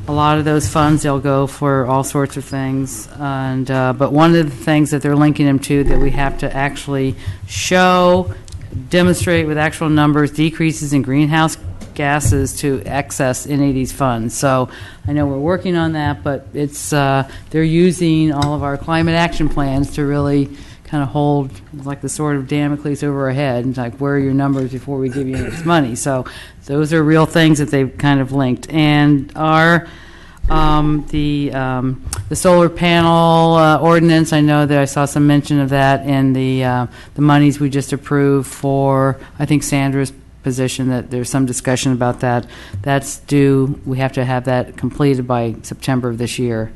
a lot of those funds. They'll go for all sorts of things, and but one of the things that they're linking them to that we have to actually show, demonstrate with actual numbers, decreases in greenhouse gases to access any of these funds. So I know we're working on that, but it's they're using all of our climate action plans to really kind of hold like the sword of Damocles over our head, and like, where are your numbers before we give you next money? So those are real things that they've kind of linked. And our the solar panel ordinance, I know that I saw some mention of that in the monies we just approved for, I think, Sandra's position, that there's some discussion about that. That's due, we have to have that completed by September of this year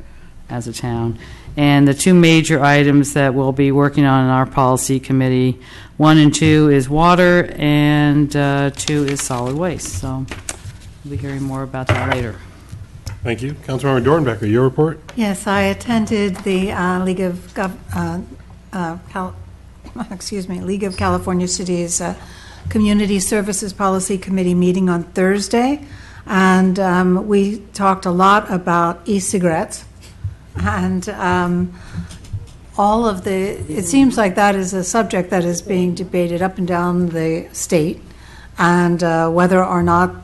as a town. And the two major items that we'll be working on in our policy committee, 1 and 2 is water, and 2 is solid waste. So we'll be hearing more about that later. Thank you. Councilmember Dornbecker, your report? Yes, I attended the League of League of California Cities Community Services Policy Committee meeting on Thursday, and we talked a lot about e-cigarettes, and all of it seems like that is a subject that is being debated up and down the state, and whether or not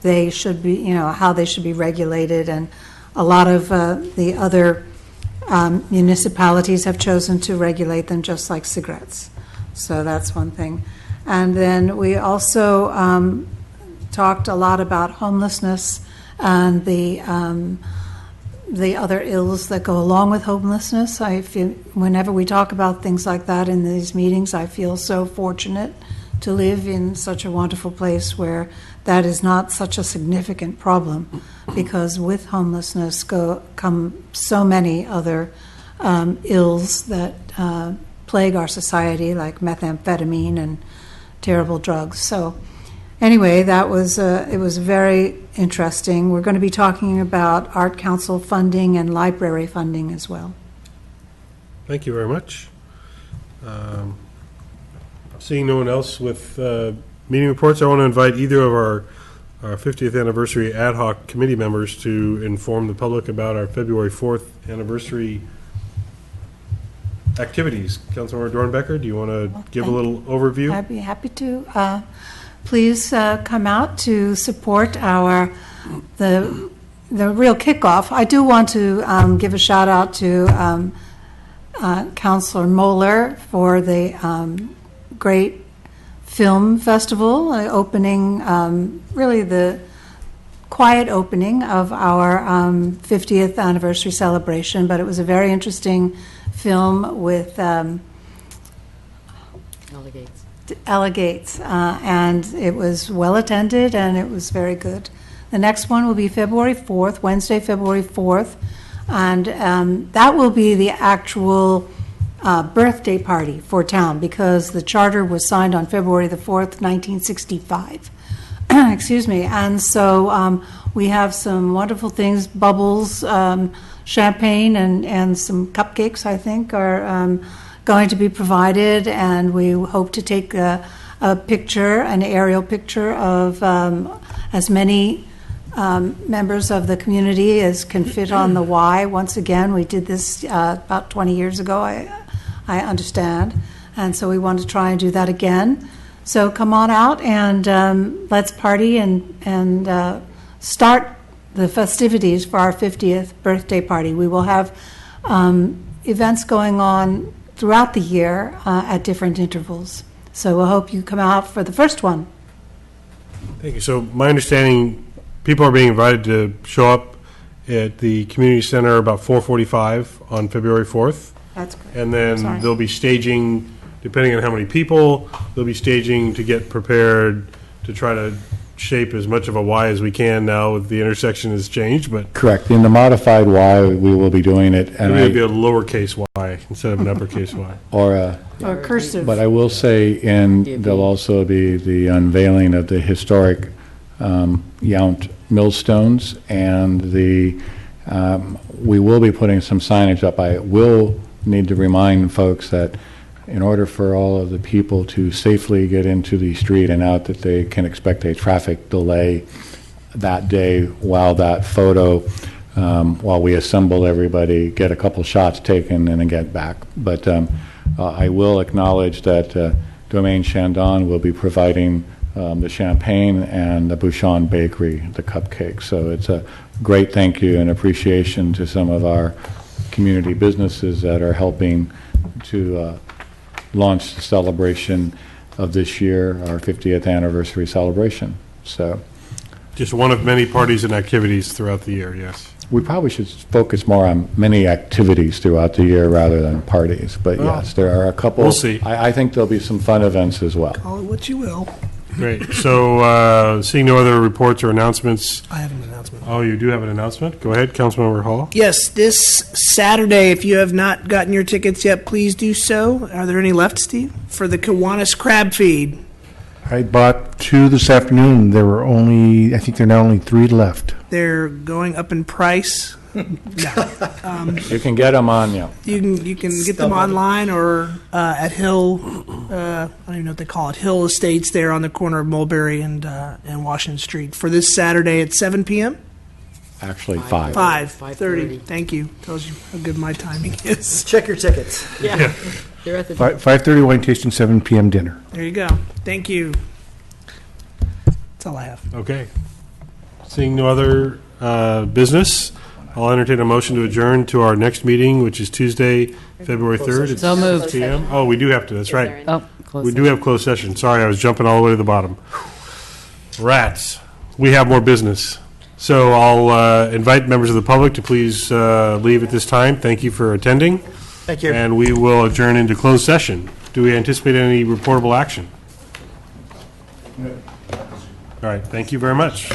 they should be, how they should be regulated. And a lot of the other municipalities have chosen to regulate them just like cigarettes. So that's one thing. And then we also talked a lot about homelessness and the other ills that go along with homelessness. I feel whenever we talk about things like that in these meetings, I feel so fortunate to live in such a wonderful place where that is not such a significant problem, because with homelessness come so many other ills that plague our society, like methamphetamine and terrible drugs. So anyway, that was it was very interesting. We're going to be talking about Art Council funding and library funding as well. Thank you very much. Seeing no one else with meeting reports, I want to invite either of our 50th anniversary ad hoc committee members to inform the public about our February 4th anniversary activities. Councilmember Dornbecker, do you want to give a little overview? I'd be happy to. Please come out to support the real kickoff. I do want to give a shout out to Councilor Moeller for the great film festival opening, really the quiet opening of our 50th anniversary celebration, but it was a very interesting film with Gates, and it was well attended and it was very good. The next one will be February 4th, Wednesday, February 4th, and that will be the actual birthday party for town, because the charter was signed on February the 4th, 1965. Excuse me. And so we have some wonderful things, bubbles, champagne, and some cupcakes, I think, are going to be provided, and we hope to take a picture, an aerial picture of as many members of the community as can fit on the Y. Once again, we did this about 20 years ago, I understand, and so we want to try and do that again. So come on out and let's party and start the festivities for our 50th birthday party. We will have events going on throughout the year at different intervals. So we'll hope you come out for the first one. Thank you. So my understanding, people are being invited to show up at the community center about 4:45 on February 4th. That's great. And then Sorry. they'll be staging, depending on how many people, they'll be staging to get prepared to try to shape as much of a Y as we can now the intersection has changed, but Correct. In the modified Y, we will be doing it. And maybe it'll be a lowercase y instead of an uppercase y. Or cursive. But I will say, there'll also be the unveiling of the historic Yount millstones, and we will be putting some signage up. I will need to remind folks that in order for all of the people to safely get into the street and out, that they can expect a traffic delay that day while that photo, while we assemble everybody, get a couple shots taken and then get back. But I will acknowledge that Domaine Chandon will be providing the champagne and the Bouchon Bakery, the cupcakes. So it's a great thank you and appreciation to some of our community businesses that are helping to launch the celebration of this year, our 50th anniversary celebration. So, just one of many parties and activities throughout the year, yes. We probably should focus more on many activities throughout the year rather than parties. But Well, yes, there are a couple. we'll see. I think there'll be some fun events as well. Call it what you will. Great. So, seeing no other reports or announcements. I have an announcement. Oh, you do have an announcement? Go ahead, Councilmember Hall. Yes, this Saturday, if you have not gotten your tickets yet, please do so. Are there any left, Steve? For the Kiwanis Crab Feed. I bought 2 this afternoon. There were I think there are now only 3 left. They're going up in price. You can get them on, You can get them online or at Hill. I don't even know what they call it. Hill Estates there on the corner of Mulberry and Washington Street for this Saturday at 7 p.m. Actually, 5. 5:30. Thank you. Tells you how good my timing is. Check your tickets. Yeah. You're at the 5:30 wine tasting, 7 p.m. dinner. There you go. Thank you. That's all I have. Okay. Seeing no other business, I'll entertain a motion to adjourn to our next meeting, which is Tuesday, February 3rd. It's So moved. 6 p.m. Oh, we do have to, that's right. Oh, closed We session. do have closed session. Sorry, I was jumping all the way to the bottom. Rats. We have more business. So I'll invite members of the public to please leave at this time. Thank you for attending. Thank you. And we will adjourn into closed session. Do we anticipate any reportable action? All right, thank you very much.